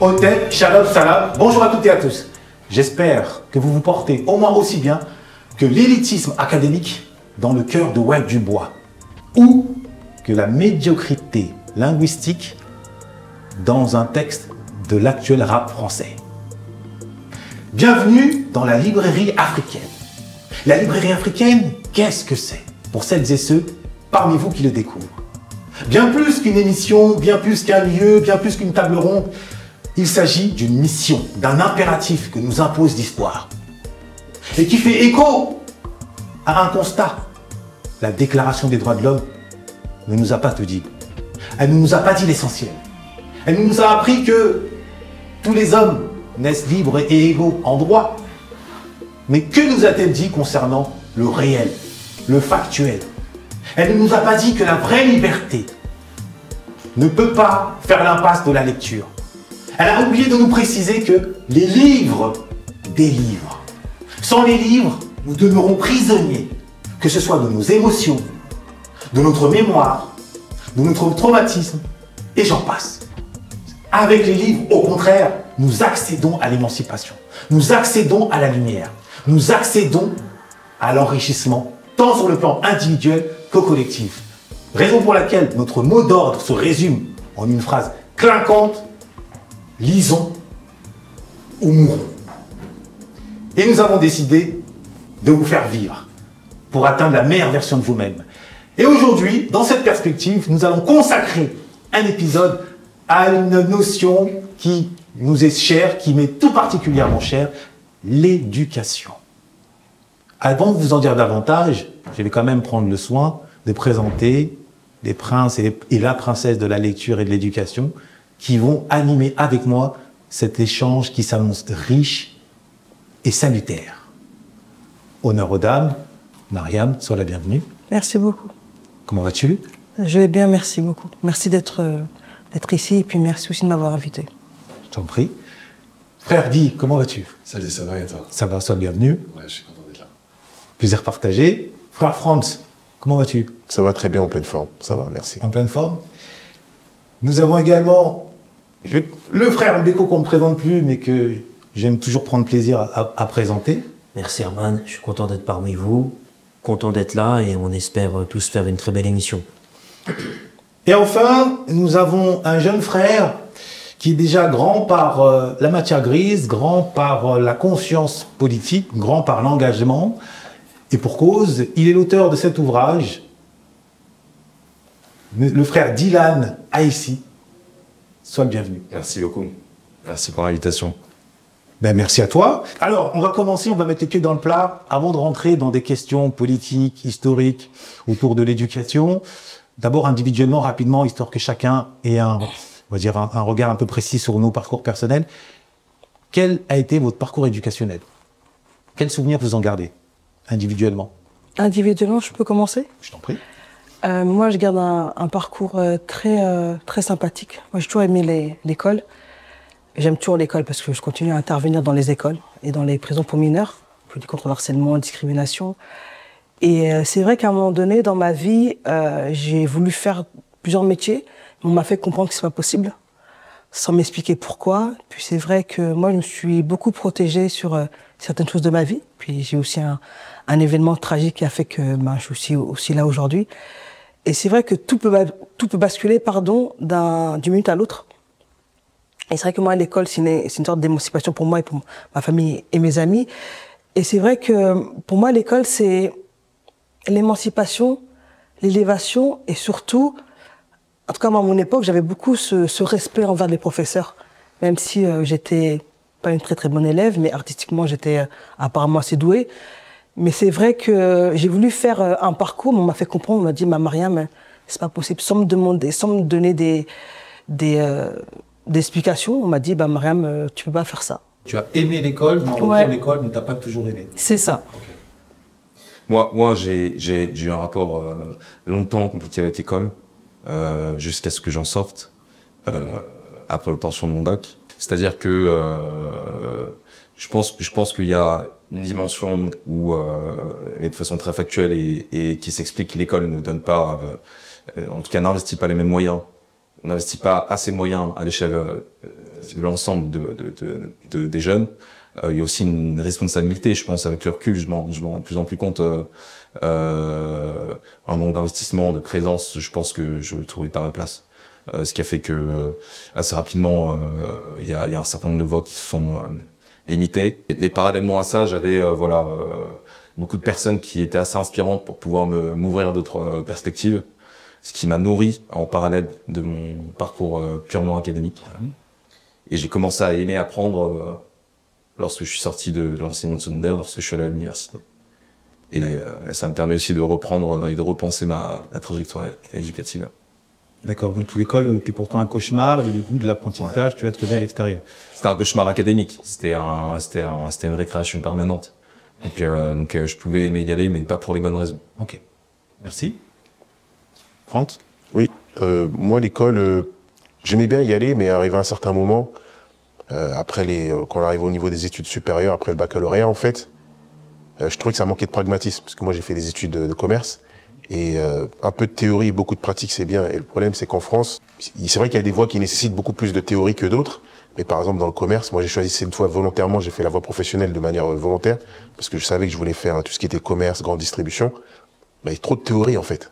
Otep, Shalom, Salam, bonjour à toutes et à tous. J'espère que vous vous portez au moins aussi bien que l'élitisme académique dans le cœur de Web du Bois ou que la médiocrité linguistique dans un texte de l'actuel rap français. Bienvenue dans la librairie africaine. La librairie africaine, qu'est-ce que c'est? Pour celles et ceux parmi vous qui le découvrent. Bien plus qu'une émission, bien plus qu'un lieu, bien plus qu'une table ronde, il s'agit d'une mission, d'un impératif que nous impose l'histoire et qui fait écho à un constat. La Déclaration des droits de l'homme ne nous a pas tout dit. Elle ne nous a pas dit l'essentiel. Elle nous a appris que tous les hommes naissent libres et égaux en droit. Mais que nous a-t-elle dit concernant le réel, le factuel? Elle ne nous a pas dit que la vraie liberté ne peut pas faire l'impasse de la lecture. Elle a oublié de nous préciser que les livres délivrent. Sans les livres, nous demeurons prisonniers, que ce soit de nos émotions, de notre mémoire, de notre traumatisme, et j'en passe. Avec les livres, au contraire, nous accédons à l'émancipation, nous accédons à la lumière, nous accédons à l'enrichissement, tant sur le plan individuel que collectif. Raison pour laquelle notre mot d'ordre se résume en une phrase clinquante: lisons ou mourons. Et nous avons décidé de vous faire vivre pour atteindre la meilleure version de vous-même. Et aujourd'hui, dans cette perspective, nous allons consacrer un épisode à une notion qui nous est chère, qui m'est tout particulièrement chère, l'éducation. Avant de vous en dire davantage, je vais quand même prendre le soin de présenter les princes et la princesse de la lecture et de l'éducation qui vont animer avec moi cet échange qui s'annonce riche et salutaire. Honneur aux dames. Mariam, sois la bienvenue. Merci beaucoup. Comment vas-tu? Je vais bien, merci beaucoup. Merci d'être ici et puis merci aussi de m'avoir invité. Je t'en prie. Frère Guy, comment vas-tu? Salut, ça va et toi? Ça va, sois le bienvenu. Ouais, je suis content d'être là. Plaisir partagé. Frère Franz, comment vas-tu? Ça va très bien, en pleine forme. Ça va, merci. En pleine forme. Nous avons également le frère Mbeko qu'on ne présente plus, mais que j'aime toujours prendre plaisir à présenter. Merci Herman, je suis content d'être parmi vous, content d'être là et on espère tous faire une très belle émission. Et enfin, nous avons un jeune frère qui est déjà grand par la matière grise, grand par la conscience politique, grand par l'engagement. Et pour cause, il est l'auteur de cet ouvrage, le frère Dylan Aïssi. Sois le bienvenu. Merci beaucoup. Merci pour l'invitation. Ben, merci à toi. Alors, on va commencer, on va mettre les pieds dans le plat avant de rentrer dans des questions politiques, historiques, autour de l'éducation. D'abord, individuellement, rapidement, histoire que chacun ait un regard un peu précis sur nos parcours personnels. Quel a été votre parcours éducationnel? Quels souvenirs vous en gardez, individuellement? Individuellement, je peux commencer? Je t'en prie. Moi, je garde un parcours très sympathique. Moi, j'ai toujours aimé l'école. J'aime toujours l'école parce que je continue à intervenir dans les écoles et dans les prisons pour mineurs, pour lutter contre le harcèlement, la discrimination. Et c'est vrai qu'à un moment donné, dans ma vie, j'ai voulu faire plusieurs métiers. On m'a fait comprendre que c'est pas possible, sans m'expliquer pourquoi. Puis c'est vrai que moi, je me suis beaucoup protégée sur certaines choses de ma vie. Puis j'ai aussi un événement tragique qui a fait que je suis aussi là aujourd'hui. Et c'est vrai que tout peut basculer, d'une minute à l'autre. Et c'est vrai que moi, l'école, c'est une sorte d'émancipation pour moi et pour ma famille et mes amis. Et c'est vrai que pour moi, l'école, c'est l'émancipation, l'élévation et surtout, en tout cas, moi, à mon époque, j'avais beaucoup ce respect envers les professeurs. Même si j'étais pas une très très bonne élève, mais artistiquement, j'étais apparemment assez douée. Mais c'est vrai que j'ai voulu faire un parcours, mais on m'a fait comprendre, on m'a dit, Mariam, c'est pas possible, sans me donner des explications. On m'a dit, Mariam, tu peux pas faire ça. Tu as aimé l'école, mais en Ouais. l'école ne t'a pas toujours aimé. C'est ça. Moi, j'ai eu un rapport longtemps compliqué avec l'école, jusqu'à ce que j'en sorte, après l'obtention de mon bac. C'est-à-dire que je pense qu'il y a une dimension où, et de façon très factuelle et qui s'explique que l'école ne donne pas, en tout cas n'investit pas les mêmes moyens, n'investit pas assez de moyens à l'échelle l'ensemble des jeunes. Il y a aussi une responsabilité, je pense, avec le recul, je m'en rends de plus en plus compte. Un manque d'investissement, de présence, je pense que je ne trouvais pas ma place. Ce qui a fait que assez rapidement, il y a un certain nombre de voix qui se sont limités. Et parallèlement à ça, j'avais beaucoup de personnes qui étaient assez inspirantes pour pouvoir m'ouvrir d'autres perspectives, ce qui m'a nourri en parallèle de mon parcours purement académique. Et j'ai commencé à aimer apprendre lorsque je suis sorti de l'enseignement secondaire, lorsque je suis allé à l'université. Et ça me permet aussi de reprendre et de repenser ma trajectoire éducative. D'accord, donc l'école était pourtant un cauchemar, et le goût de l'apprentissage, tu vas te à l'extérieur. C'était un cauchemar académique, c'était une récréation permanente. Donc je pouvais aimer y aller, mais pas pour les bonnes raisons. Ok, merci. Franck? Oui, moi l'école, j'aimais bien y aller, mais arrivé à un certain moment, quand on arrive au niveau des études supérieures, après le baccalauréat en fait, je trouvais que ça manquait de pragmatisme, parce que moi j'ai fait des études de commerce, et un peu de théorie, beaucoup de pratique c'est bien, et le problème c'est qu'en France, c'est vrai qu'il y a des voies qui nécessitent beaucoup plus de théorie que d'autres, mais par exemple dans le commerce, moi j'ai choisi cette voie volontairement, j'ai fait la voie professionnelle de manière volontaire, parce que je savais que je voulais faire tout ce qui était commerce, grande distribution, mais il y a trop de théorie en fait.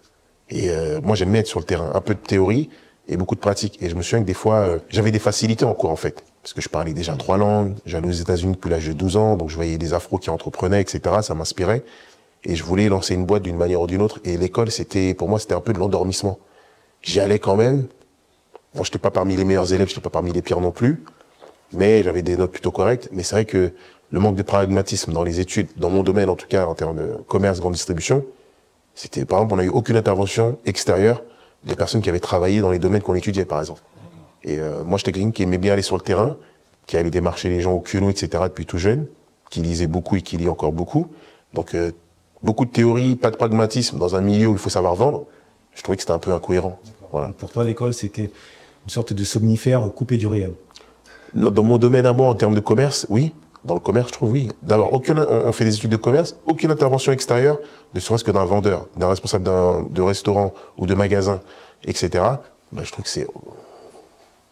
Et moi j'aime bien être sur le terrain, un peu de théorie et beaucoup de pratique. Et je me souviens que des fois, j'avais des facilités en cours en fait, parce que je parlais déjà 3 langues, j'allais aux États-Unis depuis l'âge de 12 ans, donc je voyais des afros qui entreprenaient, etc. Ça m'inspirait. Et je voulais lancer une boîte d'une manière ou d'une autre. Et l'école, pour moi, c'était un peu de l'endormissement. J'y allais quand même. Bon, j'étais pas parmi les meilleurs élèves, j'étais pas parmi les pires non plus. Mais j'avais des notes plutôt correctes. Mais c'est vrai que le manque de pragmatisme dans les études, dans mon domaine en tout cas, en termes de commerce, grande distribution, c'était, par exemple, on n'a eu aucune intervention extérieure des personnes qui avaient travaillé dans les domaines qu'on étudiait, par exemple. Et moi, j'étais quelqu'un qui aimait bien aller sur le terrain, qui allait démarcher les gens au culot, etc., depuis tout jeune, qui lisait beaucoup et qui lit encore beaucoup. Donc, beaucoup de théorie, pas de pragmatisme dans un milieu où il faut savoir vendre. Je trouvais que c'était un peu incohérent. Voilà. Donc pour toi, l'école, c'était une sorte de somnifère coupé du réel. Dans mon domaine à moi, en termes de commerce, oui. Dans le commerce, je trouve, oui. D'abord, on fait des études de commerce, aucune intervention extérieure, ne serait-ce que d'un vendeur, d'un responsable de restaurant ou de magasin, etc. Ben, je trouve que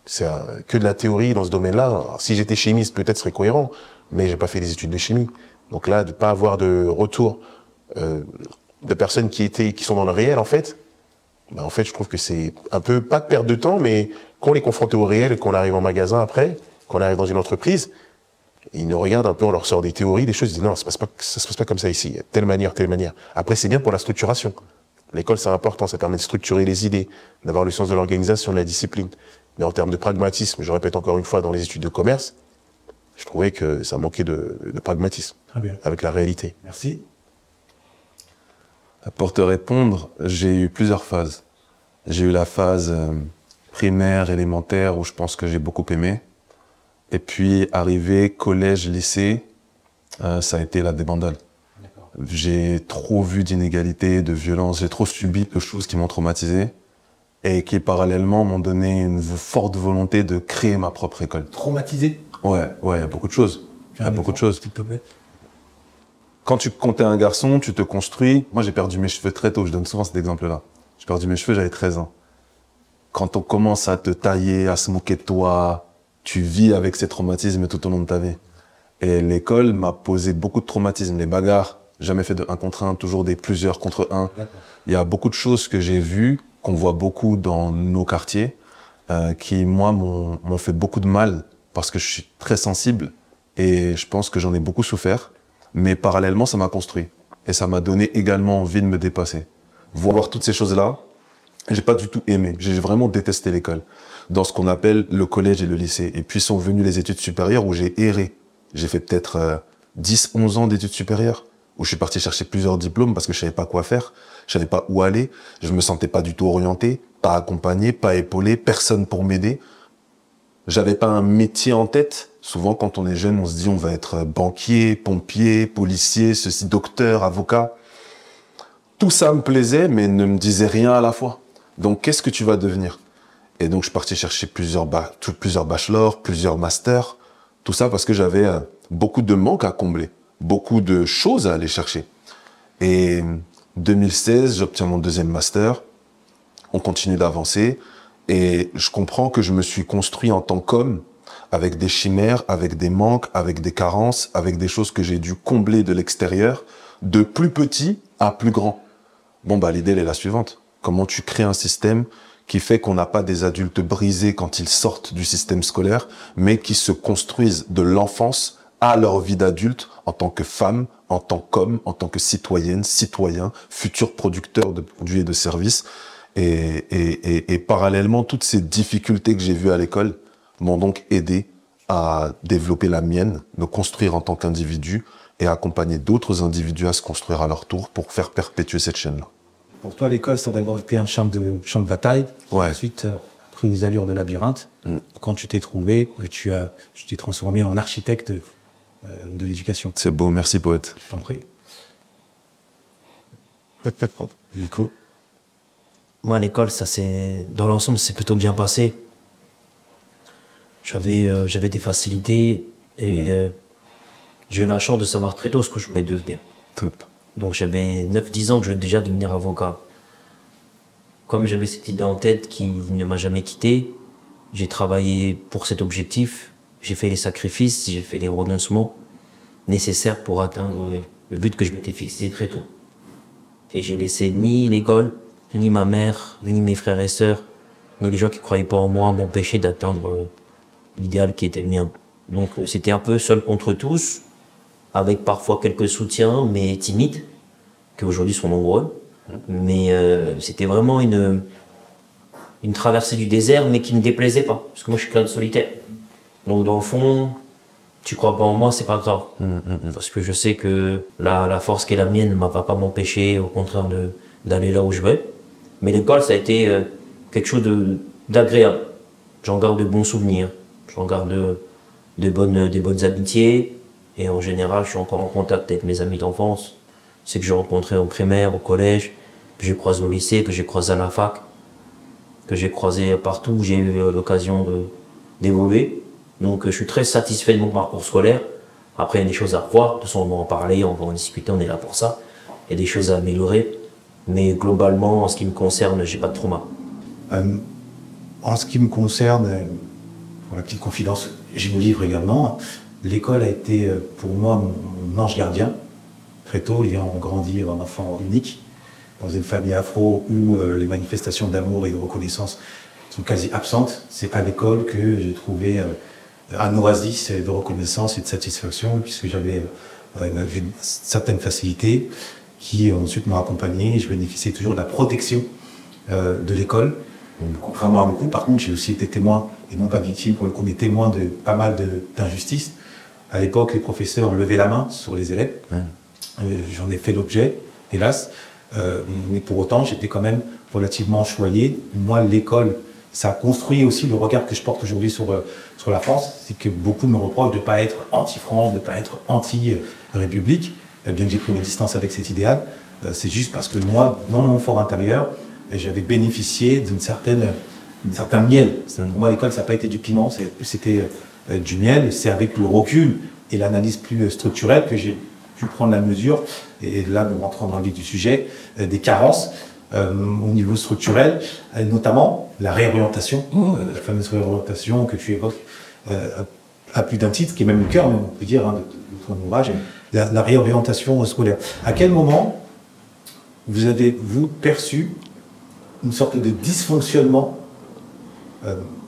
c'est que de la théorie dans ce domaine-là. Alors, si j'étais chimiste, peut-être ce serait cohérent, mais j'ai pas fait des études de chimie. Donc là, de pas avoir de retour de personnes qui sont dans le réel, en fait, ben, en fait, je trouve que c'est un peu, pas de perte de temps, mais quand on est confronté au réel et qu'on arrive en magasin après, qu'on arrive dans une entreprise, ils nous regardent un peu, on leur sort des théories, des choses, ils disent non, ça se passe pas comme ça ici, telle manière, telle manière. Après, c'est bien pour la structuration. L'école, c'est important, ça permet de structurer les idées, d'avoir le sens de l'organisation, de la discipline. Mais en termes de pragmatisme, je répète encore une fois, dans les études de commerce, je trouvais que ça manquait de pragmatisme. Très bien. Avec la réalité. Merci. Pour te répondre, j'ai eu plusieurs phases. J'ai eu la phase primaire, élémentaire, où je pense que j'ai beaucoup aimé. Et puis, arrivé collège, lycée, ça a été la débandade. J'ai trop vu d'inégalités, de violences, j'ai trop subi de choses qui m'ont traumatisé et qui, parallèlement, m'ont donné une forte volonté de créer ma propre école. Traumatisé? Ouais, il y a beaucoup de choses. Il y a beaucoup de choses. S'il te plaît. Quand t'es un garçon, tu te construis. Moi, j'ai perdu mes cheveux très tôt. Je donne souvent cet exemple-là. J'ai perdu mes cheveux, j'avais 13 ans. Quand on commence à te tailler, à se moquer de toi, tu vis avec ces traumatismes tout au long de ta vie. Et l'école m'a posé beaucoup de traumatismes. Les bagarres, jamais fait de 1 contre 1, toujours des plusieurs contre 1. Il y a beaucoup de choses que j'ai vues, qu'on voit beaucoup dans nos quartiers, qui, moi, m'ont fait beaucoup de mal parce que je suis très sensible et je pense que j'en ai beaucoup souffert. Mais parallèlement, ça m'a construit. Et ça m'a donné également envie de me dépasser. Voir toutes ces choses-là, j'ai pas du tout aimé. J'ai vraiment détesté l'école. Dans ce qu'on appelle le collège et le lycée. Et puis sont venues les études supérieures où j'ai erré. J'ai fait peut-être 10, 11 ans d'études supérieures, où je suis parti chercher plusieurs diplômes parce que je savais pas quoi faire. Je savais pas où aller. Je me sentais pas du tout orienté, pas accompagné, pas épaulé, personne pour m'aider. J'avais pas un métier en tête. Souvent, quand on est jeune, on se dit on va être banquier, pompier, policier, ceci, docteur, avocat. Tout ça me plaisait, mais ne me disait rien à la fois. Donc, qu'est-ce que tu vas devenir? Et donc, je suis parti chercher plusieurs bachelors, plusieurs masters. Tout ça parce que j'avais beaucoup de manques à combler, beaucoup de choses à aller chercher. Et 2016, j'obtiens mon 2e master. On continue d'avancer. Et je comprends que je me suis construit en tant qu'homme avec des chimères, avec des manques, avec des carences, avec des choses que j'ai dû combler de l'extérieur, de plus petit à plus grand. Bon, bah, l'idée, elle est la suivante. Comment tu crées un système qui fait qu'on n'a pas des adultes brisés quand ils sortent du système scolaire, mais qui se construisent de l'enfance à leur vie d'adulte en tant que femme, en tant qu'homme, en tant que citoyenne, citoyen, futur producteur de produits et de services. Et parallèlement, toutes ces difficultés que j'ai vues à l'école m'ont donc aidé à développer la mienne, me construire en tant qu'individu et accompagner d'autres individus à se construire à leur tour pour faire perpétuer cette chaîne-là. Pour toi, l'école, ça aurait été un champ de bataille. Ouais. Ensuite, pris les allures de labyrinthe. Quand tu t'es trouvé, tu t'es transformé en architecte de l'éducation. C'est beau, merci poète. Je t'en prie. Nico. Moi, à l'école, dans l'ensemble, c'est plutôt bien passé. J'avais des facilités et j'ai eu la chance de savoir très tôt ce que je voulais devenir. Top. Donc j'avais 9-10 ans que je voulais déjà devenir avocat. Comme j'avais cette idée en tête qui ne m'a jamais quitté, j'ai travaillé pour cet objectif, j'ai fait les sacrifices, j'ai fait les renoncements nécessaires pour atteindre le but que je m'étais fixé très tôt. Et j'ai laissé ni l'école, ni ma mère, ni mes frères et sœurs, ni les gens qui croyaient pas en moi m'empêcher d'atteindre l'idéal qui était le mien. Donc c'était un peu seul contre tous, avec parfois quelques soutiens, mais timides, qui aujourd'hui sont nombreux. Mais c'était vraiment une traversée du désert, mais qui ne déplaisait pas, parce que moi je suis quelqu'un de solitaire. Donc dans le fond, tu crois pas en moi, c'est pas grave. Parce que je sais que la force qui est la mienne ne va pas m'empêcher, au contraire, d'aller là où je vais. Mais l'école, ça a été quelque chose d'agréable. J'en garde de bons souvenirs, j'en garde des bonnes amitiés. Et en général, je suis encore en contact avec mes amis d'enfance. C'est que j'ai rencontré au primaire, au collège, que j'ai croisé au lycée, que j'ai croisé à la fac, que j'ai croisé partout où j'ai eu l'occasion d'évoluer. Donc je suis très satisfait de mon parcours scolaire. Après, il y a des choses à revoir, de toute façon on va en parler, on va en discuter, on est là pour ça. Il y a des choses à améliorer. Mais globalement, en ce qui me concerne, j'ai pas de trauma. En ce qui me concerne, pour la petite confidence, j'ai mon livre également. L'école a été pour moi mon ange gardien. Très tôt, ayant grandi un enfant unique, dans une famille afro où les manifestations d'amour et de reconnaissance sont quasi absentes. C'est à l'école que j'ai trouvé un oasis de reconnaissance et de satisfaction, puisque j'avais une certaine facilité qui ensuite m'a accompagné. Je bénéficiais toujours de la protection de l'école. Contrairement à beaucoup, par contre, j'ai aussi été témoin, et non pas victime, pour le coup, mais témoin de pas mal d'injustices. À l'époque, les professeurs levaient la main sur les élèves. J'en ai fait l'objet, hélas. Mais pour autant, j'étais quand même relativement choyé. Moi, l'école, ça a construit aussi le regard que je porte aujourd'hui sur la France. C'est que beaucoup me reprochent de ne pas être anti-France, de ne pas être anti-République. Bien que j'ai pris mes distances avec cet idéal, c'est juste parce que moi, dans mon fort intérieur, j'avais bénéficié d'un certain miel. Pour moi, l'école, ça n'a pas été du piment, c'était du miel. Et c'est avec le recul et l'analyse plus structurelle que j'ai pu prendre la mesure, et là, nous rentrons dans le vif du sujet, des carences au niveau structurel, notamment la réorientation, la fameuse réorientation que tu évoques à plus d'un titre, qui est même le cœur, on peut dire, de ton ouvrage, la réorientation scolaire. À quel moment vous avez-vous perçu une sorte de dysfonctionnement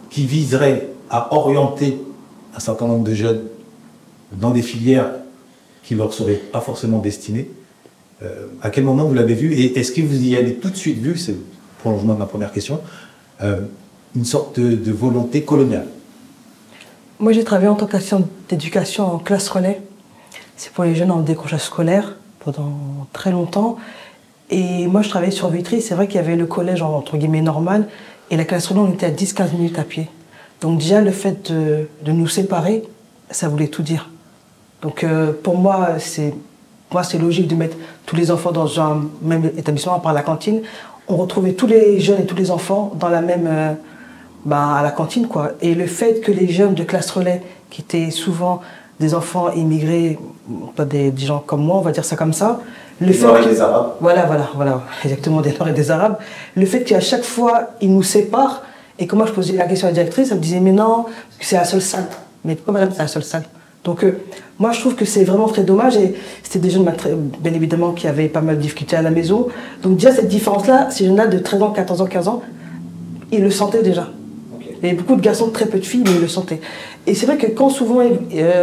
qui viserait à orienter un certain nombre de jeunes dans des filières qui ne leur seraient pas forcément destinées? À quel moment vous l'avez vu? Et est-ce que vous y avez tout de suite vu, c'est le prolongement de ma première question, une sorte de volonté coloniale? Moi, j'ai travaillé en tant qu'assistante d'éducation en classe relais. C'est pour les jeunes en décrochage scolaire pendant très longtemps. Et moi, je travaillais sur Vitry. C'est vrai qu'il y avait le collège, entre guillemets, normal. Et la classe relais, on était à 10-15 minutes à pied. Donc déjà, le fait de nous séparer, ça voulait tout dire. Donc pour moi, c'est logique de mettre tous les enfants dans un même établissement, à part la cantine. On retrouvait tous les jeunes et tous les enfants dans la même, à la cantine, quoi. Et le fait que les jeunes de classe relais, qui étaient souvent des enfants immigrés, pas des gens comme moi, on va dire ça comme ça. Les Noirs et des Arabes. Voilà, exactement, des Noirs et des Arabes. Le fait qu'à chaque fois, ils nous séparent, et que moi je posais la question à la directrice, elle me disait, mais non, c'est la seule salle. Mais pourquoi madame, c'est la seule salle? Donc moi je trouve que c'est vraiment très dommage et c'était des jeunes bien évidemment qui avaient pas mal de difficultés à la maison. Donc déjà cette différence-là, ces jeunes-là de 13 ans, 14 ans, 15 ans, ils le sentaient déjà. Il y avait beaucoup de garçons, très peu de filles, mais ils le sentaient. Et c'est vrai que quand souvent,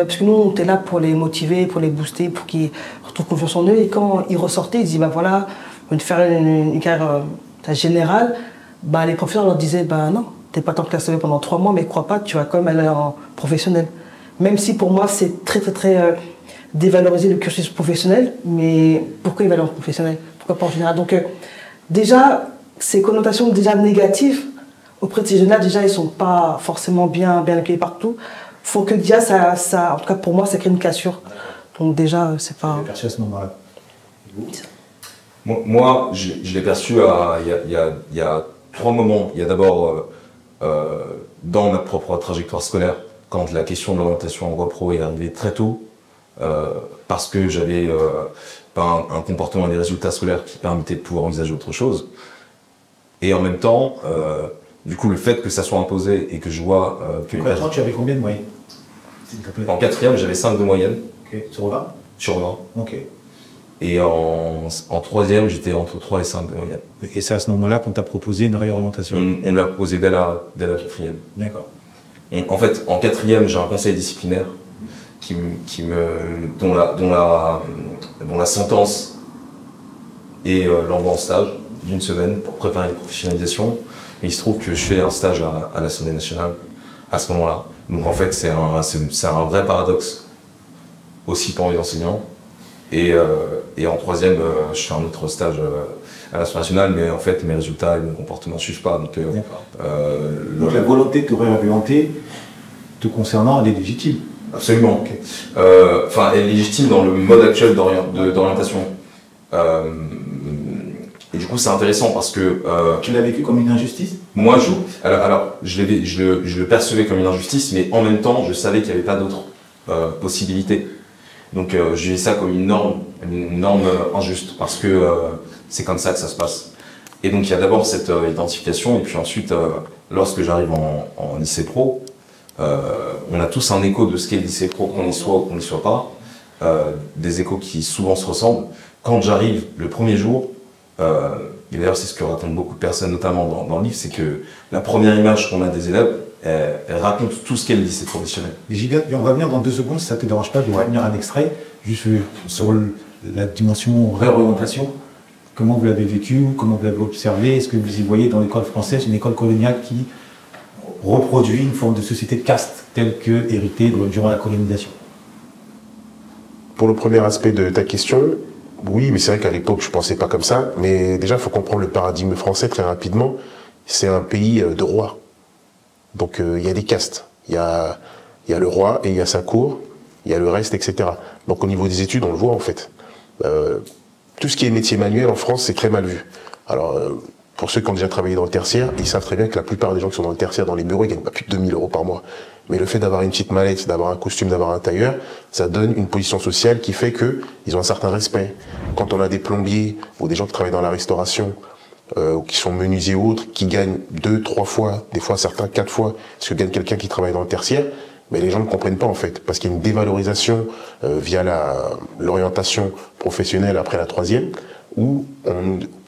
parce que nous on était là pour les motiver, pour les booster, pour qu'ils retrouvent confiance en eux, et quand ils ressortaient, ils disaient bah voilà, on veut faire une carrière générale, bah les professeurs leur disaient bah non, t'es pas tant classé pendant 3 mois, mais crois pas, tu vas quand même aller en professionnel. Même si pour moi c'est très dévaloriser le cursus professionnel, mais pourquoi il va aller en professionnel? Pourquoi pas en général? Donc déjà, ces connotations déjà négatives auprès de ces jeunes-là, déjà ils sont pas forcément bien accueillis partout, font que déjà ça, en tout cas pour moi, ça crée une cassure. Donc déjà, c'est pas... perçu à ce moment-là. Moi, je l'ai perçu il y a 3 moments. Il y a d'abord dans ma propre trajectoire scolaire, quand la question de l'orientation en voie pro est arrivée très tôt, parce que j'avais un comportement et des résultats scolaires qui permettaient de pouvoir envisager autre chose. Et en même temps, du coup, le fait que ça soit imposé et que je vois que... Concrètement, tu avais combien de moyenne? En 4e, j'avais 5 de moyenne. Ok. Sur 20? Sur 20. Ok. Et en 3e, j'étais entre 3 et 5 de moyenne. Et c'est à ce moment-là qu'on t'a proposé une réorientation? On me l'a proposé dès la 4e. D'accord. En fait, en 4e, j'ai un conseil disciplinaire dont la sentence est l'envoi en stage d'une semaine pour préparer une professionnalisation. Et il se trouve que je fais un stage à l'Assemblée nationale à ce moment-là. Donc en fait, c'est un vrai paradoxe aussi pour les enseignants. Et en 3e, je fais un autre stage à l'Assemblée nationale, mais en fait, mes résultats et mon comportement ne suivent pas. Donc la volonté de te réorienter te concernant, elle est légitime? Absolument. Enfin, elle est légitime dans le mode actuel d'orientation. Et du coup, c'est intéressant parce que... tu l'as vécu comme une injustice? Moi, je le percevais comme une injustice, mais en même temps, je savais qu'il n'y avait pas d'autres possibilités. Donc, je vivais ça comme une norme injuste, parce que c'est comme ça que ça se passe. Et donc, il y a d'abord cette identification, et puis ensuite, lorsque j'arrive en lycée pro, on a tous un écho de ce qu'est le lycée pro, qu'on y soit ou qu'on n'y soit pas, des échos qui souvent se ressemblent. Quand j'arrive le premier jour, et d'ailleurs c'est ce que racontent beaucoup de personnes, notamment dans le livre, c'est que la première image qu'on a des élèves, elle raconte tout ce qu'est le lycée professionnel. On va venir dans 2 secondes, si ça ne te dérange pas, de revenir un extrait, juste sur la dimension réorientation. Comment vous l'avez vécu, comment vous l'avez observé? Est-ce que vous y voyez dans l'école française une école coloniale qui reproduit une forme de société de caste telle que héritée durant la colonisation? Pour le premier aspect de ta question, oui, mais c'est vrai qu'à l'époque, je pensais pas comme ça. Mais déjà, il faut comprendre le paradigme français très rapidement. C'est un pays de rois. Donc, il y a des castes. Il y a le roi et il y a sa cour. Il y a le reste, etc. Donc, au niveau des études, on le voit, en fait. Tout ce qui est métier manuel en France, c'est très mal vu. Alors, pour ceux qui ont déjà travaillé dans le tertiaire, ils savent très bien que la plupart des gens qui sont dans le tertiaire, dans les bureaux, ils gagnent pas plus de 2000 € par mois. Mais le fait d'avoir une petite mallette, d'avoir un costume, d'avoir un tailleur, ça donne une position sociale qui fait que ils ont un certain respect. Quand on a des plombiers ou des gens qui travaillent dans la restauration, ou qui sont menuisiers ou autres, qui gagnent 2, 3 fois, des fois certains 4 fois ce que gagne quelqu'un qui travaille dans le tertiaire, mais les gens ne comprennent pas en fait, parce qu'il y a une dévalorisation via l'orientation professionnelle après la 3e, où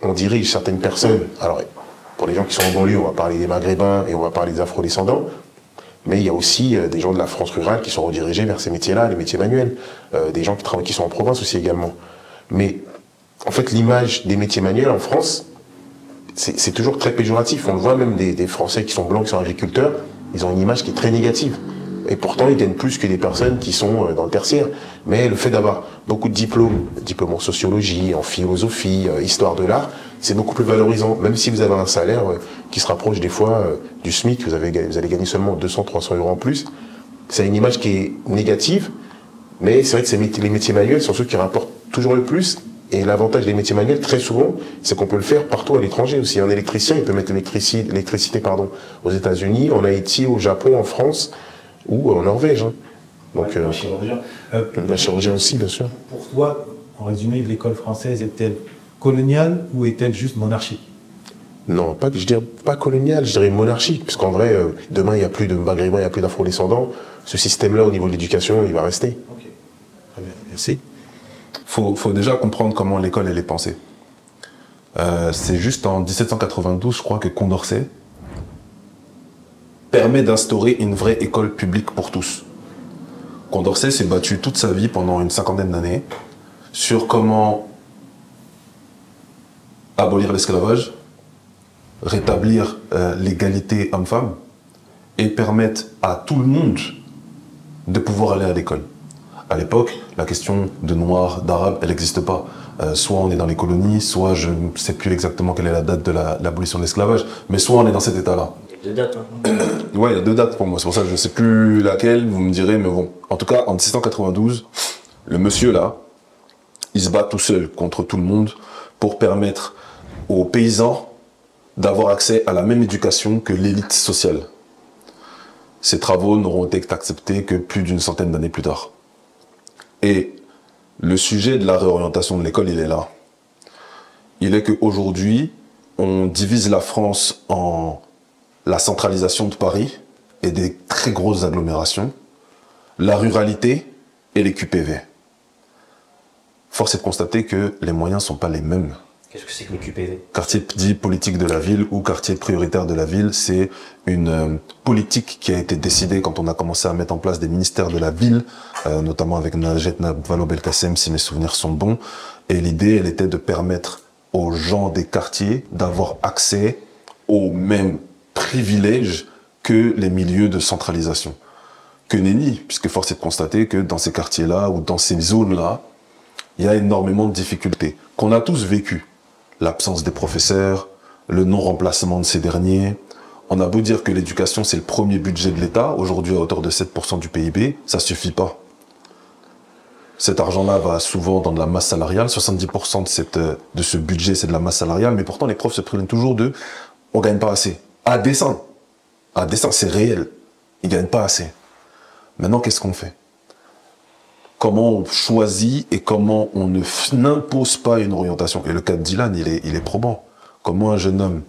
on dirige certaines personnes. Alors, pour les gens qui sont en banlieue, on va parler des Maghrébins et on va parler des Afro-descendants. Mais il y a aussi des gens de la France rurale qui sont redirigés vers ces métiers-là, les métiers manuels. Des gens qui sont en province aussi également. Mais en fait, l'image des métiers manuels en France, c'est toujours très péjoratif. On le voit même des Français qui sont blancs, qui sont agriculteurs, ils ont une image qui est très négative. Et pourtant, ils gagnent plus que des personnes qui sont dans le tertiaire. Mais le fait d'avoir beaucoup de diplômes en sociologie, en philosophie, histoire de l'art, c'est beaucoup plus valorisant. Même si vous avez un salaire qui se rapproche des fois du SMIC, vous allez gagner seulement 200, 300 € en plus. C'est une image qui est négative, mais c'est vrai que les métiers manuels sont ceux qui rapportent toujours le plus. Et l'avantage des métiers manuels, très souvent, c'est qu'on peut le faire partout à l'étranger aussi. Un électricien, il peut mettre l'électricité aux États-Unis, en Haïti, au Japon, en France ou en Norvège. Hein. Donc, la chirurgien. La chirurgien aussi, bien sûr. Pour toi, en résumé, l'école française est-elle coloniale ou est-elle juste monarchique? Non, pas, je dirais pas colonial, je dirais monarchique, puisqu'en vrai, demain, il n'y a plus de maghrébins, il n'y a plus d'afro-descendants. Ce système-là, au niveau de l'éducation, il va rester. Ok. Très bien, merci. Faut déjà comprendre comment l'école, elle est pensée. C'est juste en 1792, je crois, que Condorcet permet d'instaurer une vraie école publique pour tous. Condorcet s'est battu toute sa vie, pendant une 50aine d'années, sur comment abolir l'esclavage, rétablir l'égalité homme-femme et permettre à tout le monde de pouvoir aller à l'école. À l'époque, la question de noir, d'arabe, elle n'existe pas. Soit on est dans les colonies, soit je ne sais plus exactement quelle est la date de l'abolition de l'esclavage, mais soit on est dans cet état-là. Il y a 2 dates. Hein. Ouais, il y a 2 dates pour moi, c'est pour ça que je ne sais plus laquelle, vous me direz, mais bon. En tout cas, en 1792, le monsieur là, il se bat tout seul contre tout le monde pour permettre aux paysans d'avoir accès à la même éducation que l'élite sociale. Ces travaux n'auront été acceptés que plus d'une centaine d'années plus tard. Et le sujet de la réorientation de l'école, il est là. Il est qu'aujourd'hui, on divise la France en la centralisation de Paris et des très grosses agglomérations, la ruralité et les QPV. Force est de constater que les moyens ne sont pas les mêmes. Qu'est-ce que c'est que le QPV? Quartier dit politique de la ville ou quartier prioritaire de la ville, c'est une politique qui a été décidée quand on a commencé à mettre en place des ministères de la ville, notamment avec Najat Vallaud-Belkacem, si mes souvenirs sont bons. Et l'idée, elle était de permettre aux gens des quartiers d'avoir accès aux mêmes privilèges que les milieux de centralisation. Que nenni, puisque force est de constater que dans ces quartiers-là ou dans ces zones-là, il y a énormément de difficultés qu'on a tous vécues. L'absence des professeurs, le non-remplacement de ces derniers. On a beau dire que l'éducation, c'est le premier budget de l'État, aujourd'hui à hauteur de 7% du PIB, ça suffit pas. Cet argent-là va souvent dans de la masse salariale, 70% de ce budget, c'est de la masse salariale, mais pourtant les profs se plaignent toujours de « on gagne pas assez ». À dessein, c'est réel, ils gagnent pas assez. Maintenant, qu'est-ce qu'on fait? Comment on choisit et comment on n'impose pas une orientation. Et le cas de Dylan, il est probant. Comment un jeune homme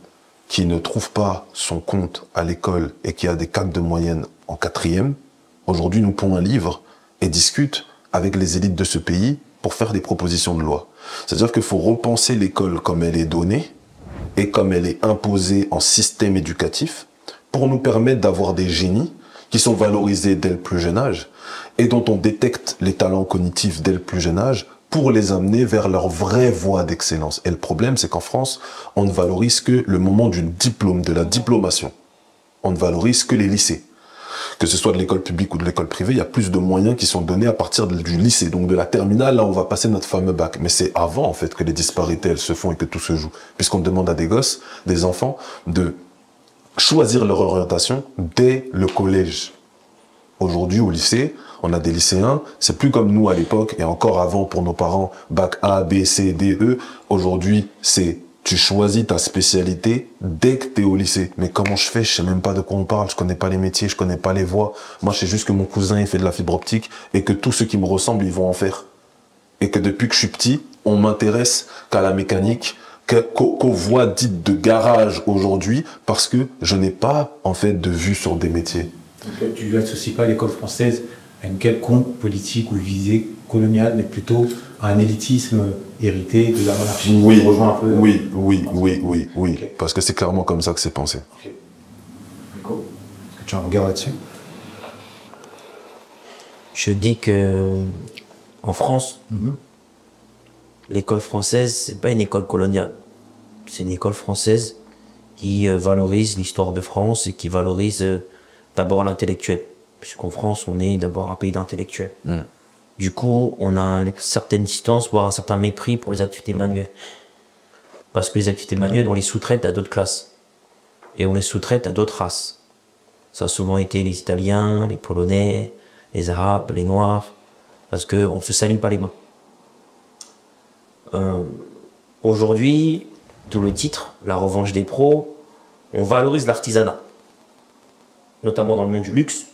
qui ne trouve pas son compte à l'école et qui a des 4 de moyenne en 4e, aujourd'hui nous pond un livre et discute avec les élites de ce pays pour faire des propositions de loi. C'est-à-dire qu'il faut repenser l'école comme elle est donnée et comme elle est imposée en système éducatif pour nous permettre d'avoir des génies qui sont valorisés dès le plus jeune âge et dont on détecte les talents cognitifs dès le plus jeune âge pour les amener vers leur vraie voie d'excellence. Et le problème, c'est qu'en France, on ne valorise que le moment du diplôme, de la diplomation. On ne valorise que les lycées. Que ce soit de l'école publique ou de l'école privée, il y a plus de moyens qui sont donnés à partir du lycée. Donc de la terminale, là, on va passer notre fameux bac. Mais c'est avant, en fait, que les disparités, elles se font et que tout se joue. Puisqu'on demande à des gosses, des enfants, de choisir leur orientation dès le collège. Aujourd'hui, au lycée, on a des lycéens, c'est plus comme nous à l'époque, et encore avant pour nos parents, bac A, B, C, D, E. Aujourd'hui, c'est tu choisis ta spécialité dès que tu es au lycée. Mais comment je fais? Je sais même pas de quoi on parle, je connais pas les métiers, je connais pas les voies. Moi, je sais juste que mon cousin, il fait de la fibre optique, et que tous ceux qui me ressemblent, ils vont en faire. Et que depuis que je suis petit, on m'intéresse qu'à la mécanique, qu'aux voies dites de garage aujourd'hui, parce que je n'ai pas, en fait, de vue sur des métiers. Donc, tu n'associes pas l'école française à une quelconque politique ou visée coloniale, mais plutôt à un élitisme hérité de la monarchie. Oui, rejoint un peu, oui. Okay. Parce que c'est clairement comme ça que c'est pensé. Okay. Est-ce que tu as un regard là-dessus? Je dis que en France, l'école française, c'est pas une école coloniale. C'est une école française qui valorise l'histoire de France et qui valorise d'abord l'intellectuel. Puisqu'en France, on est d'abord un pays d'intellectuels. Du coup, on a une certaine distance, voire un certain mépris pour les activités manuelles. Parce que les activités manuelles, on les sous-traite à d'autres classes. Et on les sous-traite à d'autres races. Ça a souvent été les Italiens, les Polonais, les Arabes, les Noirs. Parce qu'on ne se salue pas les mains. Aujourd'hui, tout le titre, la revanche des pros, on valorise l'artisanat. Notamment dans le monde du luxe.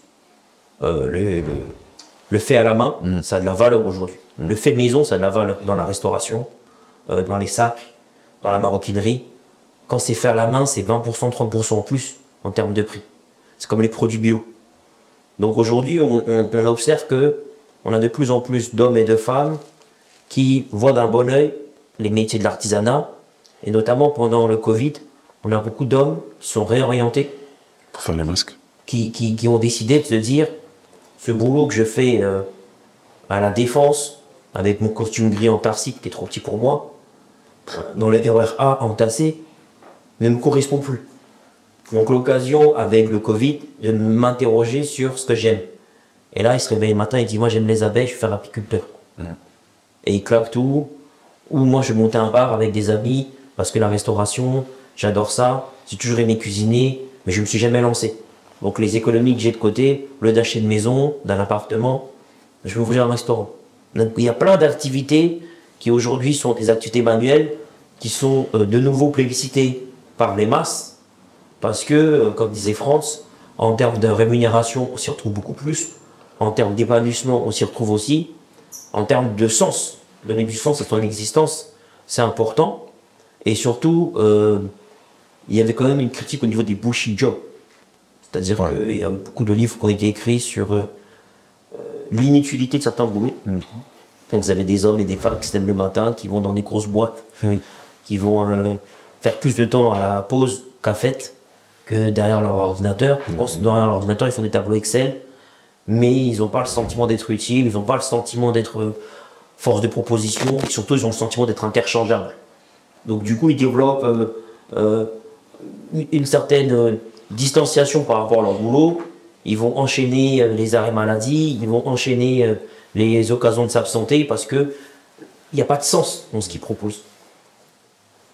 Le fait à la main, ça a de la valeur aujourd'hui. Le fait maison, ça a de la valeur dans la restauration, dans les sacs, dans la maroquinerie. Quand c'est fait à la main, c'est 20%, 30% en plus en termes de prix. C'est comme les produits bio. Donc aujourd'hui, on observe que on a de plus en plus d'hommes et de femmes qui voient d'un bon œil les métiers de l'artisanat. Et notamment pendant le Covid, on a beaucoup d'hommes qui sont réorientés. Pour faire les masques. Qui ont décidé de se dire, ce boulot que je fais à la Défense, avec mon costume gris en tarsique qui est trop petit pour moi, dans le RER A entassé, ne me correspond plus. Donc l'occasion, avec le Covid, de m'interroger sur ce que j'aime. Et là, il se réveille le matin, il dit, moi j'aime les abeilles, je vais faire apiculteur. Et il claque tout. Ou moi je montais un bar avec des amis, parce que la restauration, j'adore ça, j'ai toujours aimé cuisiner, mais je me suis jamais lancé. Donc les économies que j'ai de côté, au lieu d'acheter une maison, d'un appartement, je vais ouvrir un restaurant. Donc il y a plein d'activités qui aujourd'hui sont des activités manuelles, qui sont de nouveau plébiscitées par les masses, parce que, comme disait France, en termes de rémunération, on s'y retrouve beaucoup plus, en termes d'épanouissement, on s'y retrouve aussi, en termes de sens, donner du sens à son existence, c'est important, et surtout, il y avait quand même une critique au niveau des bullshit jobs. C'est-à-dire qu'il y a beaucoup de livres qui ont été écrits sur l'inutilité de certains boulots. Vous avez des hommes et des femmes qui se lèvent le matin, qui vont dans des grosses boîtes, qui vont faire plus de temps à la pause qu'à fête que derrière leur ordinateur. Je pense que derrière leur ordinateur, ils font des tableaux Excel, mais ils n'ont pas le sentiment d'être utiles, ils n'ont pas le sentiment d'être force de proposition, et surtout ils ont le sentiment d'être interchangeables. Donc du coup, ils développent une certaine distanciation par rapport à leur boulot. Ils vont enchaîner les arrêts maladie, ils vont enchaîner les occasions de s'absenter parce que il n'y a pas de sens dans ce qu'ils proposent.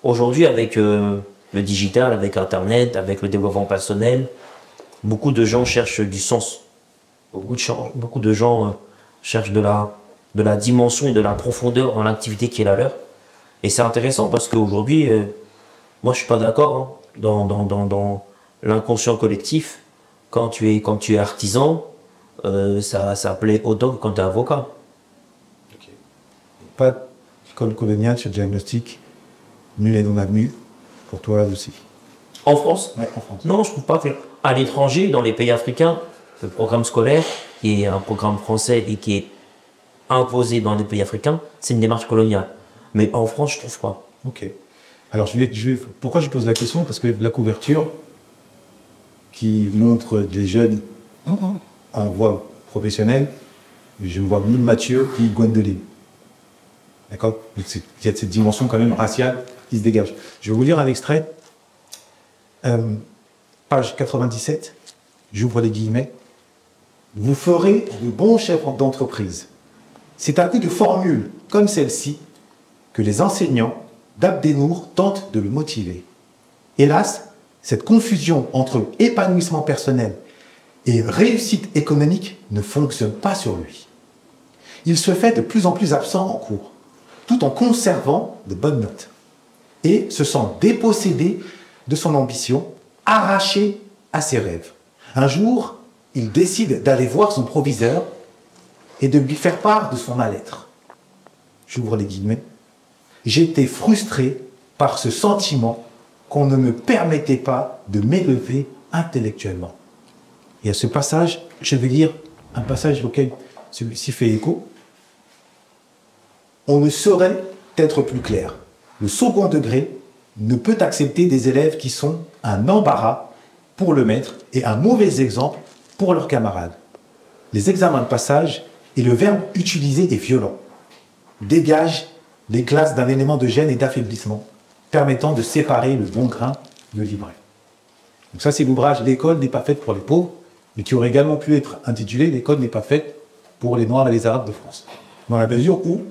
Aujourd'hui, avec le digital, avec Internet, avec le développement personnel, beaucoup de gens cherchent du sens. Beaucoup de gens cherchent de la dimension et de la profondeur dans l'activité qui est la leur. Et c'est intéressant parce qu'aujourd'hui, moi je suis pas d'accord dans l'inconscient collectif. Quand tu es artisan, ça plaît autant que quand tu es avocat. Pas d'école coloniale sur le diagnostic, nul et non avenu, pour toi aussi. En France? Ouais, en France. Non, je ne trouve pas. À l'étranger, dans les pays africains, le programme scolaire, qui est un programme français et qui est imposé dans les pays africains, c'est une démarche coloniale. Mais en France, je ne trouve pas. Ok. Alors, pourquoi je pose la question? Parce que la couverture qui montre des jeunes en voie professionnelle, je ne vois ni Mathieu ni Gwendoline. D'accord? Il y a cette dimension quand même raciale qui se dégage. Je vais vous lire un extrait. Page 97, j'ouvre les guillemets. Vous ferez de bons chefs d'entreprise. C'est à coup de formules comme celle-ci que les enseignants d'Abdenour tentent de le motiver. Hélas, cette confusion entre épanouissement personnel et réussite économique ne fonctionne pas sur lui. Il se fait de plus en plus absent en cours, tout en conservant de bonnes notes, et se sent dépossédé de son ambition, arraché à ses rêves. Un jour, il décide d'aller voir son proviseur et de lui faire part de son mal-être. J'ouvre les guillemets. J'étais frustré par ce sentiment qu'on ne me permettait pas de m'élever intellectuellement. Et à ce passage, je vais lire un passage auquel celui-ci fait écho. On ne saurait être plus clair. Le second degré ne peut accepter des élèves qui sont un embarras pour le maître et un mauvais exemple pour leurs camarades. Les examens de passage et le verbe utilisé est violent. Dégage les classes d'un élément de gêne et d'affaiblissement permettant de séparer le bon grain de l'ivraie. Donc ça, c'est l'ouvrage « L'école n'est pas faite pour les pauvres », mais qui aurait également pu être intitulé « L'école n'est pas faite pour les Noirs et les Arabes de France ». Dans la mesure où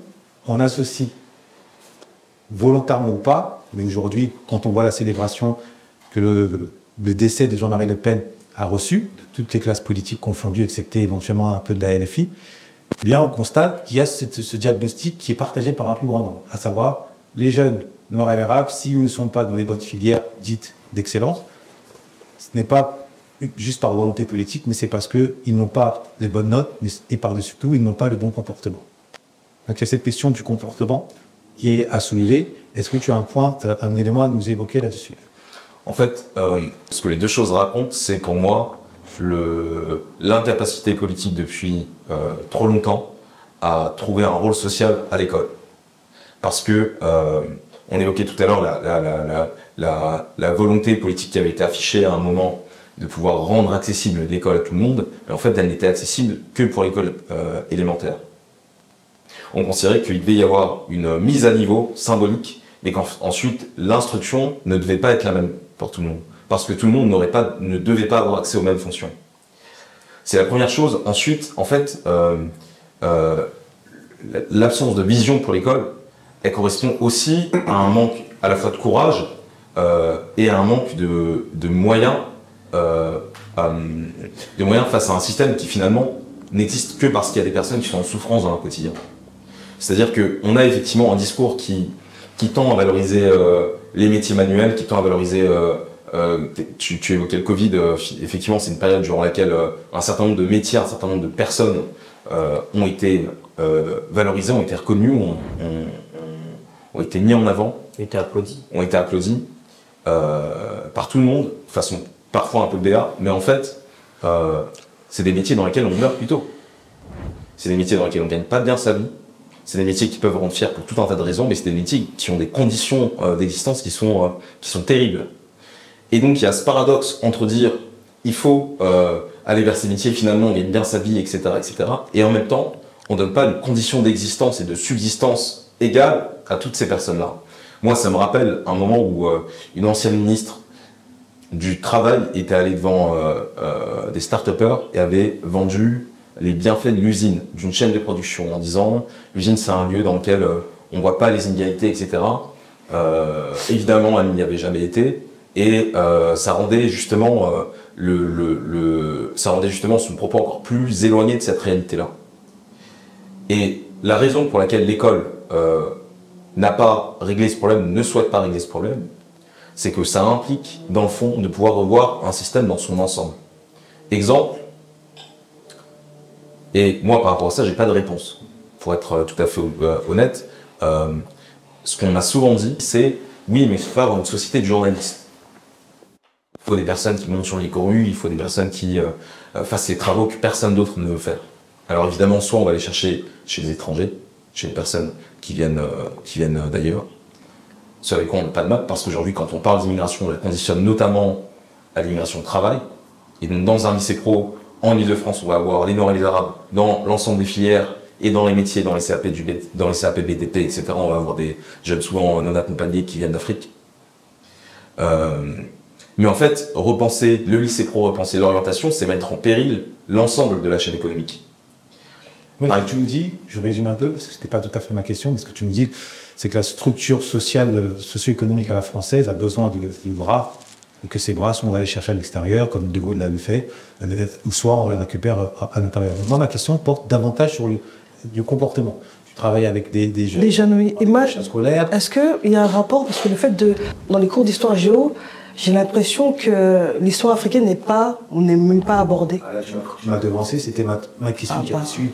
on associe, volontairement ou pas, mais aujourd'hui, quand on voit la célébration que le décès de Jean-Marie Le Pen a reçu, de toutes les classes politiques confondues, excepté éventuellement un peu de la LFI, eh bien, on constate qu'il y a ce diagnostic qui est partagé par un plus grand nombre, à savoir les jeunes noirs et arabes, s'ils ne sont pas dans les bonnes filières dites d'excellence, ce n'est pas juste par volonté politique, mais c'est parce qu'ils n'ont pas les bonnes notes, et par-dessus tout, ils n'ont pas le bon comportement. Donc il y a cette question du comportement qui est à soulever. Est-ce que tu as un élément à nous évoquer là-dessus? En fait, ce que les deux choses racontent, c'est pour moi l'incapacité politique depuis trop longtemps à trouver un rôle social à l'école. Parce que, on évoquait tout à l'heure la volonté politique qui avait été affichée à un moment de pouvoir rendre accessible l'école à tout le monde, mais en fait, elle n'était accessible que pour l'école élémentaire. On considérait qu'il devait y avoir une mise à niveau symbolique, mais qu'ensuite, l'instruction ne devait pas être la même pour tout le monde. Parce que tout le monde ne devait pas avoir accès aux mêmes fonctions. C'est la première chose. Ensuite, en fait, l'absence de vision pour l'école, elle correspond aussi à un manque à la fois de courage et à un manque de moyens face à un système qui finalement n'existe que parce qu'il y a des personnes qui sont en souffrance dans leur quotidien. C'est-à-dire qu'on a effectivement un discours qui tend à valoriser les métiers manuels, qui tend à valoriser... tu évoquais le Covid, effectivement c'est une période durant laquelle un certain nombre de métiers, un certain nombre de personnes ont été valorisées, ont été reconnues, ont été mis en avant. Ont été applaudis par tout le monde, de façon parfois un peu béat, mais en fait, c'est des métiers dans lesquels on meurt plus tôt. C'est des métiers dans lesquels on ne gagne pas bien sa vie. C'est des métiers qui peuvent rendre fiers pour tout un tas de raisons, mais c'est des métiers qui ont des conditions d'existence qui sont terribles. Et donc il y a ce paradoxe entre dire il faut aller vers ces métiers, finalement on gagne bien sa vie, etc., etc. Et en même temps, on ne donne pas une condition d'existence et de subsistance égale à toutes ces personnes-là. Moi, ça me rappelle un moment où une ancienne ministre du Travail était allée devant des start-upers et avait vendu les bienfaits de l'usine, d'une chaîne de production, en disant l'usine c'est un lieu dans lequel on ne voit pas les inégalités, etc. Évidemment, elle n'y avait jamais été. Et ça rendait justement son propos encore plus éloigné de cette réalité-là. Et la raison pour laquelle l'école n'a pas réglé ce problème, ne souhaite pas régler ce problème, c'est que ça implique, dans le fond, de pouvoir revoir un système dans son ensemble. Exemple, et moi par rapport à ça, j'ai pas de réponse. Pour être tout à fait honnête, ce qu'on m'a souvent dit, c'est oui, mais il faut avoir une société de journalistes. Il faut des personnes qui montent sur les corues, il faut des personnes qui fassent les travaux que personne d'autre ne veut faire. Alors évidemment, soit on va les chercher chez les étrangers, chez les personnes qui viennent d'ailleurs, ceux avec quoi on n'a pas de mal, parce qu'aujourd'hui, quand on parle d'immigration, on la conditionne notamment à l'immigration de travail. Et donc dans un lycée pro, en Ile-de-France, on va avoir les Noirs et les Arabes dans l'ensemble des filières et dans les métiers, dans les CAP BTP, etc. On va avoir des jeunes souvent non accompagnés qui viennent d'Afrique. Mais en fait, repenser le lycée pro, repenser l'orientation, c'est mettre en péril l'ensemble de la chaîne économique. Oui, tu nous dis, je résume un peu, parce que ce n'était pas tout à fait ma question, mais ce que tu nous dis, c'est que la structure sociale, socio-économique à la française a besoin de bras, et que ces bras sont on va aller chercher à l'extérieur, comme De Gaulle l'avait fait, ou soit on les récupère à l'intérieur. Moi, ma question porte davantage sur le comportement. Tu travailles avec des jeunes. Les jeunes, oui. Et moi, scolaires. Est-ce qu'il y a un rapport, parce que le fait dans les cours d'histoire géo, j'ai l'impression que l'histoire africaine n'est même pas abordée. Ah là, tu m'as devancé, c'était ma question qui a suivi.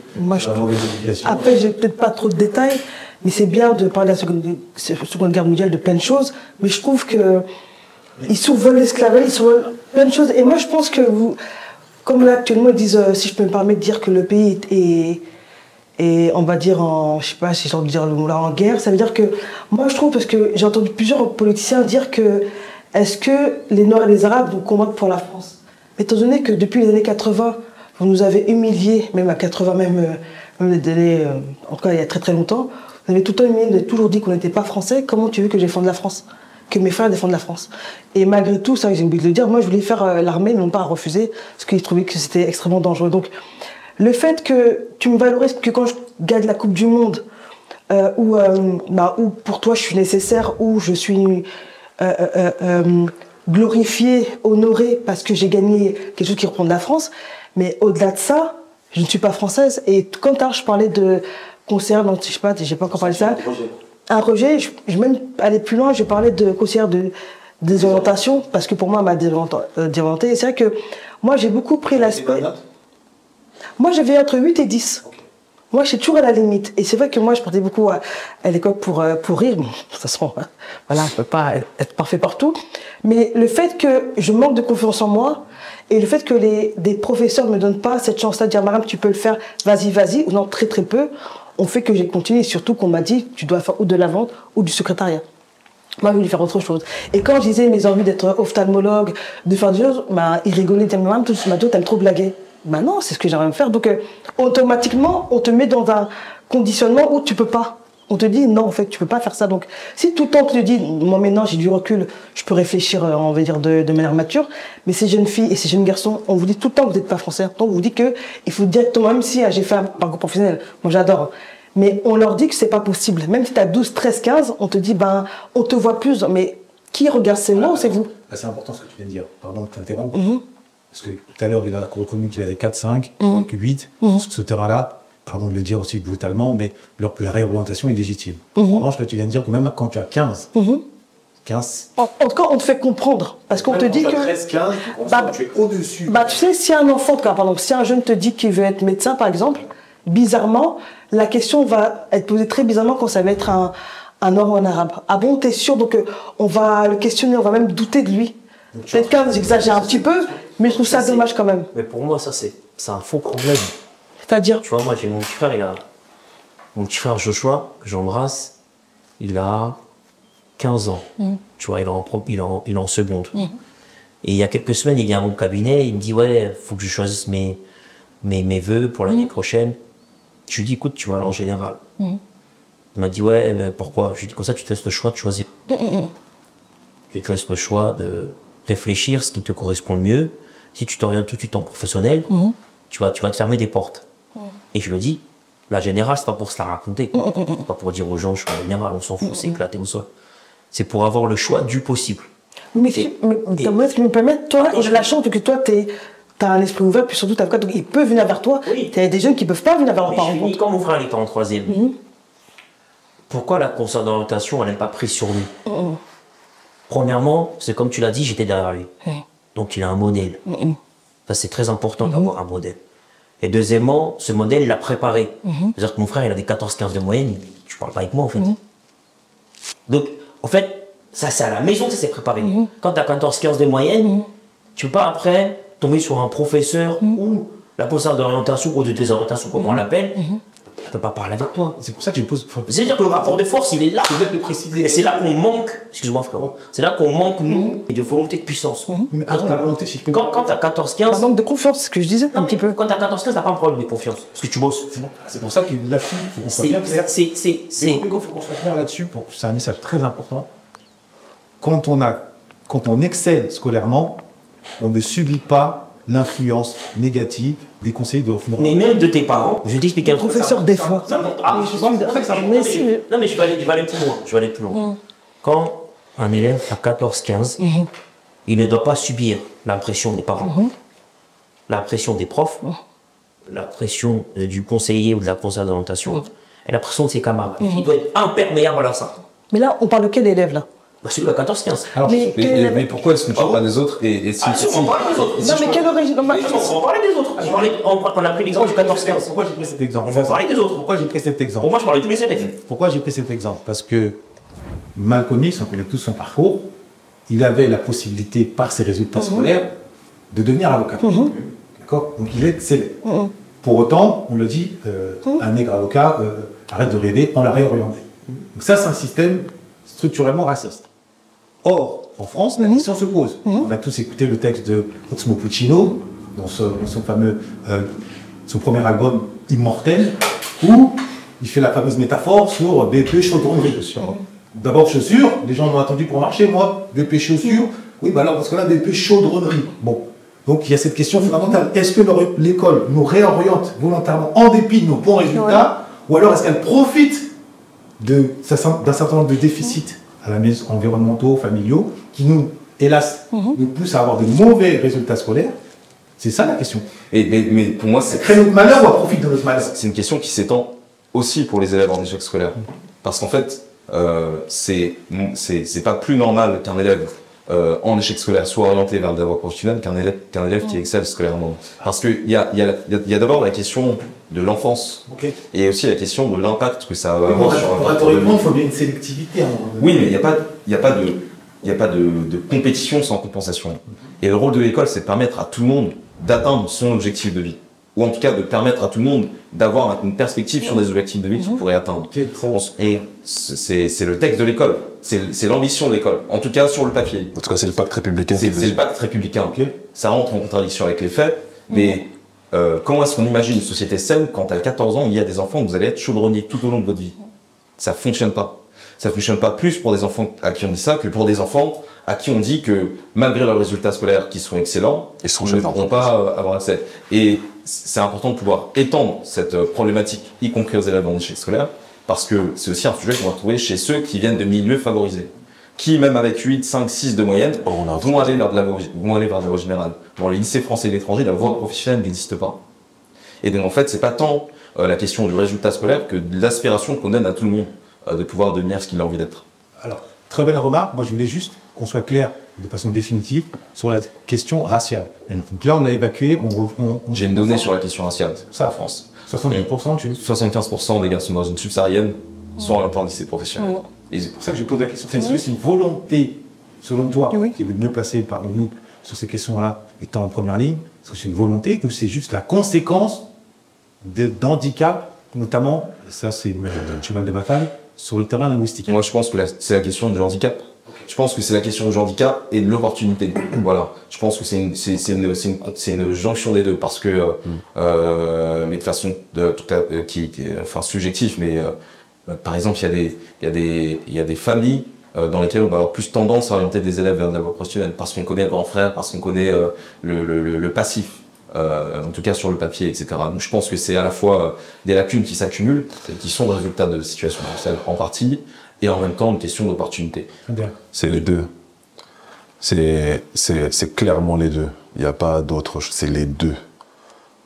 Après, j'ai peut-être pas trop de détails, mais c'est bien de parler de la Seconde Guerre mondiale, de plein de choses, mais je trouve que ils survolent l'esclavage, ils survolent plein de choses. Et moi, je pense que comme là, actuellement, ils disent, si je peux me permettre de dire que le pays est on va dire, je sais pas si j'ai envie de dire le mot là, en guerre, ça veut dire que, moi, je trouve, parce que j'ai entendu plusieurs politiciens dire que est-ce que les Noirs et les Arabes nous combattent pour la France? Étant donné que depuis les années 80, vous nous avez humiliés, même à 80, même les délais, en tout cas il y a très très longtemps, vous avez tout le temps humilié, vous avez toujours dit qu'on n'était pas français, comment tu veux que je défende la France? Que mes frères défendent la France? Et malgré tout, ça j'ai oublié de le dire, moi je voulais faire l'armée, mais mon père a refusé, parce qu'il trouvait que c'était extrêmement dangereux. Donc le fait que tu me valorises, que quand je gagne la Coupe du Monde, où pour toi je suis nécessaire, où je suis glorifié, honoré parce que j'ai gagné quelque chose qui reprend de la France, mais au-delà de ça, je ne suis pas française. Et quand je parlais de conseillère, je sais pas, j'ai pas encore parlé de ça. Un rejet, je vais même aller plus loin, je parlais de conseillère de désorientation, parce que pour moi, elle m'a désorientée. C'est vrai que moi, j'ai beaucoup pris l'aspect. Moi, j'avais entre 8 et 10. Moi, je suis toujours à la limite. Et c'est vrai que moi, je partais beaucoup à l'école pour rire. Bon, de toute façon, hein, voilà, je ne peux pas être parfait partout. Mais le fait que je manque de confiance en moi et le fait que des professeurs ne me donnent pas cette chance-là de dire, Mariam, tu peux le faire, vas-y, vas-y, ou non, très très peu, ont fait que j'ai continué. Et surtout qu'on m'a dit, tu dois faire ou de la vente ou du secrétariat. Moi, je voulais faire autre chose. Et quand je disais mes envies d'être ophtalmologue, de faire des choses, bah, ils rigolaient, ils disaient, Mariam, tout ce matin, t'aimes trop blaguer. Ben non, c'est ce que j'aimerais me faire. Donc, automatiquement, on te met dans un conditionnement où tu peux pas. On te dit, non, en fait, tu peux pas faire ça. Donc, si tout le temps, tu te dis, moi, maintenant, j'ai du recul, je peux réfléchir, on va dire, de manière mature. Mais ces jeunes filles et ces jeunes garçons, on vous dit tout le temps que vous n'êtes pas français. Donc, on vous dit que il faut directement, même si j'ai fait un parcours professionnel, moi, j'adore. Mais on leur dit que c'est pas possible. Même si tu as 12, 13, 15, on te dit, ben, on te voit plus. Mais qui regarde, c'est moi ou c'est vous? C'est important ce que tu viens de dire. Pardon de t'interrompre. Parce que tout à l'heure, il a reconnu qu'il avait 4, 5, 8. Sur ce terrain-là, pardon de le dire aussi brutalement, mais la réorientation est légitime. En revanche, là, tu viens de dire que même quand tu as 15, 15... En tout cas, on te fait comprendre. Parce qu'on te dit que... 13, 15, tu es au-dessus. Bah, tu sais, si un enfant, par exemple, si un jeune te dit qu'il veut être médecin, par exemple, bizarrement, la question va être posée très bizarrement quand ça va être un homme ou un arabe. Ah bon, t'es sûr? Donc, on va le questionner, on va même douter de lui. Peut-être que j'exagère un petit peu, mais je trouve ça dommage quand même. Mais pour moi, ça, c'est un faux problème. C'est-à-dire? Tu vois, moi, j'ai mon petit frère, mon petit frère Joshua, que j'embrasse, il a 15 ans. Tu vois, il est en seconde. Et il y a quelques semaines, il vient à mon cabinet, il me dit, ouais, faut que je choisisse mes vœux pour l'année prochaine. Je lui dis, écoute, tu vas aller en général. Il m'a dit, ouais, mais pourquoi? Je lui dis, comme ça, tu te laisses le choix de choisir. Tu te laisses le choix de réfléchir ce qui te correspond le mieux. Si tu t'orientes tout de suite en professionnel, tu vas te fermer des portes. Et je le dis, la générale, c'est pas pour se la raconter. C'est pas pour dire aux gens, je suis en général, on s'en fout, c'est éclaté au sol. C'est pour avoir le choix du possible. Mais si tu me permets, toi, j'ai la chance que toi, t'as un esprit ouvert, puis surtout t'as donc ils peuvent venir vers toi. Oui. T'as des jeunes qui peuvent pas venir vers leurs parents. Quand mon frère était en 3e, pourquoi la conseillère d'orientation, elle n'est pas prise sur lui? Premièrement, c'est comme tu l'as dit, j'étais derrière lui. Donc il a un modèle. Ça, c'est très important d'avoir un modèle. Et deuxièmement, ce modèle, il l'a préparé. C'est-à-dire que mon frère, il avait 14-15 de moyenne, tu parles pas avec moi, en fait. Donc, en fait, ça, c'est à la maison que ça s'est préparé. Quand tu as 14-15 de moyenne, tu peux pas après tomber sur un professeur ou la conseillère d'orientation ou de désorientation, comme on l'appelle, elle peut pas parler avec toi. C'est pour ça que je pose... C'est-à-dire que le rapport de force, il est là. Je vais te le préciser. Et c'est là qu'on manque, excuse-moi frérot, c'est là qu'on manque, nous, de volonté de puissance. Mais attends, la volonté, si je peux... Quand tu as 14-15... Un manque de confiance, c'est ce que je disais un petit peu. Quand tu as 14-15, t'as pas un problème de confiance, parce que tu bosses. C'est pour ça que la fille, il faut qu'on soit bien clair. Il faut qu'on soit clair là-dessus, c'est un message très important. Quand on excelle scolairement, on ne subit pas l'influence négative des conseillers de l'enfant. Mais même de tes parents, je vais t'expliquer un truc. Professeur, des fois. Non, mais je vais aller plus loin. Quand un élève a 14-15, il ne doit pas subir la pression des parents, la pression des profs, la pression du conseiller ou de la conseillère d'orientation, et la pression de ses camarades. Il doit être imperméable à ça. Mais là, on parle de quel élève, là? Bah, celui de 14-15. Mais pourquoi est-ce qu'on ne parle pas des autres on parle des autres. Non, mais quelle origine? On va parler des autres. On a pris l'exemple du 14-15. Pourquoi j'ai pris cet exemple? On va parler des autres. Pourquoi j'ai pris cet exemple? Pour moi, je parlais de tous les élèves. Pourquoi j'ai pris cet exemple? Parce que Malcolm X, on connaît tous son parcours, il avait la possibilité, par ses résultats scolaires, de devenir avocat. D'accord? Donc il est excellent. Pour autant, on le dit, un nègre avocat, arrête de rêver, on l'a réorienté. Donc ça, c'est un système structurellement raciste. Or, en France, la question se pose. On a tous écouté le texte de Oxmo Puccino, dans son fameux, son premier album Immortel, où il fait la fameuse métaphore sur BP chaudronnerie. D'abord chaussures, les gens m'ont attendu pour marcher, moi, BP chaussures, oui, bah alors parce que là, BP chaudronnerie. Bon, donc il y a cette question fondamentale. Est-ce que l'école nous réoriente volontairement en dépit de nos bons résultats, ou alors est-ce qu'elle profite d'un certain nombre de déficits à la maison, environnementaux, familiaux, qui nous, hélas, nous poussent à avoir de mauvais résultats scolaires? C'est ça la question. Mais pour moi, c'est crée notre malheur ou à profit de notre malheur? C'est une question qui s'étend aussi pour les élèves en échec scolaire. Parce qu'en fait, c'est pas plus normal qu'un élève en échec scolaire soit orienté vers le développement professionnel qu'un élève qui excelle scolairement. Parce qu'il y a d'abord la question de l'enfance et aussi la question de l'impact que ça va avoir sur un rhétoriquement, il faut bien une sélectivité. Oui, mais il n'y a pas de compétition sans compensation. Et le rôle de l'école, c'est de permettre à tout le monde d'atteindre son objectif de vie. Ou en tout cas de permettre à tout le monde d'avoir une perspective sur des objectifs de vie qu'il pourrait atteindre. Et c'est le texte de l'école, c'est l'ambition de l'école, en tout cas sur le papier. En tout cas, c'est le pacte républicain. C'est le pacte républicain. Ça rentre en contradiction avec les faits, mais comment est-ce qu'on imagine une société saine quand à 14 ans, il y a des enfants, vous allez être chaudronniers tout au long de votre vie? Ça fonctionne pas. Ça fonctionne pas plus pour des enfants à qui on dit ça que pour des enfants à qui on dit que malgré leurs résultats scolaires qui sont excellents, ils ne pourront pas avoir accès. Et c'est important de pouvoir étendre cette problématique, y compris aux élèves en échec scolaire, parce que c'est aussi un sujet qu'on va trouver chez ceux qui viennent de milieux favorisés, qui même avec 8, 5, 6 de moyenne, vont aller vers la voie générale. Dans les lycées français et l'étranger, la voie professionnelle n'existe pas. Et donc en fait, c'est pas tant la question du résultat scolaire que de l'aspiration qu'on donne à tout le monde de pouvoir devenir ce qu'il a envie d'être. Alors, très belle remarque. Moi, je voulais juste qu'on soit clair de façon définitive sur la question raciale. Donc là, on a évacué. J'ai une donnée sur la question raciale en France. 70%, 75% des garçons d'origine subsaharienne sont orientés en lycée professionnel. Et c'est pour ça que je pose la question. C'est une volonté, selon toi, qui est le mieux placé parmi nous sur ces questions-là, étant en première ligne, est-ce que c'est une volonté ou c'est juste la conséquence d'handicap, notamment, ça c'est le cheval de bataille, sur le terrain linguistique? Moi, je pense que c'est la question du handicap. Je pense que c'est la question du handicap et de l'opportunité. Voilà. Je pense que c'est une jonction des deux parce que, mais de façon enfin subjective, mais par exemple, il y a des familles dans lesquelles on va avoir plus tendance à orienter des élèves vers la voie professionnelle parce qu'on connaît le grand frère, parce qu'on connaît le passif. En tout cas sur le papier, etc. Donc je pense que c'est à la fois des lacunes qui s'accumulent, et qui sont le résultat de situations sociales en partie, et en même temps une question d'opportunité. C'est les deux. C'est clairement les deux. Il n'y a pas d'autre, c'est les deux.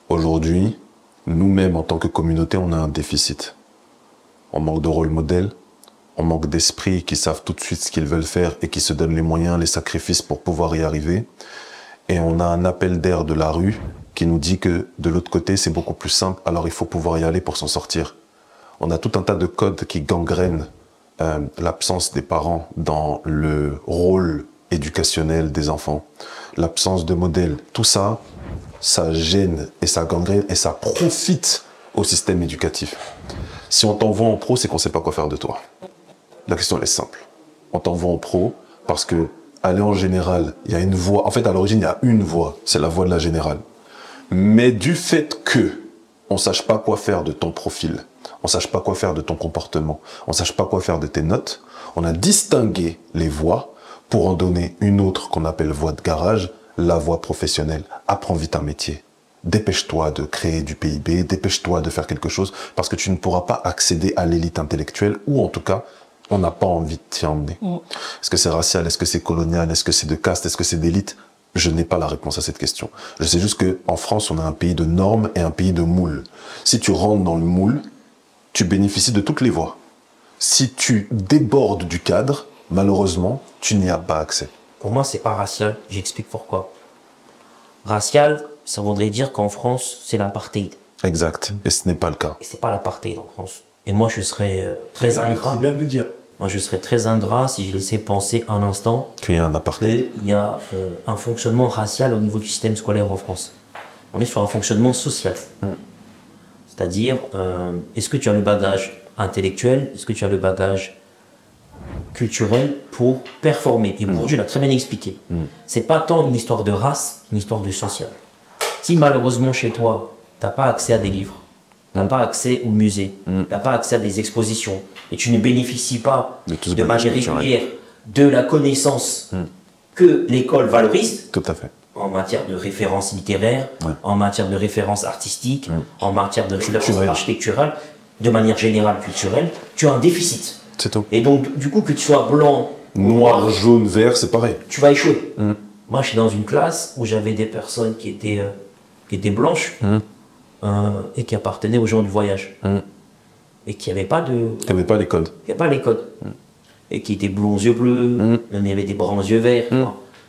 Aujourd'hui, nous-mêmes en tant que communauté, on a un déficit. On manque de rôle modèle, on manque d'esprit qui savent tout de suite ce qu'ils veulent faire et qui se donnent les moyens, les sacrifices pour pouvoir y arriver. Et on a un appel d'air de la rue qui nous dit que de l'autre côté, c'est beaucoup plus simple, alors il faut pouvoir y aller pour s'en sortir. On a tout un tas de codes qui gangrènent l'absence des parents dans le rôle éducationnel des enfants, l'absence de modèle. Tout ça, ça gêne et ça gangrène et ça profite au système éducatif. Si on t'envoie en pro, c'est qu'on ne sait pas quoi faire de toi. La question elle est simple. On t'envoie en pro parce que aller en général, il y a une voie. En fait, à l'origine, il y a une voie. C'est la voie de la générale. Mais du fait que on sache pas quoi faire de ton profil, on sache pas quoi faire de ton comportement, on sache pas quoi faire de tes notes, on a distingué les voies pour en donner une autre qu'on appelle voie de garage, la voie professionnelle. Apprends vite un métier. Dépêche-toi de créer du PIB, dépêche-toi de faire quelque chose, parce que tu ne pourras pas accéder à l'élite intellectuelle, ou en tout cas, on n'a pas envie de t'y emmener. Est-ce que c'est racial? Est-ce que c'est colonial? Est-ce que c'est de caste? Est-ce que c'est d'élite? Je n'ai pas la réponse à cette question. Je sais juste qu'en France, on a un pays de normes et un pays de moules. Si tu rentres dans le moule, tu bénéficies de toutes les voies. Si tu débordes du cadre, malheureusement, tu n'y as pas accès. Pour moi, c'est pas racial. J'explique pourquoi. Racial, ça voudrait dire qu'en France, c'est l'apartheid. Exact. Et ce n'est pas le cas. Et c'est pas l'apartheid en France. Et moi, je serais très ingrat. C'est bien de le dire. Moi, je serais très ingrat si je laissais penser un instant Qu'il y a un apartheid. qu'il y a un fonctionnement racial au niveau du système scolaire en France. On est sur un fonctionnement social. C'est-à-dire, est-ce que tu as le bagage intellectuel, est-ce que tu as le bagage culturel pour performer? Et aujourd'hui, je l'ai très bien expliqué. C'est pas tant une histoire de race, une histoire de social. Si malheureusement chez toi, tu n'as pas accès à des livres, tu n'as pas accès au musée, tu n'as pas accès à des expositions, et tu ne bénéficies pas de manière régulière de la connaissance que l'école valorise, Tout à fait. en matière de références littéraires, en matière de références artistiques, en matière de références architecturales, de manière générale culturelle, tu as un déficit. C'est tout. Et donc, du coup, que tu sois blanc, Noir, jaune, vert, c'est pareil. tu vas échouer. Moi, je suis dans une classe où j'avais des personnes qui étaient blanches et qui appartenaient aux gens du voyage. Et qui n'avaient pas de... Tu n'avais pas les codes. Il n'y a pas les codes. et qui étaient blonds aux yeux bleus, même il y avait des bruns aux yeux verts.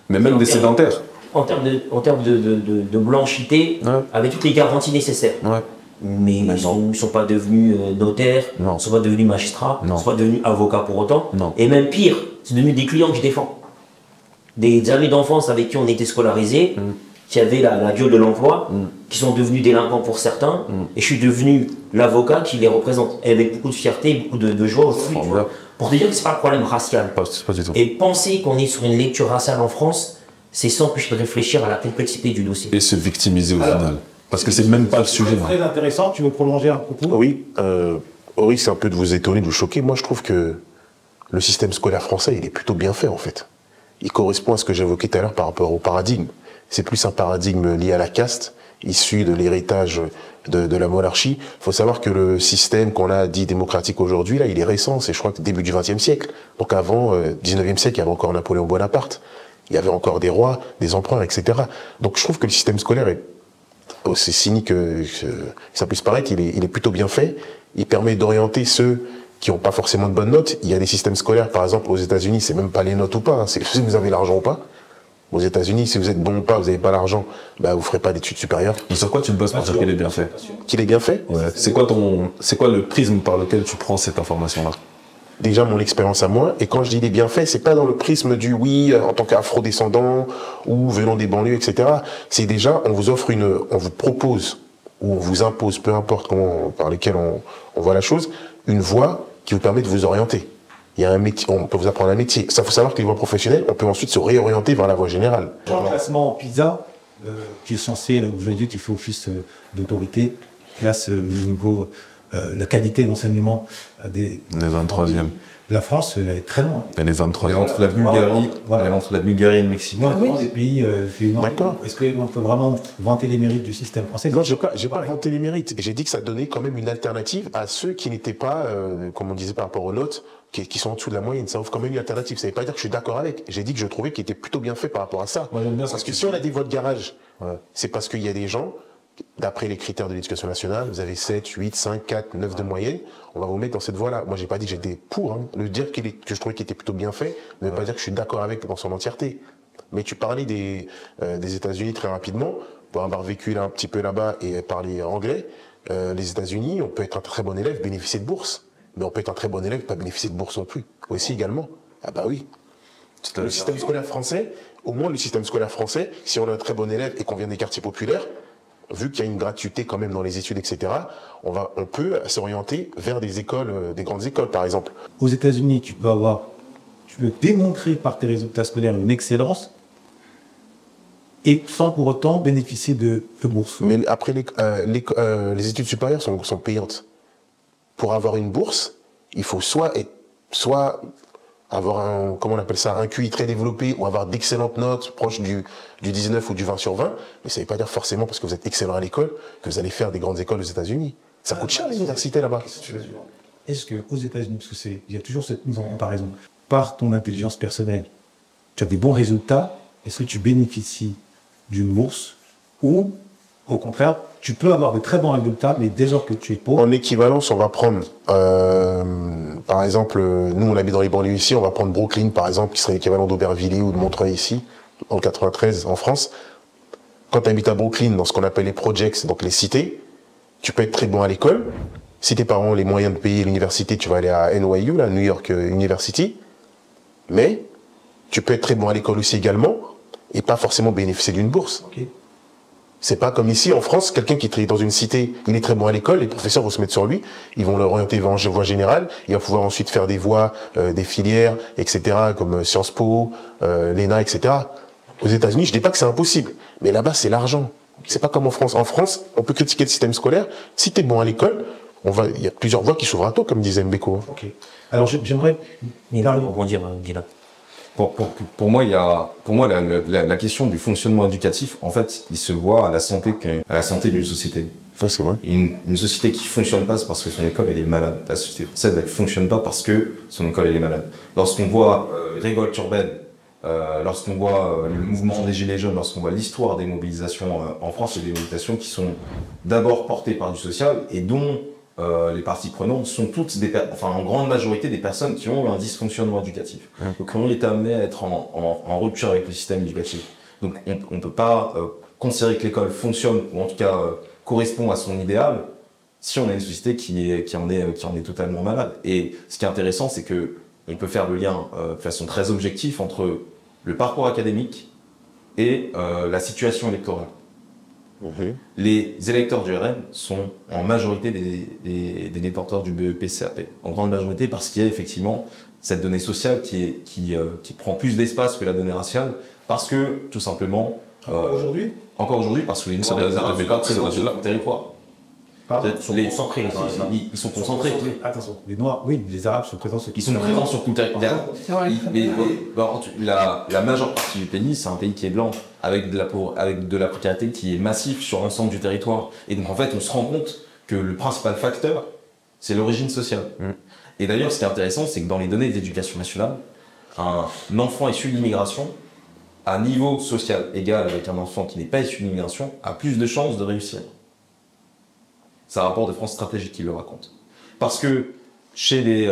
Mais même des sédentaires. En termes de blanchité, avec toutes les garanties nécessaires. Mais ils ne sont pas devenus notaires, ils ne sont pas devenus magistrats, ils ne sont pas devenus avocats pour autant. Et même pire, c'est devenu des clients que je défends. Des amis d'enfance avec qui on était scolarisés, qui avaient la gueule de l'emploi, qui sont devenus délinquants pour certains, et je suis devenu l'avocat qui les représente, et avec beaucoup de fierté, beaucoup de joie aussi. Pour te dire que ce n'est pas un problème racial. Pas du tout. Et penser qu'on est sur une lecture raciale en France, c'est sans plus de réfléchir à la complexité du dossier. Et se victimiser au final. Parce que c'est même pas le sujet. Très intéressant, tu veux prolonger un propos? Oui, au risque un peu de vous étonner, de vous choquer, moi je trouve que le système scolaire français, il est plutôt bien fait en fait. Il correspond à ce que j'évoquais tout à l'heure par rapport au paradigme. C'est plus un paradigme lié à la caste, issu de l'héritage de la monarchie. Il faut savoir que le système qu'on a dit démocratique aujourd'hui, là, il est récent, c'est je crois que début du XXe siècle. Donc avant, 19e siècle, il y avait encore Napoléon Bonaparte. Il y avait encore des rois, des empereurs, etc. Donc je trouve que le système scolaire est, aussi cynique que ça puisse paraître, il est plutôt bien fait. Il permet d'orienter ceux qui n'ont pas forcément de bonnes notes. Il y a des systèmes scolaires, par exemple aux États-Unis, c'est même pas les notes ou pas, hein, c'est si vous avez l'argent ou pas. Aux États-Unis, si vous êtes bon ou pas, vous n'avez pas l'argent, bah vous ferez pas d'études supérieures. Et sur quoi tu te bosses pour dire qu'il est bien fait? Qu'il est bien fait? Ouais. C'est quoi le prisme par lequel tu prends cette information-là? Déjà mon expérience à moi, et quand je dis il est bien fait, c'est pas dans le prisme du oui, en tant qu'afro-descendant, ou venant des banlieues, etc. C'est déjà, on vous propose, ou on vous impose, peu importe par lequel on voit la chose, une voie qui vous permet de vous orienter. Il y a un métier, on peut vous apprendre un métier. Ça, faut savoir que les voies professionnelles, on peut ensuite se réorienter vers la voie générale. Le classement PISA, qui est censé, là, vous avez dit qu'il fait office d'autorité, classe le niveau, la qualité d'enseignement des... Les 23e. La France, elle est très loin. Et les 23e. Elle est entre la Bulgarie, elle est entre la Bulgarie et le Mexique. Des pays, c'est énorme. Est-ce qu'on peut vraiment vanter les mérites du système français? Non, j'ai pas vanté les mérites. J'ai dit que ça donnait quand même une alternative à ceux qui n'étaient pas, comme on disait par rapport aux notes, qui sont en dessous de la moyenne. Ça offre quand même une alternative. Ça veut pas dire que je suis d'accord avec. J'ai dit que je trouvais qu'il était plutôt bien fait par rapport à ça. Moi, j'aime bien parce que si on a des voies de garage, c'est parce qu'il y a des gens, d'après les critères de l'éducation nationale, vous avez 7, 8, 5, 4, 9 de moyenne, on va vous mettre dans cette voie-là. Moi, j'ai pas dit que j'étais pour, hein. Le dire que je trouvais qu'il était plutôt bien fait ne veut pas dire que je suis d'accord avec dans son entièreté. Mais tu parlais des États-Unis très rapidement, pour avoir vécu là, un petit peu là-bas et parler anglais. Les États-Unis, on peut être un très bon élève, bénéficier de bourse. Mais on peut être un très bon élève, pas bénéficier de bourse non plus. Aussi également. Ah bah oui. Le système scolaire français, au moins le système scolaire français, si on est un très bon élève et qu'on vient des quartiers populaires, vu qu'il y a une gratuité quand même dans les études, etc., on peut s'orienter vers des écoles, des grandes écoles, par exemple. Aux États-Unis, tu peux démontrer par tes résultats scolaires une excellence et sans pour autant bénéficier de bourse. Mais après, les études supérieures sont payantes. Pour avoir une bourse, il faut soit avoir un QI très développé ou avoir d'excellentes notes proches du 19 ou du 20 sur 20, mais ça ne veut pas dire forcément parce que vous êtes excellent à l'école que vous allez faire des grandes écoles aux États-Unis. Ça coûte cher l'université là-bas. Est-ce qu'aux États-Unis, parce qu'il y a toujours cette mise en comparaison, par ton intelligence personnelle, tu as des bons résultats, est-ce que tu bénéficies d'une bourse ou, au contraire, tu peux avoir de très bons résultats, mais dès lors que tu es pauvre... En équivalence, on va prendre, par exemple, nous on habite dans les banlieues ici, on va prendre Brooklyn par exemple, qui serait l'équivalent d'Aubervilliers ou de Montreuil ici, en 93 en France. Quand tu habites à Brooklyn, dans ce qu'on appelle les projects, donc les cités, tu peux être très bon à l'école. Si tes parents ont les moyens de payer l'université, tu vas aller à NYU, la New York University. Mais tu peux être très bon à l'école aussi également, et pas forcément bénéficier d'une bourse. Okay. C'est pas comme ici, en France, quelqu'un qui travaille dans une cité, il est très bon à l'école, les professeurs vont se mettre sur lui, ils vont l'orienter vers une voie générale, il va pouvoir ensuite faire des voies, des filières, etc., comme Sciences Po, l'ENA, etc. Aux États-Unis, je dis pas que c'est impossible, mais là-bas, c'est l'argent. C'est pas comme en France. En France, on peut critiquer le système scolaire. Si t'es bon à l'école, il y a plusieurs voies qui s'ouvrent à toi, comme disait Mbeko. Ok. Alors, j'aimerais... rebondir, Guillaume. Pour moi, la question du fonctionnement éducatif, en fait, il se voit à la santé d'une société. Ça, c'est vrai. Une société qui fonctionne pas, c'est parce que son école, elle est malade. La société française, elle fonctionne pas parce que son école, elle est malade. Lorsqu'on voit révolte urbaine, lorsqu'on voit le mouvement des Gilets jaunes, lorsqu'on voit l'histoire des mobilisations en France, c'est des mobilisations qui sont d'abord portées par du social et dont les parties prenantes sont toutes en grande majorité des personnes qui ont un dysfonctionnement éducatif, donc qui ont été amenées à être en rupture avec le système éducatif. Donc on ne peut pas considérer que l'école fonctionne, ou en tout cas correspond à son idéal, si on a une société qui en est totalement malade. Et ce qui est intéressant, c'est que on peut faire le lien de façon très objective entre le parcours académique et la situation électorale. Les électeurs du RN sont en majorité des déporteurs du BEP-CAP, en grande majorité parce qu'il y a effectivement cette donnée sociale qui prend plus d'espace que la donnée raciale, parce que tout simplement... Encore aujourd'hui, parce que les Noirs n'arrivent pas présents sur le territoire. Ils sont concentrés. Ils sont concentrés. Attention, les Noirs, oui, les Arabes sont présents sur Ils sont présents sur tout le territoire. Mais la majeure partie du pays, c'est un pays qui est blanc, avec de la précarité qui est massive sur l'ensemble du territoire. Et donc en fait, on se rend compte que le principal facteur, c'est l'origine sociale. Et d'ailleurs, ce qui est intéressant, c'est que dans les données d'éducation nationale, un enfant issu de l'immigration, à niveau social égal avec un enfant qui n'est pas issu de l'immigration, a plus de chances de réussir. C'est un rapport de France Stratégie qui le raconte. Parce que chez les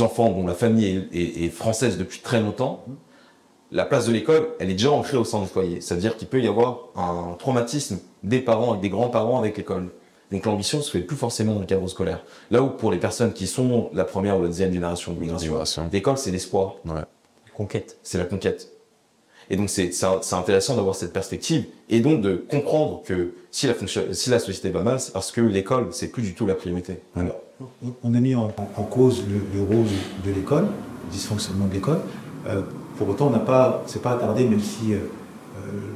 enfants dont la famille est française depuis très longtemps, la place de l'école, elle est déjà ancrée au sein du foyer. C'est-à-dire qu'il peut y avoir un traumatisme des parents et des grands-parents avec l'école. Donc l'ambition se fait plus forcément dans le cadre scolaire. Là où pour les personnes qui sont la première ou la deuxième génération de migration, l'école c'est l'espoir. Conquête. C'est la conquête. Et donc c'est intéressant d'avoir cette perspective et donc de comprendre que si la société va mal, c'est parce que l'école c'est plus du tout la priorité. Alors, on a mis en cause le rôle de l'école, le dysfonctionnement de l'école. Pour autant, c'est pas attardé, même si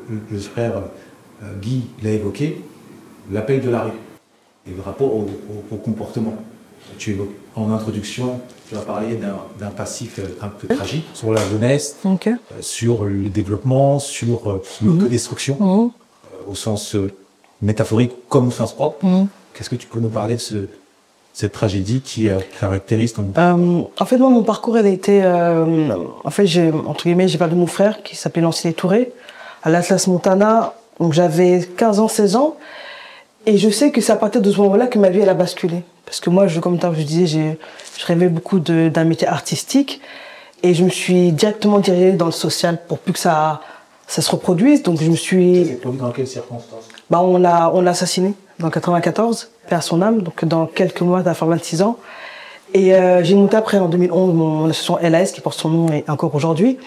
le frère Guy l'a évoqué, l'appel de la rue et le rapport au comportement. Tu évoques en introduction, tu as parlé d'un passif un peu tragique sur la jeunesse, sur le développement, sur l'autodestruction, au sens métaphorique comme au sens propre. Qu'est-ce que tu peux nous parler de cette tragédie qui caractérise ton... En fait, moi, mon parcours, elle a été... en fait, j'ai perdu mon frère qui s'appelait Lancier Touré, à l'Atlas Montana. Donc j'avais 15 ans, 16 ans. Et je sais que c'est à partir de ce moment-là que ma vie, elle a basculé. Parce que moi, comme je disais, je rêvais beaucoup d'un métier artistique. Et je me suis directement dirigée dans le social pour plus que ça se reproduise. Donc je me suis... Ça s'est produit dans quelles circonstances? On l'a assassiné dans 94, paix à son âme. Donc dans quelques mois, ça va faire 26 ans. Et j'ai monté après, en 2011, mon association LAS, qui porte son nom et encore aujourd'hui.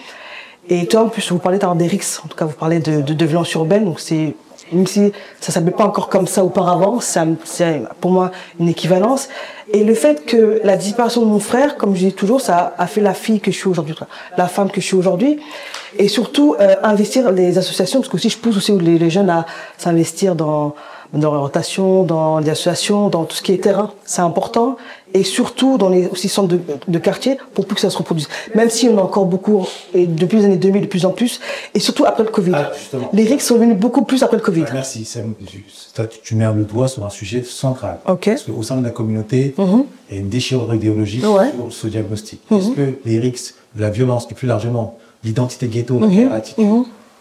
Et toi, en plus, vous parlez d'RX. En tout cas, vous parlez de violence urbaine. Donc c'est... Même si ça ne s'appelait pas encore comme ça auparavant, c'est pour moi une équivalence. Et le fait que la disparition de mon frère, comme je dis toujours, ça a fait la fille que je suis aujourd'hui, la femme que je suis aujourd'hui. Et surtout, investir les associations, parce que aussi je pousse aussi les jeunes à s'investir dans l'orientation, dans les associations, dans tout ce qui est terrain. C'est important. Et surtout dans les aussi centres de quartier pour plus que ça se reproduise. Même si on a encore beaucoup, et depuis les années 2000 de plus en plus, et surtout après le Covid. Les RIC sont venus beaucoup plus après le Covid. Merci. Tu mets le doigt sur un sujet central. Okay. Parce qu'au sein de la communauté, il y a une déchirure idéologique sur ce diagnostic. Est-ce que les RIC, la violence, et plus largement l'identité ghetto, l'attitude,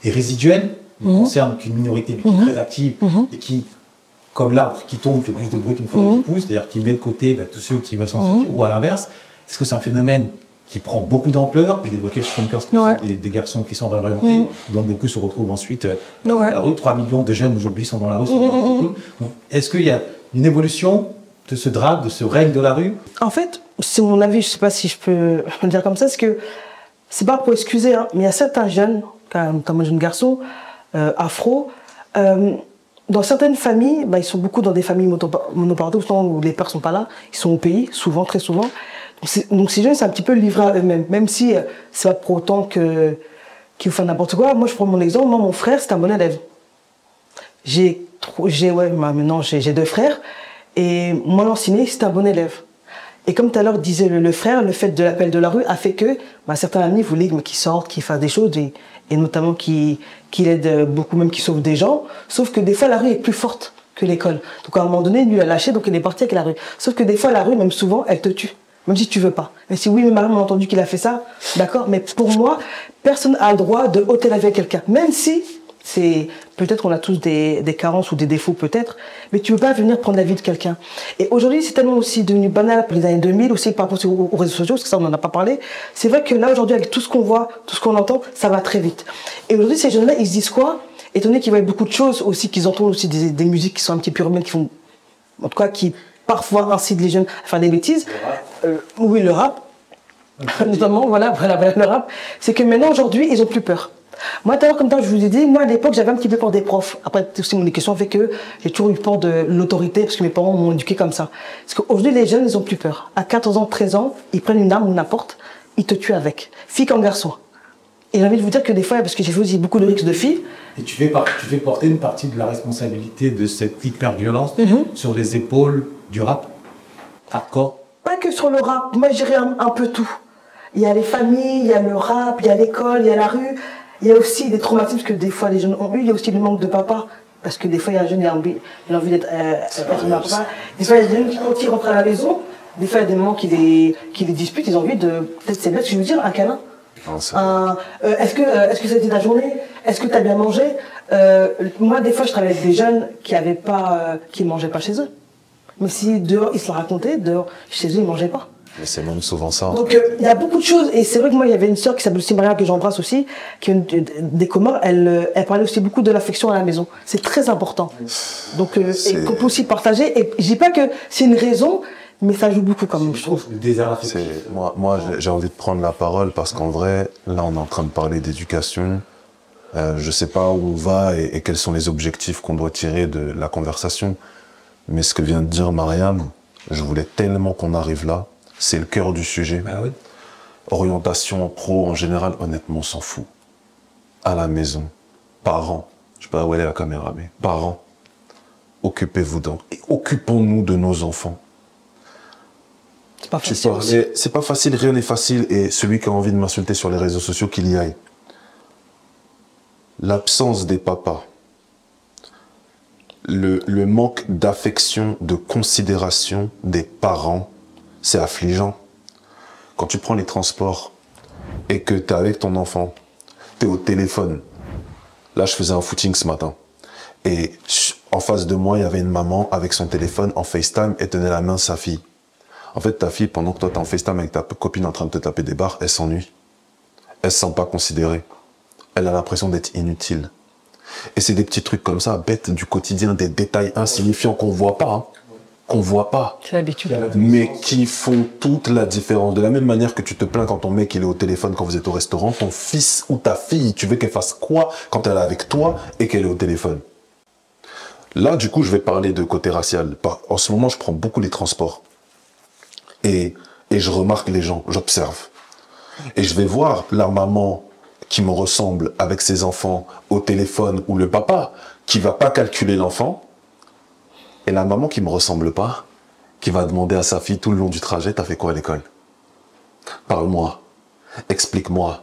est résiduelle, ne concerne qu'une minorité très active et qui, comme l'arbre qui tombe, fait plus de bruit qu'une forêt qui pousse, c'est-à-dire qui met de côté tous ceux qui veulent s'en sortir, ou à l'inverse, est-ce que c'est un phénomène qui prend beaucoup d'ampleur, puis évoqué 75% des garçons qui sont réorientés, dont beaucoup se retrouvent ensuite dans la rue, 3 millions de jeunes aujourd'hui sont dans la rue. Est-ce qu'il y a une évolution de ce drame, de ce règne de la rue? En fait, c'est mon avis, je ne sais pas si je peux le dire comme ça, c'est que, c'est pas pour excuser, mais il y a certains jeunes, comme un jeune garçon, afro, dans certaines familles, ils sont beaucoup dans des familles monoparentales où les pères sont pas là, ils sont au pays, souvent, très souvent. Donc ces jeunes, c'est un petit peu livré à eux-mêmes, même si c'est pas pour autant qu'ils font n'importe quoi. Moi, je prends mon exemple, moi, mon frère, c'est un bon élève. Maintenant, j'ai 2 frères, et mon ancienné, c'est un bon élève. Et comme tout à l'heure disait le frère, le fait de l'appel de la rue a fait que certains amis voulaient qu'il sorte, qu'il fasse des choses, et notamment qu'il aide beaucoup, même qu'il sauve des gens. Sauf que des fois, la rue est plus forte que l'école. Donc à un moment donné, lui, il a lâché, donc il est parti avec la rue. Sauf que des fois, la rue, même souvent, elle te tue. Même si tu veux pas. Mais si oui, mes parents ont entendu qu'il a fait ça, d'accord. Mais pour moi, personne n'a le droit de ôter la vie à quelqu'un. Même si C'est peut-être qu'on a tous des carences ou des défauts peut-être, mais tu peux pas venir prendre la vie de quelqu'un. Et aujourd'hui, c'est tellement aussi devenu banal pour les années 2000 aussi par rapport aux réseaux sociaux, parce que ça on en a pas parlé. C'est vrai que là aujourd'hui, avec tout ce qu'on voit, tout ce qu'on entend, ça va très vite. Et aujourd'hui, ces jeunes-là, ils se disent quoi? Étant donné qu'ils voient beaucoup de choses aussi, qu'ils entendent aussi des musiques qui sont un petit peu urbaines, qui font, en tout cas, qui parfois incitent les jeunes à faire des bêtises. Oui, le rap, notamment, voilà, le rap. C'est que maintenant aujourd'hui, ils ont plus peur. Moi, tout à l'heure, comme je vous ai dit, moi, à l'époque, j'avais un petit peu peur des profs. Après, aussi, mon éducation fait que j'ai toujours eu peur de l'autorité, parce que mes parents m'ont éduqué comme ça. Parce qu'aujourd'hui, les jeunes, ils ont plus peur. À 14 ans, 13 ans, ils prennent une arme ou n'importe, ils te tuent avec. Fille comme garçon. Et j'ai envie de vous dire que des fois, parce que j'ai fait aussi beaucoup de risques de filles. Et tu fais porter une partie de la responsabilité de cette hyper-violence sur les épaules du rap hardcore. Pas que sur le rap, moi, je dirais un peu tout. Il y a les familles, il y a le rap, il y a l'école, il y a la rue. Il y a aussi des traumatismes que des fois les jeunes ont eu. Il y a aussi le manque de papa. Parce que des fois, il y a un jeune qui a envie d'être papa. Des fois, il y a des jeunes qui, quand ils rentrent à la maison, des fois, il y a des moments qui les disputent. Ils ont envie de, peut-être c'est bête, je veux dire, un câlin. Est-ce que ça a été ta journée? Est-ce que tu as bien mangé? Moi, des fois, je travaillais avec des jeunes qui ne mangeaient pas chez eux. Mais si dehors, ils se la racontaient, dehors, chez eux, ils ne mangeaient pas. Mais c'est même souvent ça. Donc il y a beaucoup de choses, et c'est vrai que moi il y avait une sœur qui s'appelle aussi Maria, que j'embrasse aussi, qui est des Comores. Elle parlait aussi beaucoup de l'affection à la maison. C'est très important. Donc et qu'on peut aussi partager. Et je dis pas que c'est une raison, mais ça joue beaucoup quand même, je trouve. Moi j'ai envie de prendre la parole parce qu'en vrai, là on est en train de parler d'éducation. Je sais pas où on va et quels sont les objectifs qu'on doit tirer de la conversation. Mais ce que vient de dire Mariam, je voulais tellement qu'on arrive là. C'est le cœur du sujet. Bah oui. Orientation pro, en général, honnêtement, on s'en fout. À la maison, parents, je sais pas où elle est la caméra, mais parents, occupez-vous donc. Et occupons-nous de nos enfants. C'est pas facile. C'est pas facile, rien n'est facile. Et celui qui a envie de m'insulter sur les réseaux sociaux, qu'il y aille. L'absence des papas, le manque d'affection, de considération des parents, c'est affligeant. Quand tu prends les transports et que tu es avec ton enfant, tu es au téléphone. Là, je faisais un footing ce matin. Et en face de moi, il y avait une maman avec son téléphone en FaceTime et tenait la main de sa fille. En fait, ta fille, pendant que toi, tu es en FaceTime avec ta copine en train de te taper des barres, elle s'ennuie. Elle se sent pas considérée. Elle a l'impression d'être inutile. Et c'est des petits trucs comme ça, bêtes du quotidien, des détails insignifiants qu'on voit pas, hein. Qu'on voit pas, c'est l'habitude, mais qui font toute la différence. De la même manière que tu te plains quand ton mec il est au téléphone quand vous êtes au restaurant, ton fils ou ta fille, tu veux qu'elle fasse quoi quand elle est avec toi et qu'elle est au téléphone? Là, du coup, je vais parler de côté racial. En ce moment, je prends beaucoup les transports et je remarque les gens, j'observe. Et je vais voir la maman qui me ressemble avec ses enfants au téléphone ou le papa qui va pas calculer l'enfant. Et la maman qui me ressemble pas, qui va demander à sa fille tout le long du trajet, t'as fait quoi à l'école? Parle-moi, explique-moi,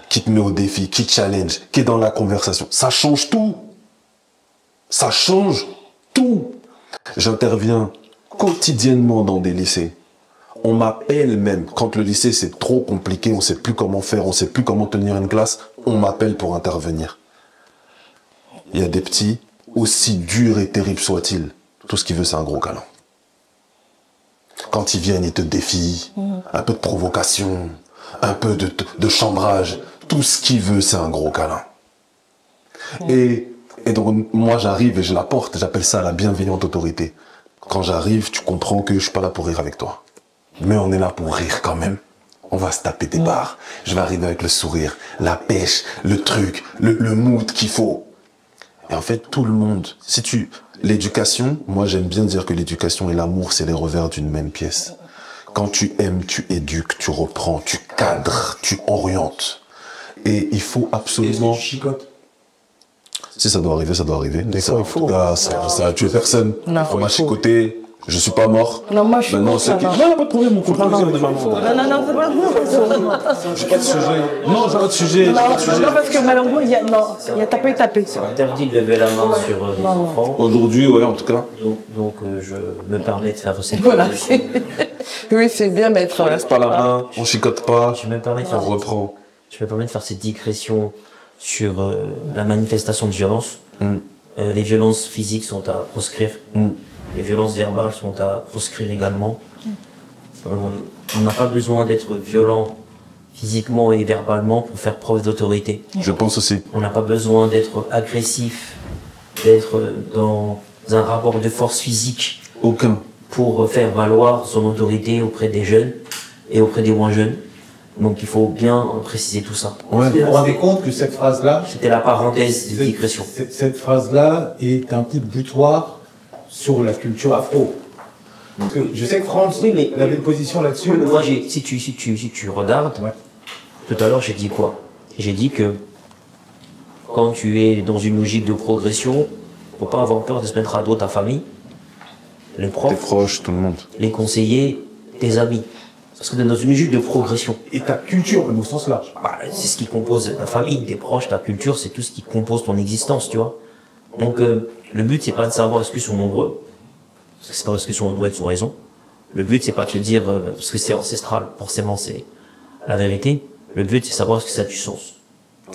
qui te met au défi, qui te challenge, qui est dans la conversation. Ça change tout. Ça change tout. J'interviens quotidiennement dans des lycées. On m'appelle même, quand le lycée c'est trop compliqué, on sait plus comment faire, on sait plus comment tenir une classe, on m'appelle pour intervenir. Il y a des petits, aussi durs et terribles soient-ils, tout ce qu'il veut, c'est un gros câlin. Quand ils viennent, ils te défient, un peu de provocation, un peu de chambrage. Tout ce qu'il veut, c'est un gros câlin. Et donc, moi, j'arrive et je l'apporte. J'appelle ça la bienveillante autorité. Quand j'arrive, tu comprends que je suis pas là pour rire avec toi. Mais on est là pour rire quand même. On va se taper des barres. Je vais arriver avec le sourire, la pêche, le truc, le mood qu'il faut. Et en fait, tout le monde, l'éducation, moi j'aime bien dire que l'éducation et l'amour, c'est les revers d'une même pièce. Quand tu aimes, tu éduques, tu reprends, tu cadres, tu orientes. Et il faut absolument... Est-ce que tu chicotes? Si ça doit arriver, ça doit arriver. Des fois, il faut. Ça a tué personne. Non, on m'a chicoté, je suis pas mort. Non, moi je suis Maintenant, contre ça. non, pas de problème, mon couple. Non, c'est pas J'ai pas de sujet. Non, j'ai pas de sujet. Non, parce que malheureusement, il y a tapé. C'est interdit de lever la main sur les enfants. Aujourd'hui, ouais, en tout cas. Donc je me permets de faire cette Voilà. proposition. Oui, c'est bien d'être... On laisse pas la main, on chicote pas, Je me permets de on faire reprend. Je me permets de faire cette digression sur la manifestation de violence. Les violences physiques sont à proscrire. Les violences verbales sont à proscrire également. On n'a pas besoin d'être violent physiquement et verbalement pour faire preuve d'autorité. Je pense aussi. On n'a pas besoin d'être agressif, d'être dans un rapport de force physique. Aucun. Pour faire valoir son autorité auprès des jeunes et auprès des moins jeunes. Donc il faut bien préciser tout ça. Vous vous rendez compte que cette phrase-là, c'était la parenthèse de digression. Cette phrase-là est un coup de butoir sur la culture afro. Parce que je sais que France avait une position là-dessus. Moi, si tu regardes, tout à l'heure j'ai dit quoi? J'ai dit que quand tu es dans une logique de progression, faut pas avoir peur de se mettre à dos ta famille, les profs, tes proches, tout le monde, les conseillers, tes amis. Parce que tu es dans une logique de progression. Et ta culture, au sens large. C'est ce qui compose ta famille, tes proches, ta culture, c'est tout ce qui compose ton existence, tu vois. Donc, le but, c'est pas de savoir est-ce qu'ils sont nombreux, c'est pas parce qu'ils sont nombreux qu'ils ont raison. Le but, c'est pas de te dire, parce que c'est ancestral, forcément, c'est la vérité. Le but, c'est savoir est-ce que ça a du sens.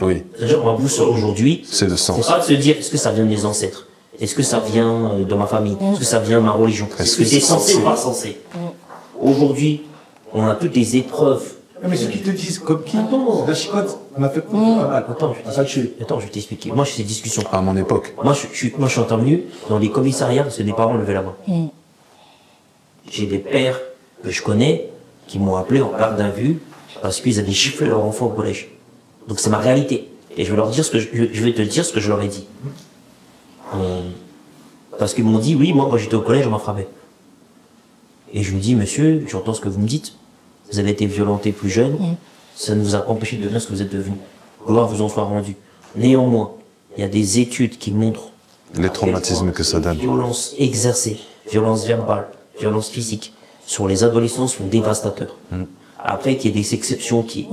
Oui. C'est-à-dire, on va vous sur aujourd'hui. C'est le sens. C'est pas de se dire, est-ce que ça vient des ancêtres? Est-ce que ça vient de ma famille? Est-ce que ça vient de ma religion? Est-ce que c'est censé ou pas censé? Aujourd'hui, on a toutes des épreuves. Mais ceux qui te disent comme qui? La chicotte, on a fait pas mal. Attends, je vais t'expliquer. Moi, je fais ces discussions. À mon époque. Moi, je suis intervenu dans les commissariats parce que des parents levaient la main. J'ai des pères que je connais qui m'ont appelé en garde à vue parce qu'ils avaient chiffré leur enfant au collège. Donc c'est ma réalité. Et je vais leur dire je vais te dire ce que je leur ai dit. Parce qu'ils m'ont dit, oui, moi, quand j'étais au collège, on m'a frappé. Et je lui dis, monsieur, j'entends ce que vous me dites. Vous avez été violenté plus jeune. Ça ne vous a empêché de devenir ce que vous êtes devenu. Gloire vous en soit rendue. Néanmoins, il y a des études qui montrent les traumatismes que ça donne. Violence exercée, violence verbale, violence physique sur les adolescents sont dévastateurs. Après qu'il y ait des exceptions qui,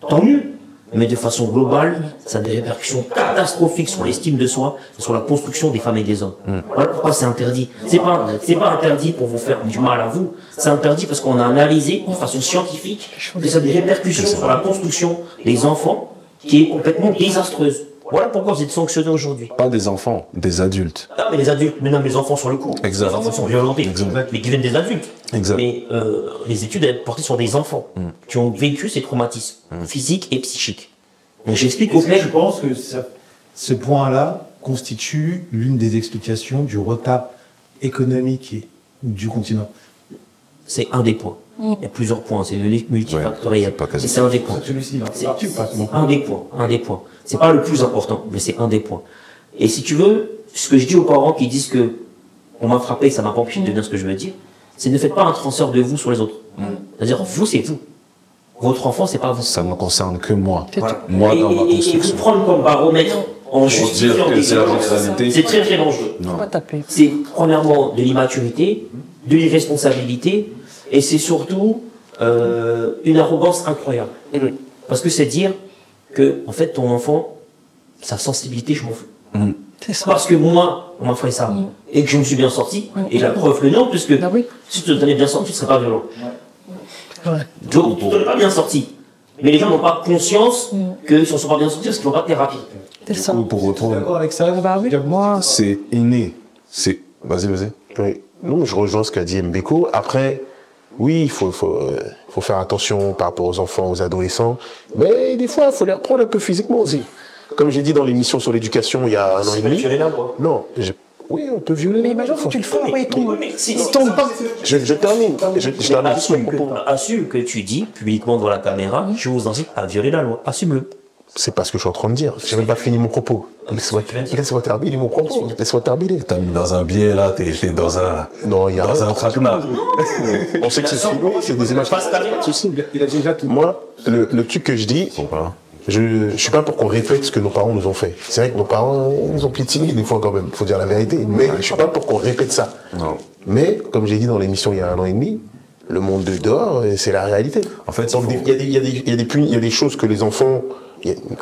tant mieux. Mais de façon globale, ça a des répercussions catastrophiques sur l'estime de soi, sur la construction des femmes et des hommes. Voilà pourquoi c'est interdit. C'est pas interdit pour vous faire du mal à vous. C'est interdit parce qu'on a analysé de façon scientifique que ça a des répercussions sur la construction des enfants qui est complètement désastreuse. Voilà pourquoi vous êtes sanctionnés aujourd'hui. Pas des enfants, des adultes. Ah, mais les adultes, mais non, les enfants sur le coup. Exact. Les enfants sont violentés. Exact. Mais qui viennent des adultes. Exact. Mais les études elles portées sur des enfants qui ont vécu ces traumatismes physiques et psychiques. Donc j'explique au fait. Je pense que ce point-là constitue l'une des explications du retard économique du continent. C'est un des points. Il y a plusieurs points, c'est multifactoriel. C'est un des points. C'est un des points, un des points. C'est pas le plus important, mais c'est un des points. Et si tu veux, ce que je dis aux parents qui disent que on m'a frappé, ça m'a pas empêché de dire ce que je veux dire, c'est ne faites pas un transfert de vous sur les autres. C'est-à-dire, vous, c'est vous. Votre enfant, c'est pas vous. Ça ne me concerne que moi. Voilà. Moi, dans ma Et construction. vous prendre comme baromètre en justifiant des violences, c'est très très dangereux. C'est premièrement de l'immaturité, de l'irresponsabilité, et c'est surtout une arrogance incroyable. Parce que c'est dire que, en fait, ton enfant, sa sensibilité, je m'en fous. C'est ça. Parce que moi, on m'a fait ça, et que je me suis bien sorti, et la preuve le non, puisque si tu t'en es bien sorti, tu ne serais pas violent. Donc, tu ne t'en es pas bien sorti. Mais les gens n'ont pas conscience qu'ils ne sont pas bien sortis parce qu'ils n'ont pas de thérapie. C'est ça. Pour retourner. D'accord avec ça? Bah oui. Moi, C'est inné. C'est. Vas-y. Oui. Non, je rejoins ce qu'a dit Mbeko. Après, oui, il faut faire attention par rapport aux enfants, aux adolescents. Mais des fois, il faut les reprendre un peu physiquement aussi. Comme j'ai dit dans l'émission sur l'éducation il y a un an et demi. Non, oui, on peut violer. Mais imagine que tu le fais, il tombe. Il tombe pas. Je termine. Je termine juste mon propos. Assume que tu dis publiquement devant la caméra, je vous incite à violer la loi. Assume-le. C'est pas ce que je suis en train de dire. J'ai même pas fini mon propos. Laisse-moi terminer mon propos. Laisse-moi terminer. T'as mis dans un biais là, t'es dans un. Non, il y a Dans un traquenard. On sait que c'est filmé, c'est des images. il a déjà tout. Moi, le truc que je dis, je suis pas pour qu'on répète ce que nos parents nous ont fait. C'est vrai que nos parents, ils ont piétiné des fois quand même, faut dire la vérité. Mais je suis pas pour qu'on répète ça. Non. Mais, comme j'ai dit dans l'émission il y a un an et demi, le monde de dehors, c'est la réalité. En fait, donc, il y a des choses que les enfants,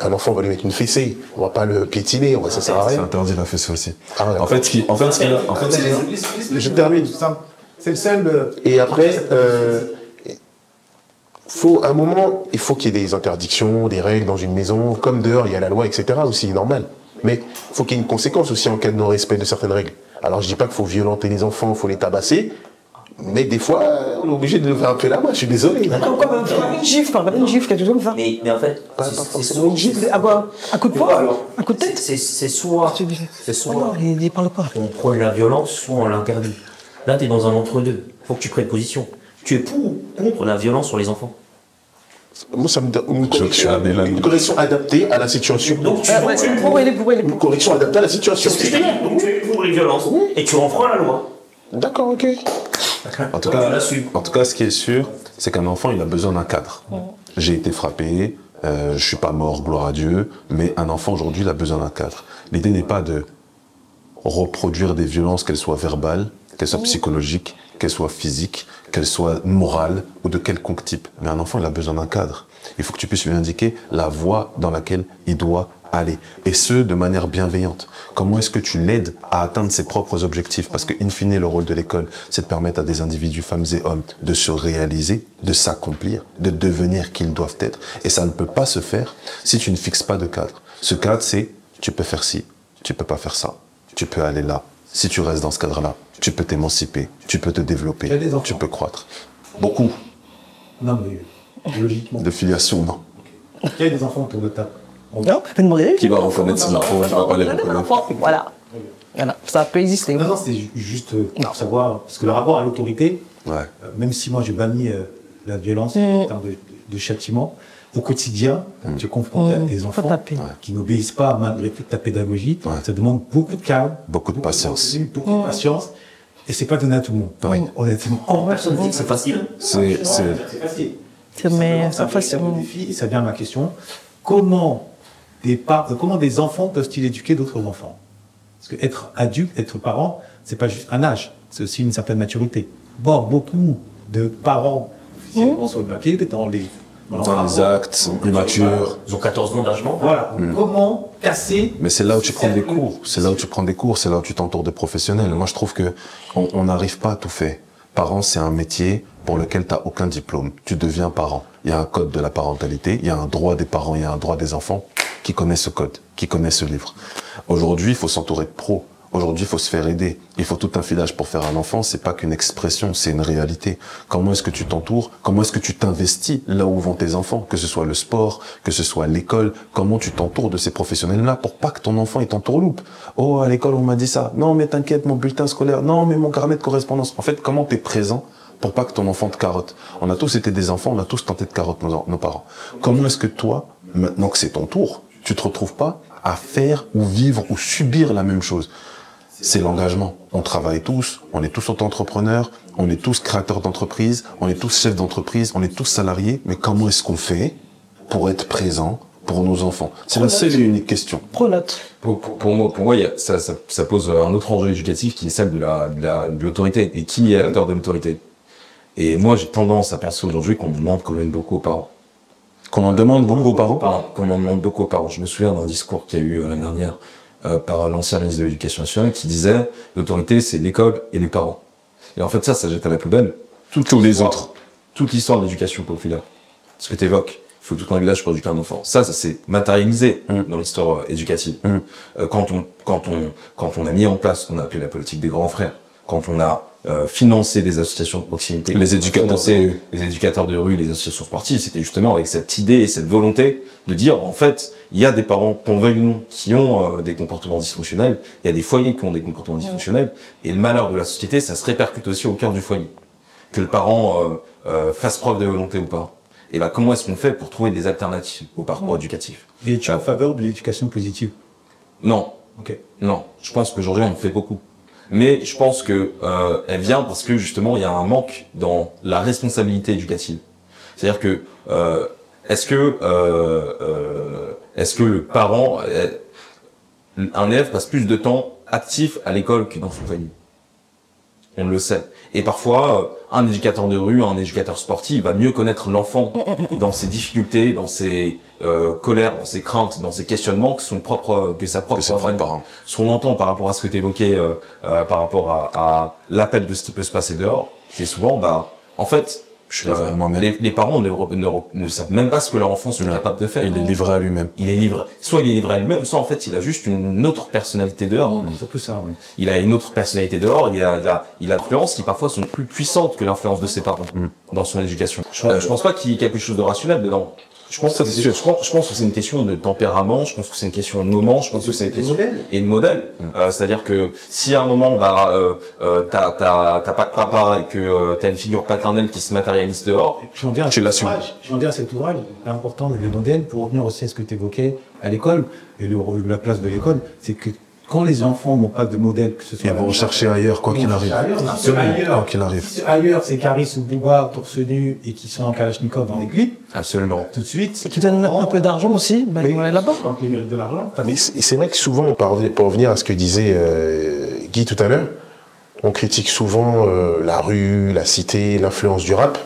un enfant, on va lui mettre une fessée, on va pas le piétiner, ça sert à c'est rien. interdit la fessée aussi. Ah ouais. En fait, Je termine. C'est le seul. Et après, À un moment, il faut qu'il y ait des interdictions, des règles dans une maison, comme dehors, il y a la loi, etc. aussi, normal. Mais il faut qu'il y ait une conséquence aussi en cas de non-respect de certaines règles. Alors je dis pas qu'il faut violenter les enfants, il faut les tabasser, mais des fois, on est obligé de lever un peu la main, je suis désolé. Pourquoi une gifle, une gifle, quelque chose comme ça? Mais en fait, Pas c'est forcément soit- Une gifle, à quoi? Un coup de poing? Un coup de tête? c'est soit, c'est Oh soit non, il parle pas. on prône la violence, soit on l'interdit. Là, t'es dans un entre-deux. Faut que tu prennes position. Tu es pour ou contre la violence sur les enfants? Moi, ça me donne une correction adaptée à la situation. Donc tu Pourquoi il est pour? Une correction adaptée à la situation. C'est ce que je te dis. Donc tu es pour les violences et tu enfreins la loi. D'accord, ok. En tout Donc, tu cas, l'assumes. ce qui est sûr, c'est qu'un enfant, il a besoin d'un cadre. J'ai été frappé, je suis pas mort, gloire à Dieu, mais un enfant aujourd'hui, il a besoin d'un cadre. L'idée n'est pas de reproduire des violences, qu'elles soient verbales, qu'elles soient psychologiques, qu'elles soient physiques, qu'elles soient morales ou de quelconque type. Mais un enfant, il a besoin d'un cadre. Il faut que tu puisses lui indiquer la voie dans laquelle il doit aller. Et ce, de manière bienveillante. Comment est-ce que tu l'aides à atteindre ses propres objectifs? Parce que, in fine, le rôle de l'école, c'est de permettre à des individus, femmes et hommes, de se réaliser, de s'accomplir, de devenir qui ils doivent être. Et ça ne peut pas se faire si tu ne fixes pas de cadre. Ce cadre, c'est, tu peux faire ci, tu peux pas faire ça, tu peux aller là. Si tu restes dans ce cadre-là, tu peux t'émanciper, tu peux te développer, Il y a des enfants. tu peux croître. Beaucoup Non, mais logiquement. de filiation, non. Il y a des enfants autour de ta. Non, pas de mourir. Qui va reconnaître ses enfants, qui va pas les reconnaître. Voilà. Voilà. Ça peut exister. Non, non, c'est juste pour savoir, parce que le rapport à l'autorité, Ouais. même si moi j'ai banni la violence en termes de châtiment, au quotidien, quand tu es confronté à des enfants taper. qui n'obéissent pas malgré toute ta pédagogie, ça demande beaucoup de calme, Beaucoup de patience. beaucoup de patience, et c'est pas donné à tout le monde. Oui. Honnêtement. Personne ne dit que c'est facile. C'est C'est facile. Mais Ça ça fait fait un défi, et ça vient à ma question. Comment des enfants peuvent-ils éduquer d'autres enfants? Parce que être adulte, être parent, c'est pas juste un âge, c'est aussi une certaine maturité. Bon, beaucoup de parents, officiellement sur le papier, dans les actes, immatures. Ils ont 14 ans d'âge, non? Voilà. Comment casser? Mais c'est là où tu prends des cours. C'est là où tu prends des cours. C'est là où tu t'entoures de professionnels. Moi, je trouve que on n'arrive pas à tout faire. Parent, c'est un métier pour lequel tu n'as aucun diplôme. Tu deviens parent. Il y a un code de la parentalité. Il y a un droit des parents. Il y a un droit des enfants qui connaissent ce code, qui connaissent ce livre. Aujourd'hui, il faut s'entourer de pros. Aujourd'hui, il faut se faire aider. Il faut tout un filage pour faire un enfant. C'est pas qu'une expression, c'est une réalité. Comment est-ce que tu t'entoures? Comment est-ce que tu t'investis là où vont tes enfants? Que ce soit le sport, que ce soit l'école. Comment tu t'entoures de ces professionnels-là pour pas que ton enfant il t'entourloupe? Oh, à l'école, on m'a dit ça. Non, mais t'inquiète, mon bulletin scolaire. Non, mais mon carnet de correspondance. En fait, comment t'es présent pour pas que ton enfant te carotte? On a tous été des enfants, on a tous tenté de carotte nos parents. Comment est-ce que toi, maintenant que c'est ton tour, tu te retrouves pas à faire ou vivre ou subir la même chose? C'est l'engagement. On travaille tous, on est tous auto-entrepreneurs, on est tous créateurs d'entreprise, on est tous chefs d'entreprise, on est tous salariés, mais comment est-ce qu'on fait pour être présent pour nos enfants? C'est la seule et unique question. Pronote. Pour moi, ça pose un autre enjeu éducatif qui est celle de l'autorité. Et qui est l'acteur de l'autorité? Et moi, j'ai tendance à penser aujourd'hui qu'on demande quand même beaucoup aux parents. Qu'on en demande beaucoup aux parents? Qu'on en demande beaucoup aux parents. Je me souviens d'un discours qu'il y a eu l'année dernière par l'ancien ministre de l'Éducation nationale qui disait l'autorité, c'est l'école et les parents. Et en fait, ça jette à la poubelle tous les autres. Toute l'histoire de l'éducation populaire. Ce que tu évoques. Il faut tout un village pour éduquer un enfant. Ça s'est matérialisé dans l'histoire éducative. Quand on a mis en place ce qu'on a appelé la politique des grands frères, quand on a financé des associations de proximité, les éducateurs de rue, les associations sportives, c'était justement avec cette idée et cette volonté de dire, en fait, il y a des parents, qu'on veuille ou non, qui ont des comportements dysfonctionnels, il y a des foyers qui ont des comportements dysfonctionnels, et le malheur de la société, ça se répercute aussi au cœur du foyer. Que le parent fasse preuve de volonté ou pas. Et ben, comment est-ce qu'on fait pour trouver des alternatives au parcours éducatif? Et tu es en faveur de l'éducation positive? Non. Ok. Non. Je pense qu'aujourd'hui, on en fait beaucoup. Mais je pense que elle vient parce que justement il y a un manque dans la responsabilité éducative. C'est-à-dire que est-ce que le parent, un élève passe plus de temps actif à l'école que dans son foyer? On le sait. Et parfois, un éducateur de rue, un éducateur sportif va mieux connaître l'enfant dans ses difficultés, dans ses colères, dans ses craintes, dans ses questionnements que sa propre parent. Ce qu'on entend par rapport à ce que tu évoquais, par rapport à l'appel de ce qui peut se passer dehors, c'est souvent, en fait, Je suis livré à moi-même. Les parents ne savent même pas ce que leur enfant sont capables de faire. Il est livré à lui-même. Il est livré. Soit il est livré à lui-même, soit en fait il a juste une autre personnalité dehors. C'est tout ça, oui. Il a une autre personnalité dehors. Il a l'influence qui parfois sont plus puissantes que l'influence de ses parents dans son éducation. Je pense pas qu'il y ait quelque chose de rationnel dedans. Je pense que c'est une question de tempérament, je pense que c'est une question de moment, je pense que c'est une question et de modèle. C'est-à-dire que si à un moment t'as pas de papa et que t'as une figure paternelle qui se matérialise dehors, Tu l'assumes. Je viens dire à cet ouvrage, c'est important le modèle pour revenir aussi à ce que tu évoquais à l'école et la place de l'école, c'est que quand les enfants n'ont pas de modèle, que ce soit... Ils vont rechercher ailleurs, quoi qu'il arrive. Quoi qu'il arrive. Ailleurs, c'est Caris ou Bouba, torse nu, et qui sont en Kalachnikov dans les clips. absolument. Tout de suite. Tu donnes un peu d'argent aussi, ben, on est là-bas. De l'argent. Mais c'est vrai que souvent, pour revenir à ce que disait Guy tout à l'heure, on critique souvent la rue, la cité, l'influence du rap.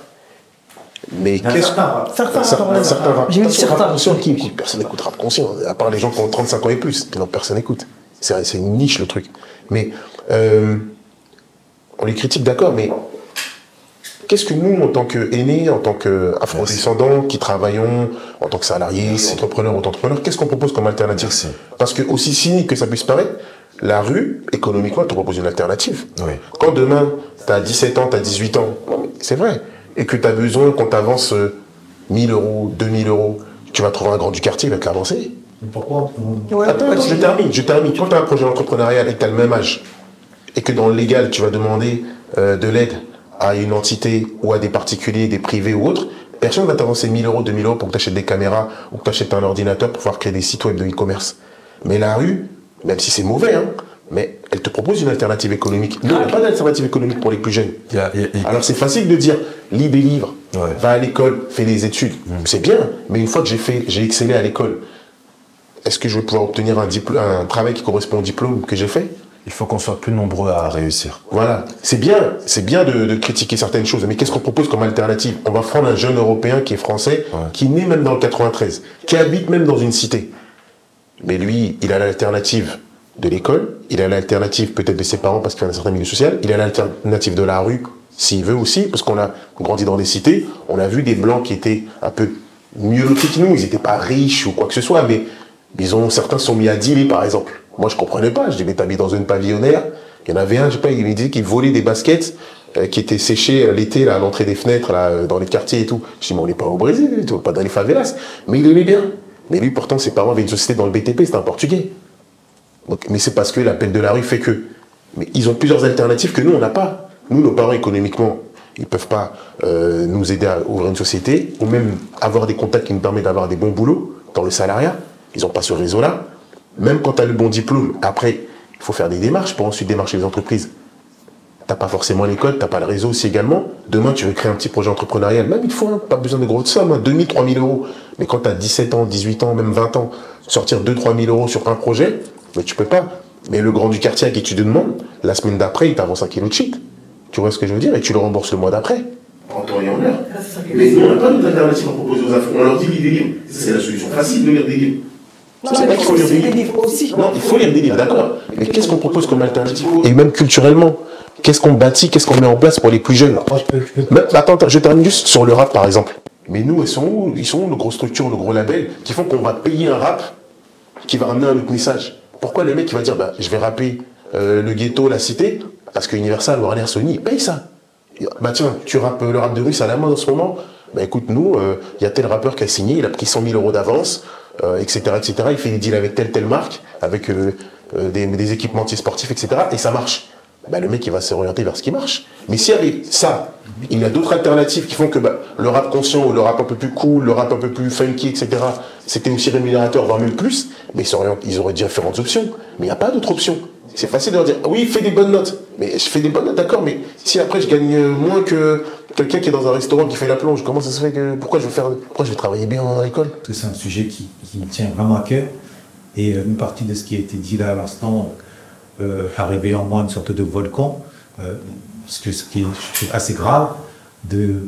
Mais qu'est-ce que... Certains rap. J'ai eu certains. Rap conscient qui écoute. Personne n'écoute rap conscient, à part les gens qui ont 35 ans et plus. Sinon, personne n'écoute. C'est une niche, le truc. Mais on les critique, d'accord, mais qu'est-ce que nous, en tant qu'aînés, en tant qu'afro-descendants, qui travaillons, en tant que salariés, entrepreneurs ou entrepreneurs, qu'est-ce qu'on propose comme alternative? Parce que, aussi cynique que ça puisse paraître, la rue, économiquement, elle te propose une alternative. Oui. Quand demain, tu as 17 ans, tu as 18 ans, c'est vrai, et que tu as besoin qu'on t'avance 1000 euros, 2000 euros, tu vas trouver un grand du quartier, il va te l'avancer. Pourquoi Attends, je termine. Quand tu as un projet entrepreneurial et que tu as le même âge, et que dans le légal, tu vas demander de l'aide à une entité ou à des particuliers, des privés ou autres, personne ne va t'avancer 1000 euros, 2000 euros pour que tu achètes des caméras ou que tu achètes un ordinateur pour pouvoir créer des sites web de e-commerce. Mais la rue, même si c'est mauvais, hein, mais elle te propose une alternative économique. Nous, on n'a pas d'alternative économique pour les plus jeunes. Alors c'est facile de dire, lis des livres, va à l'école, fais des études. C'est bien, mais une fois que j'ai excellé à l'école, est-ce que je vais pouvoir obtenir un travail qui correspond au diplôme que j'ai fait? Il faut qu'on soit plus nombreux à réussir. Voilà, c'est bien de critiquer certaines choses, mais qu'est-ce qu'on propose comme alternative? On va prendre un jeune Européen qui est français, qui est né même dans le 93, qui habite même dans une cité. Mais lui, il a l'alternative de l'école, il a l'alternative peut-être de ses parents parce qu'il a un certain milieu social, il a l'alternative de la rue, s'il veut aussi, parce qu'on a grandi dans des cités, on a vu des Blancs qui étaient un peu mieux lotis que nous, ils n'étaient pas riches ou quoi que ce soit, mais certains sont mis à dealer, par exemple. Moi, je comprenais pas. Je dis, mais t'habites dans une pavillonnaire. Il y en avait un, je sais pas, il me disait qu'il volait des baskets qui étaient séchées l'été, là, à l'entrée des fenêtres, là, dans les quartiers et tout. Je dis, mais on n'est pas au Brésil, tout, pas dans les favelas. Mais il aimait bien. Mais lui, pourtant, ses parents avaient une société dans le BTP, c'était un Portugais. Donc, mais c'est parce que l'appel de la rue fait que. Mais ils ont plusieurs alternatives que nous, on n'a pas. Nous, nos parents, économiquement, ils peuvent pas nous aider à ouvrir une société, ou même avoir des contacts qui nous permettent d'avoir des bons boulots dans le salariat. Ils n'ont pas ce réseau-là. Même quand tu as le bon diplôme, après, il faut faire des démarches pour ensuite démarcher les entreprises. Tu n'as pas forcément l'école, tu n'as pas le réseau aussi également. Demain, tu veux créer un petit projet entrepreneurial. Même il faut, hein, pas besoin de grosses sommes, 2000, 3000 euros. Mais quand tu as 17 ans, 18 ans, même 20 ans, sortir 2 3 000 euros sur un projet, mais tu peux pas. Mais le grand du quartier à qui tu demandes, la semaine d'après, il t'avance un kilo de shit. Tu vois ce que je veux dire? Et tu le rembourses le mois d'après. En temps et en heure. Mais nous, on n'a pas d'autre alternative à proposer aux Afro. On leur dit lire des livres. C'est la solution facile de lire des livres. Non, mais il faut lire des livres aussi. Non, il faut lire des livres, d'accord. Mais qu'est-ce qu'on propose comme alternative? Et même culturellement, qu'est-ce qu'on bâtit, qu'est-ce qu'on met en place pour les plus jeunes? Attends, je termine juste sur le rap, par exemple. Mais nous, ils sont où nos grosses structures, nos gros labels, qui font qu'on va payer un rap qui va ramener un autre message? Pourquoi le mec qui va dire, bah, je vais rapper le ghetto, la cité, parce que Universal, Warner, Sony, paye ça. Bah tiens, tu rappes le rap de rue, c'est à la mode en ce moment. Bah écoute, nous, il y a tel rappeur qui a signé, il a pris 100 000 euros d'avance, etc., etc. Il fait des deals avec telle marque, avec des équipementiers sportifs, etc. Et ça marche. Bah, le mec, il va s'orienter vers ce qui marche. Mais s'il y avait ça, il y a d'autres alternatives qui font que le rap conscient ou le rap un peu plus cool, le rap un peu plus funky, etc., c'était aussi rémunérateur, voire même plus, mais ils auraient différentes options. Mais il n'y a pas d'autres options. C'est facile de leur dire, oui, fais des bonnes notes. Mais je fais des bonnes notes, d'accord, mais si après je gagne moins que quelqu'un qui est dans un restaurant qui fait la plonge, comment ça se fait que, pourquoi je vais travailler bien à l'école? C'est un sujet qui me tient vraiment à cœur. Et une partie de ce qui a été dit là à l'instant a réveillé en moi une sorte de volcan. Ce qui est assez grave, de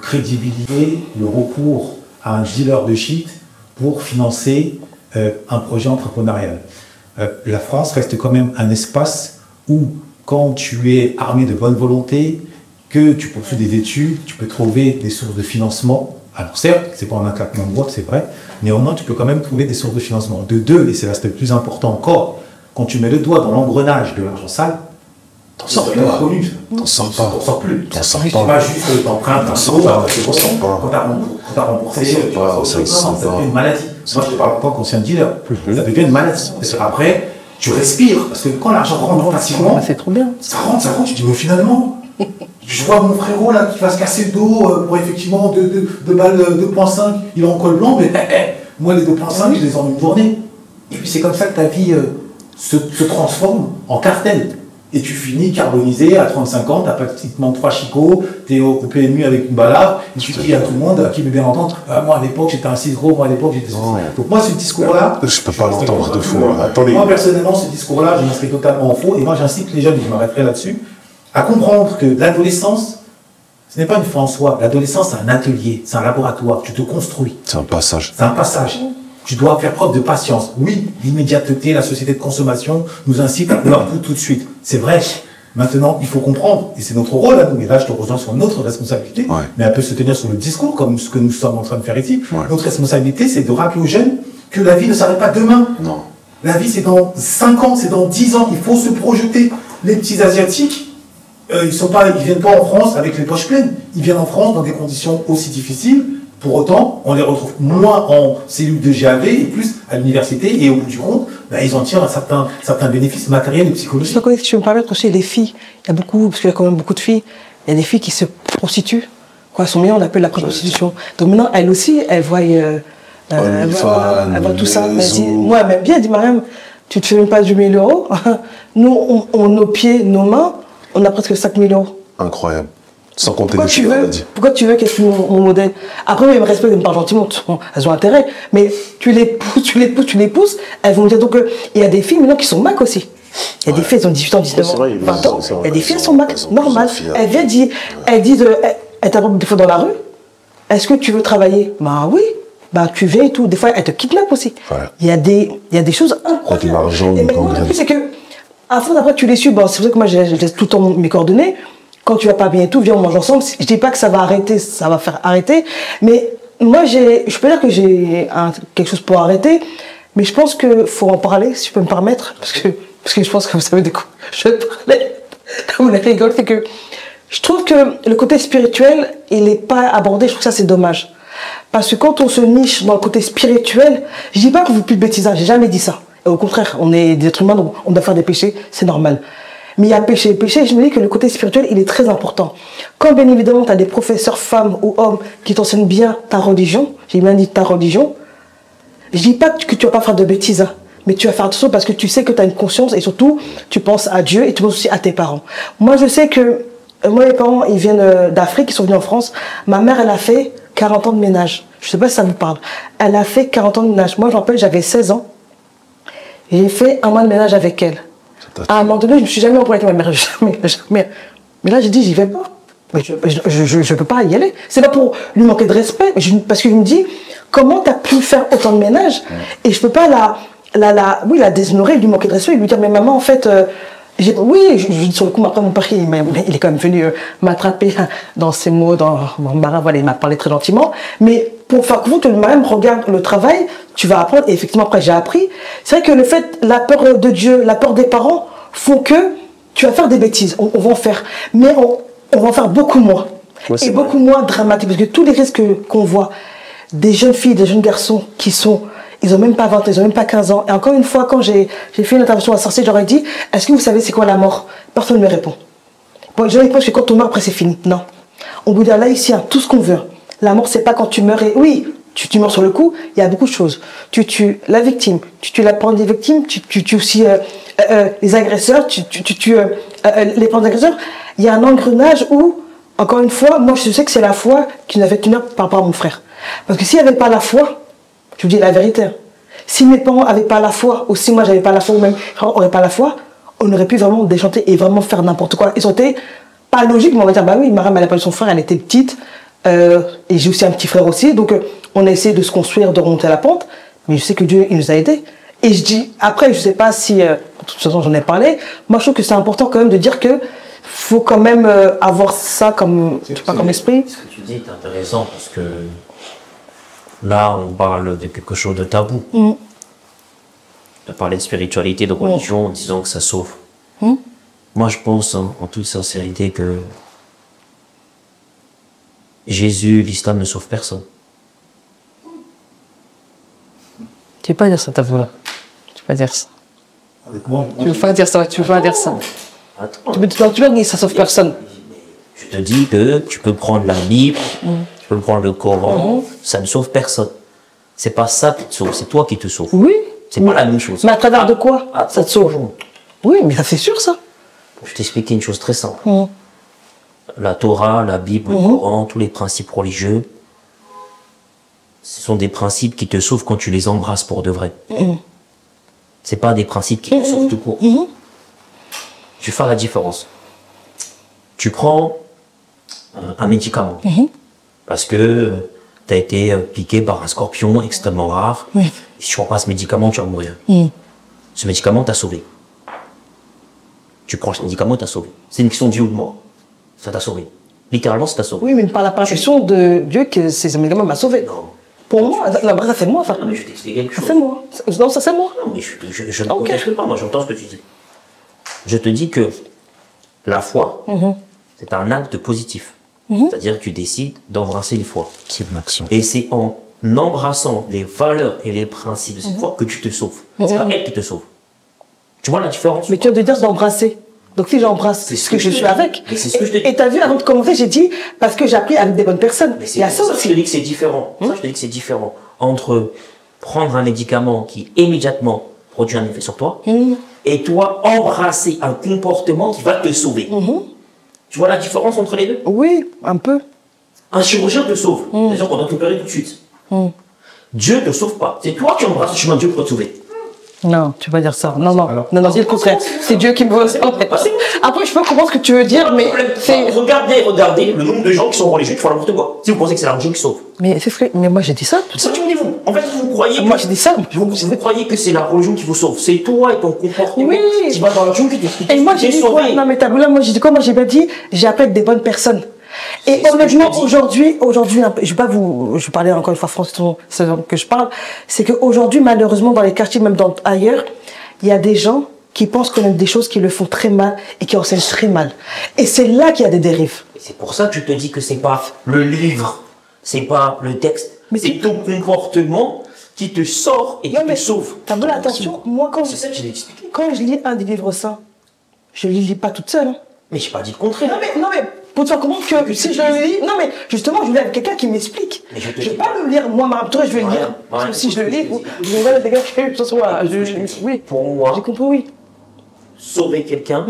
crédibiliser le recours à un dealer de shit pour financer un projet entrepreneurial. La France reste quand même un espace où, quand tu es armé de bonne volonté, que tu poursuis des études, tu peux trouver des sources de financement. Alors certes, c'est pas en un claquement de doigts, c'est vrai, néanmoins tu peux quand même trouver des sources de financement. De deux, et c'est l'aspect le plus important encore, quand tu mets le doigt dans l'engrenage de l'argent sale, t'en sors plus. T'en sors pas. T'en sors plus. T'en sors Tu pas. vas juste t'empruntes un sors taux, pas. c'est bon. T'en sors pas. Quand t'as remboursé, Ça devient une maladie. Moi, je te parle en tant qu'ancien dealer. Ça devient une maladie. Parce qu'après, tu respires. Parce que quand l'argent rentre facilement, C'est trop bien. ça rentre, tu dis, mais finalement, je vois mon frérot là qui va se casser le dos pour effectivement 2 balles 2.5, il est en col blanc, mais moi les 2.5, je les ai en une journée. Et puis c'est comme ça que ta vie se transforme en cartel. Et tu finis carbonisé à 35 ans, t'as pratiquement 3 chicots, t'es au PMU avec une balade, et tu dis à tout le monde, à qui veut bien entendre, moi à l'époque j'étais un 6 gros, moi à l'époque j'étais ça. Donc moi ce discours-là, Je peux pas l'entendre de fou. Attendez. moi personnellement ce discours-là, je m'inscris totalement en faux, et moi j'incite les jeunes, et je m'arrêterai là-dessus, à comprendre que l'adolescence, ce n'est pas une fin en soi. L'adolescence, c'est un atelier, c'est un laboratoire. Tu te construis. C'est un passage. C'est un passage. Tu dois faire preuve de patience. Oui, l'immédiateté, la société de consommation nous incite à vouloir tout de suite. C'est vrai. Maintenant, il faut comprendre, et c'est notre rôle à nous, et là je te rejoins sur notre responsabilité, mais un peu se tenir sur le discours, comme ce que nous sommes en train de faire ici. Notre responsabilité, c'est de rappeler aux jeunes que la vie ne s'arrête pas demain. Non. La vie, c'est dans 5 ans, c'est dans 10 ans. Il faut se projeter. Les petits Asiatiques, ils viennent pas en France avec les poches pleines. Ils viennent en France dans des conditions aussi difficiles. Pour autant, on les retrouve moins en cellules de GAV et plus à l'université. Et au bout du compte, ils en tirent certains bénéfices matériels et psychologiques. Si tu me permettre aussi, les filles, il y a beaucoup, parce qu'il y a quand même beaucoup de filles, il y a des filles qui se prostituent. Quoi, elles sont mieux, on appelle la prostitution. Donc maintenant, elles aussi, elles voient, elles voient tout ça. Mais moi, elle m'aime bien, elle dit, Mariam, tu te fais même pas du 1000 euros. Nous, nos pieds, nos mains, on a presque 5000 euros. Incroyable. Sans compter Pourquoi tu veux qu'elle soit mon modèle? Après, elles me respectent, elles me parlent gentiment, elles ont intérêt. Mais tu les pousses, elles vont me dire. Donc, il y a des filles maintenant qui sont Mac aussi. Il y a des filles, elles ont 18 ans, 19 ans, 20 ans. Il y a des filles, elles sont Mac, normal. Elles viennent dire, elles t'abordent des fois dans la rue. Est-ce que tu veux travailler? Bah oui. Bah tu viens et tout. Des fois, elles te kidnappent aussi. Il y a des choses incroyables. De l'argent, et maintenant, le plus, c'est que, avant, après, tu les suis. Bon, c'est vrai que moi, je laisse tout le temps mes coordonnées. Quand tu vas pas bien et tout, viens, on mange ensemble. Je dis pas que ça va arrêter, ça va faire arrêter. Mais moi, je peux dire que j'ai quelque chose pour arrêter. Mais je pense qu'il faut en parler, si je peux me permettre. Parce que je pense que vous savez de quoi je parlais. Vous les rigolez, c'est que je trouve que le côté spirituel, il n'est pas abordé. Je trouve que ça, c'est dommage. Parce que quand on se niche dans le côté spirituel, je dis pas que vous plus de bêtises, j'ai jamais dit ça. Et au contraire, on est des êtres humains, donc on doit faire des péchés, c'est normal. Mais il y a péché et péché, je me dis que le côté spirituel, il est très important. Quand bien évidemment, tu as des professeurs, femmes ou hommes, qui t'enseignent bien ta religion, j'ai bien dit ta religion, je dis pas que tu vas pas faire de bêtises, hein, mais tu vas faire attention parce que tu sais que tu as une conscience et surtout, tu penses à Dieu et tu penses aussi à tes parents. Moi, je sais que, moi, mes parents, ils viennent d'Afrique, ils sont venus en France. Ma mère, elle a fait 40 ans de ménage. Je sais pas si ça vous parle. Elle a fait 40 ans de ménage. Moi, je me rappelle, j'avais 16 ans. Et j'ai fait un mois de ménage avec elle. À un moment donné, je me suis jamais embrouillée avec ma mère. Jamais. Mais là, j'ai dit, j'y vais pas. Mais je peux pas y aller. C'est pas pour lui manquer de respect, mais parce qu'il me dit, comment tu as pu faire autant de ménage? Et je peux pas la déshonorer, lui manquer de respect, et lui dire, mais maman, en fait, oui, je dis sur le coup, après mon père, il est quand même venu m'attraper dans ses mots, dans mon marin, voilà, il m'a parlé très gentiment. Mais pour faire que vous, que même regarde le travail, tu vas apprendre, et effectivement, après, j'ai appris. C'est vrai que le fait, la peur de Dieu, la peur des parents, font que tu vas faire des bêtises, on va en faire. Mais on va en faire beaucoup moins. Ouais, et beaucoup moins dramatique, parce que tous les risques qu'on voit, des jeunes filles, des jeunes garçons qui sont, ils n'ont même pas 20 ans, ils n'ont même pas 15 ans. Et encore une fois, quand j'ai fait une intervention à Sarcé, j'aurais dit, est-ce que vous savez c'est quoi la mort? Personne ne me répond. Bon, je réponds que quand on meurt, après c'est fini. Non. On vous dit là, ici, tout ce qu'on veut. La mort, c'est pas quand tu meurs et oui, tu meurs sur le coup, il y a beaucoup de choses. Tu tues la victime, tu tues la parent des victimes, tu tues aussi les agresseurs, tu tues les parents des agresseurs. Il y a un engrenage où, encore une fois, moi je sais que c'est la foi qui nous avait tenu par rapport à mon frère. Parce que s'il n'y avait pas la foi, je vous dis la vérité, si mes parents n'avaient pas la foi, ou si moi j'avais pas la foi, ou même mes parents n'auraient pas la foi, on aurait pu vraiment déchanter et vraiment faire n'importe quoi. Ils ont été pas logiques, mais on va dire, bah oui, Mariam, elle n'a pas eu son frère, elle était petite, et j'ai aussi un petit frère aussi, donc on a essayé de se construire, de remonter la pente, mais je sais que Dieu, il nous a aidés. Et je dis, après, je sais pas si, de toute façon j'en ai parlé, moi je trouve que c'est important quand même de dire que faut quand même avoir ça comme, je sais pas, comme esprit. Ce que tu dis est intéressant parce que là, on parle de quelque chose de tabou. Tu as parlé de spiritualité, de religion, en disant que ça sauve. Moi, je pense en toute sincérité que Jésus, l'islam ne sauve personne. Tu veux pas dire ça, ta voix. Tu veux pas dire ça. Honnêtement, Tu veux pas dire ça, tu veux pas dire ça. Attends. Tu veux pas dire que ça sauve personne. Je te dis que tu peux prendre la Bible, tu peux prendre le Coran, ça ne sauve personne. C'est pas ça qui te sauve, c'est toi qui te sauve. Oui. C'est pas la même chose. Mais à travers de quoi ça te sauve? Attention. Oui, mais ça c'est sûr ça. Je vais t'expliquer une chose très simple. La Torah, la Bible, le Coran, tous les principes religieux, ce sont des principes qui te sauvent quand tu les embrasses pour de vrai. C'est pas des principes qui te sauvent tout court. Je vais faire la différence. Tu prends un médicament parce que tu as été piqué par un scorpion extrêmement rare. Si tu prends pas ce médicament, tu vas mourir. Ce médicament t'a sauvé. Tu prends ce médicament, t'as sauvé. C'est une question de vie ou de mort. Ça t'a sauvé. Littéralement, ça t'a sauvé. Oui, mais par la perception de Dieu que ces médicaments m'a sauvé. Non. Pour moi, ça c'est moi. Ça, Non, mais je vais t'expliquer quelque chose. c'est moi. Non, ça c'est moi. Non, mais je ne conteste pas, moi j'entends ce que tu dis. Je te dis que la foi, c'est un acte positif. C'est-à-dire que tu décides d'embrasser une foi. C'est une action. Et c'est en embrassant les valeurs et les principes de cette foi que tu te sauves. C'est pas elle qui te sauve. Tu vois la différence? Mais tu viens de dire d'embrasser. Donc si j'embrasse, C'est c'est ce ce que que je je suis te dis. avec. Mais c'est ce que je te dis. Et t'as vu, avant de commencer, j'ai dit, parce que j'ai appris avec des bonnes personnes. Mais Il c'est y a pour ça ça que je te aussi. dis que c'est différent. Ça, je te dis que c'est différent entre prendre un médicament qui immédiatement produit un effet sur toi et toi embrasser un comportement qui va te sauver. Tu vois la différence entre les deux? Oui, un peu. Un chirurgien te sauve. C'est-à-dire qu'on doit t'opérer tout de suite. Dieu ne te sauve pas. C'est toi qui embrasses le chemin de Dieu pour te sauver. Non, tu vas dire ça. Non, non, Alors- non, dis le contraire. C'est Dieu qui me veut. Après, je peux comprendre ce que tu veux dire, mais c'est. Regardez le nombre de gens qui sont religieux qui font n'importe quoi. Si vous pensez que c'est la religion qui sauve. Mais c'est ce que. Mais moi, j'ai dit ça. Ça, tu me dis, vous. En fait, vous croyez Moi, j'ai dit ça. vous croyez que c'est la religion qui vous sauve. C'est toi et ton comportement Oui. qui va dans la religion qui t'explique. Et moi, j'ai dit quoi? Non, mais t'as vu là, moi, j'ai dit quoi? Moi, j'ai bien dit, j'ai appris avec des bonnes personnes. Et C'est ce que je honnêtement, te dis. aujourd'hui, je vais pas je parlais encore une fois français, c'est que je parle, c'est qu'aujourd'hui, malheureusement, dans les quartiers, même ailleurs, il y a des gens qui pensent qu'on aime des choses qui le font très mal et qui enseignent très mal. Et c'est là qu'il y a des dérives. Et c'est pour ça que je te dis que c'est pas le livre, c'est pas le texte, Mais c'est ton comportement qui te sort et qui Non, mais te sauve. t'as vu l'attention? Moi, C'est ça que je l'ai expliqué. quand je lis un des livres saints, je ne les lis pas toute seule. Hein. Mais j'ai pas dit le contraire. Non, mais, pour te faire comprendre que si je le lis, non, mais justement, je le lis avec quelqu'un qui m'explique. Mais je te Je dis- vais pas le lire, moi, ma tour, je vais le Ouais, lire. ouais, Parce que si je le lis, écoute, je vais voir des gars que ce soit. Oui, Pour moi, j'ai compris, oui. sauver quelqu'un,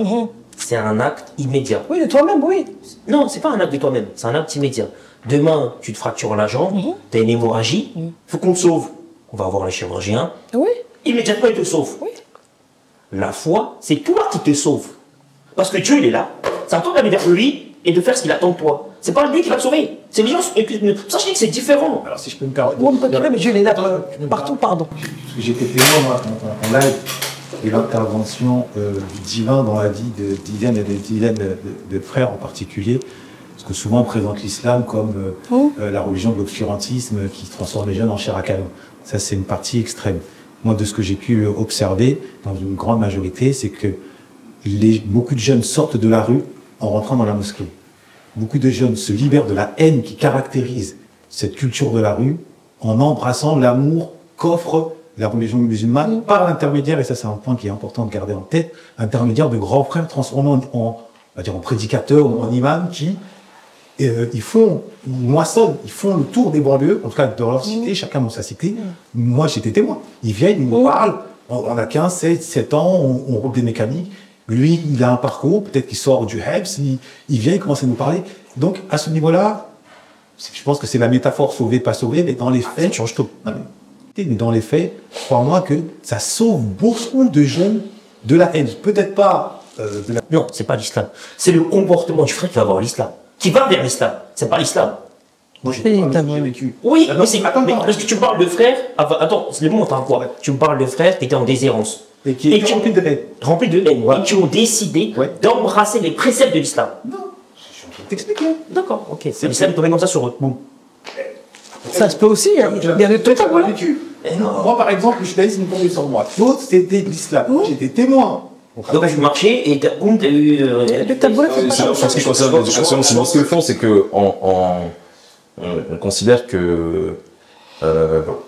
c'est un acte immédiat. Oui, de toi-même, oui. Non, c'est pas un acte de toi-même, c'est un acte immédiat. Demain, tu te fractures la jambe, t'as une hémorragie, faut qu'on te sauve. On va voir le chirurgien, Oui. immédiatement il te sauve. Oui. La foi, c'est toi qui te sauve. Parce que Dieu, il est là. C'est à toi d'aller vers lui et de faire ce qu'il attend de toi. C'est pas lui qui va te sauver. C'est les gens. Ça, je dis que c'est différent. Alors si je peux me permettre. Oui, mais Dieu, il est là partout, pardon. Parce que j'étais témoin moi, en live de l'intervention du divin dans la vie de dizaines et des dizaines de frères en particulier. Parce que souvent on présente l'islam comme la religion de l'obscurantisme qui transforme les jeunes en chair à canon. Ça c'est une partie extrême. Moi de ce que j'ai pu observer dans une grande majorité, c'est que beaucoup de jeunes sortent de la rue en rentrant dans la mosquée. Beaucoup de jeunes se libèrent de la haine qui caractérise cette culture de la rue en embrassant l'amour qu'offre la religion musulmane par l'intermédiaire, et ça c'est un point qui est important de garder en tête, l'intermédiaire de grands frères transformés on va dire en prédicateurs ou en imams qui ils moissonnent, ils font le tour des banlieues, en tout cas de leur cité, chacun dans sa cité. Moi j'étais témoin. Ils viennent, ils nous parlent, on a 15, 16, 17 ans, on roule des mécaniques. Lui, il a un parcours, peut-être qu'il sort du HEPS, il vient, il commence à nous parler. Donc, à ce niveau-là, je pense que c'est la métaphore sauver, pas sauver, mais dans les faits, Ça change tout. mais dans les faits, crois-moi que ça sauve beaucoup de jeunes de la haine. Peut-être pas de la... Non, c'est pas l'islam. C'est le comportement du frère qui va voir l'islam. Qui va vers l'islam. C'est pas l'islam. Moi, j'ai vécu. Oui, Attends, mais c'est. attends, Mais attends. parce que tu me parles de frère. Attends, c'est le mot, t'as quoi? Tu me parles de frère qui était en déshérence. Et qui est rempli de haine. Remplis de haine. Voilà. Et qui ont décidé Ouais. d'embrasser les préceptes de l'islam. Non, je suis en train de t'expliquer. D'accord, ok. L'islam est tombé comme ça sur eux. Bon. Ça se peut aussi, il y a des trucs voilà. vécu. Moi, par exemple, le judaïsme est tombé sur moi. L'autre, c'était de l'islam. J'étais témoin. Donc tu marchais et t'as eu... Le tabouret, c'est pas En ce qui concerne l'éducation, ce qu'ils font, c'est que on considère que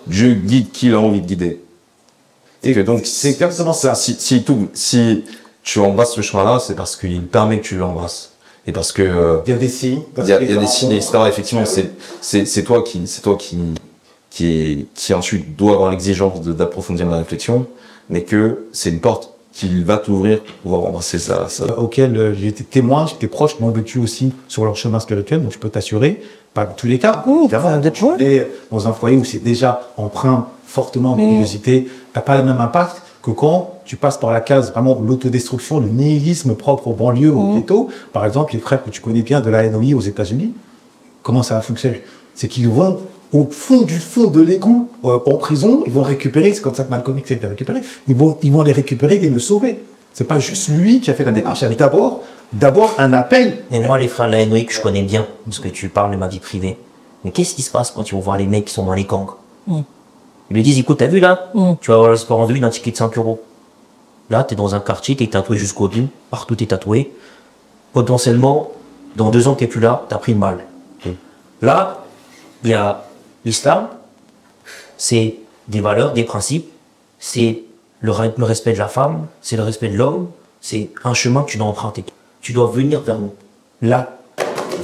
Dieu guide qui il a envie de guider. Et que donc, c'est exactement ça. Si tu embrasses ce chemin-là, c'est parce qu'il permet que tu l'embrasses. Et parce que Il y a des signes. il y a des signes, etc. Effectivement, c'est toi qui ensuite doit avoir l'exigence d'approfondir la réflexion, mais que c'est une porte qu'il va t'ouvrir pour pouvoir embrasser ça. Auquel j'ai été témoin, j'étais proche, m'ont vécu aussi sur leur chemin spirituel, donc je peux t'assurer, pas dans tous les cas. Évidemment, des fois. et dans un foyer où c'est déjà empreint fortement de religiosité, t'as pas le même impact que quand tu passes par la case vraiment de l'autodestruction, le nihilisme propre aux banlieues, aux ghettos. Par exemple, les frères que tu connais bien de la NOI aux États-Unis, comment ça va fonctionner? C'est qu'ils vont au fond du fond de l'égout, en prison, ils vont récupérer, c'est comme ça que Malcolm X a été récupéré, ils vont les récupérer et le sauver. C'est pas juste lui qui a fait la démarche, il y avait d'abord un appel. Et moi, les frères de la NOI que je connais bien, parce que tu parles de ma vie privée. Mais qu'est-ce qui se passe quand ils vont voir les mecs qui sont dans les gangs? Ils lui disent, écoute, t'as vu là? Tu vas avoir le sport en deux, un ticket de 5 €. Là, t'es dans un quartier, t'es tatoué jusqu'au bout, partout t'es tatoué. Potentiellement, dans 2 ans que t'es plus là, t'as pris mal. Là, il y a l'islam, c'est des valeurs, des principes, c'est le respect de la femme, c'est le respect de l'homme, c'est un chemin que tu dois emprunter. Tu dois venir vers nous. La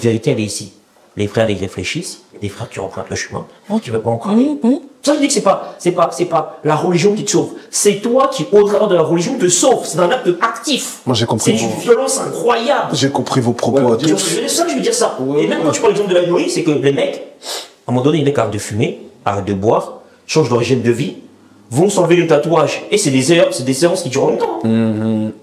vérité, elle est ici. Les frères, ils réfléchissent, les frères qui empruntent le chemin. Tu veux pas emprunter. Ça veut dire que c'est pas la religion qui te sauve. C'est toi qui, au travers de la religion, te sauve. C'est un acte actif. Moi, j'ai compris C'est une violence incroyable. J'ai compris vos propos à tous. C'est ça que je veux dire ça. Et même quand tu parles exemple de la nourriture, c'est que les mecs, à un moment donné, les mecs arrêtent de fumer, arrêtent de boire, changent d'origine de vie, vont s'enlever le tatouage. Et c'est des séances qui durent longtemps.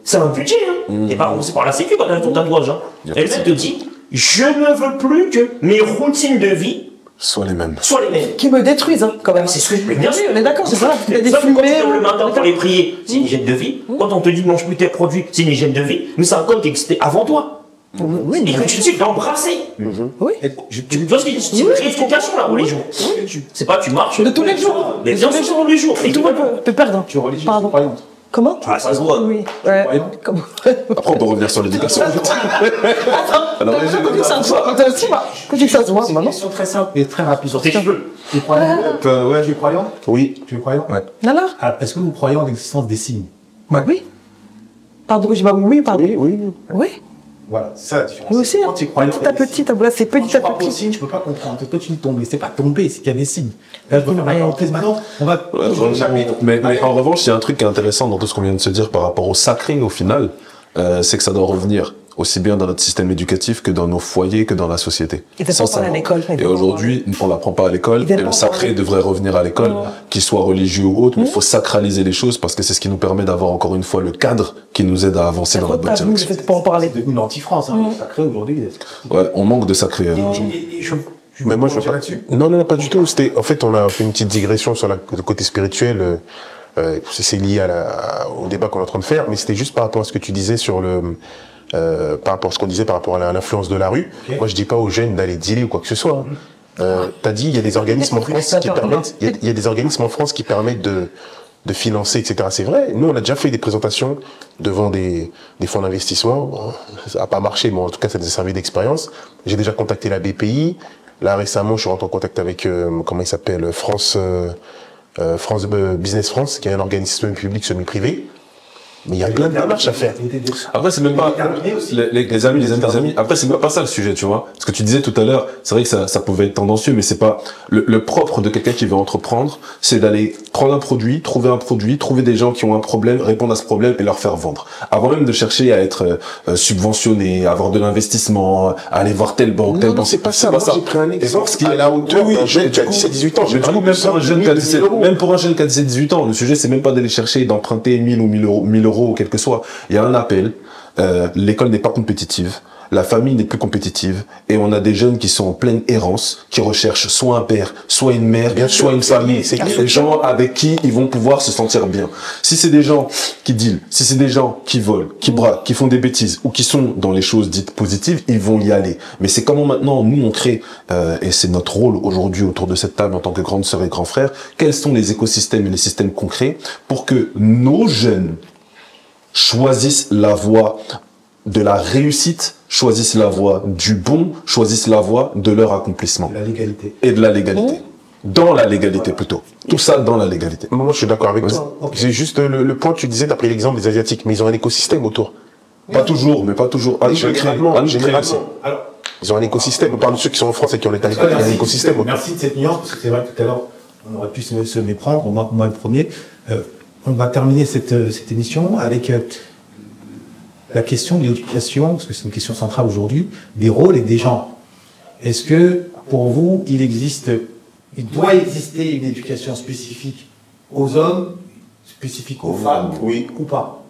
C'est un budget, hein. T'es pas remboursé par la sécu quand t'as ton tatouage, hein. Et le mec te dit, je ne veux plus que mes routines de vie Soient les mêmes. soient les mêmes. Qui me détruisent, hein, quand même. C'est ce que je veux Bien dire. sûr, on est d'accord, c'est ça. Il y a des Ça, quand tu fumées. te lèves le matin pour les prier, c'est une hygiène de vie. Quand on te dit mange plus tes produits, c'est une hygiène de vie. Mais c'est un code qui existait avant toi. Oui, Et que tu décides d'embrasser. oui. Tu vois ce que c'est une rééducation, la religion. C'est pas tu marches. De tous les jours. Mais bien sûr, tous les jours. Et Tout le monde peut perdre. hein. Tu es religieux, Pardon. croyante. Comment? Ah, ça se voit. Oui. Ouais. Croyant. Comment? Après, on peut revenir sur l'éducation. Alors, les jeunes, Quand tu dis que ça se voit, toi aussi, bah, quand tu dis que ça se voit, C'est une maintenant. question très simple et très rapide. Sur tes cheveux. Tu es croyant? ouais. Tu es croyant? Oui. Tu es croyant? Ouais. Nala? Ah, est-ce que vous croyez en l'existence des signes? Oui. Pardon, j'ai pas oui, pardon. Oui. Oui. Voilà, c'est ça la différence. Moi aussi, Quand tu es croyant, petit à petit, ta boîte, c'est Quand petit je à crois pas aux petit. signes, je peux pas comprendre. Toi, tu tombes. Mais c'est pas tomber, c'est qu'il y a des signes. Là, je peux faire ma parenthèse maintenant. On va. Mais en revanche, il y a un truc qui est intéressant dans tout ce qu'on vient de se dire par rapport au sacré, au final, c'est que ça doit revenir aussi bien dans notre système éducatif que dans nos foyers, que dans la société. Ils ne pas à l'école. Et aujourd'hui, on l'apprend pas à l'école, Ils viennent et le pas sacré parler. devrait revenir à l'école, qu'il soit religieux ou autre, mais il faut sacraliser les choses parce que c'est ce qui nous permet d'avoir encore une fois le cadre qui nous aide à avancer dans la bonne Tabou, le direction. fait de pas en parler. C'est devenu l'anti-France, hein. Le sacré aujourd'hui. Ouais, on manque de sacré. Mais moi, je veux pas là-dessus. Non, pas du tout. C'était, en fait, on a fait une petite digression sur le côté spirituel. C'est lié au débat qu'on est en train de faire, mais c'était juste par rapport à ce que tu disais sur par rapport à ce qu'on disait par rapport à l'influence de la rue. Okay. Moi, je dis pas aux jeunes d'aller dealer ou quoi que ce soit. T'as dit, il y a des organismes en France qui permettent, il y a des organismes en France qui permettent de financer, etc. C'est vrai. Nous, on a déjà fait des présentations devant des fonds d'investissement. Bon, ça n'a pas marché, mais en tout cas, ça nous a servi d'expérience. J'ai déjà contacté la BPI. Là, récemment, je suis rentré en contact avec, comment il s'appelle, France Business France, qui est un organisme public semi-privé. Mais il y a plein de démarches à faire. Après, c'est même pas, les amis, après, c'est même pas ça le sujet, tu vois. Ce que tu disais tout à l'heure, c'est vrai que ça pouvait être tendancieux, mais c'est pas, le propre de quelqu'un qui veut entreprendre, c'est d'aller prendre un produit, trouver des gens qui ont un problème, répondre à ce problème et leur faire vendre. Avant même de chercher à être subventionné, à avoir de l'investissement, à aller voir telle banque, telle banque. Non, c'est pas ça. Moi, j'ai pris un exemple qui est à la hauteur d'un jeune qui a 17-18 ans. Mais du coup, même pour un jeune qui a 17-18 ans, le sujet, c'est même pas d'aller chercher, d'emprunter 1000 ou 1000 euros ou quel que soit. Il y a un appel. L'école n'est pas compétitive. la famille n'est plus compétitive et on a des jeunes qui sont en pleine errance, qui recherchent soit un père, soit une mère, soit une famille. C'est des gens avec qui ils vont pouvoir se sentir bien. Si c'est des gens qui dealent, si c'est des gens qui volent, qui braquent, qui font des bêtises ou qui sont dans les choses dites positives, ils vont y aller. Mais c'est comment maintenant nous on crée, et c'est notre rôle aujourd'hui autour de cette table en tant que grande sœur et grand frère, quels sont les écosystèmes et les systèmes concrets pour que nos jeunes choisissent la voie de la réussite, choisissent la voie du bon, choisissent la voie de leur accomplissement. La légalité. Et de la légalité. Dans la légalité plutôt. Tout ça dans la légalité. Moi, je suis d'accord avec toi. Ok. C'est juste le point, tu disais, t'as pris l'exemple des Asiatiques, mais ils ont un écosystème autour. Pas toujours, mais pas toujours. Généralement, Alors, ils ont un écosystème. On parle de ceux qui sont en France et qui ont l'état l'école, il y a un écosystème autour. Merci de cette nuance, parce que c'est vrai que tout à l'heure, on aurait pu se méprendre, moi le premier. On va terminer cette émission avec la question de l'éducation, parce que c'est une question centrale aujourd'hui, des rôles et des genres. Est-ce que, pour vous, il doit exister une éducation spécifique aux hommes, spécifique aux femmes, oui, ou pas?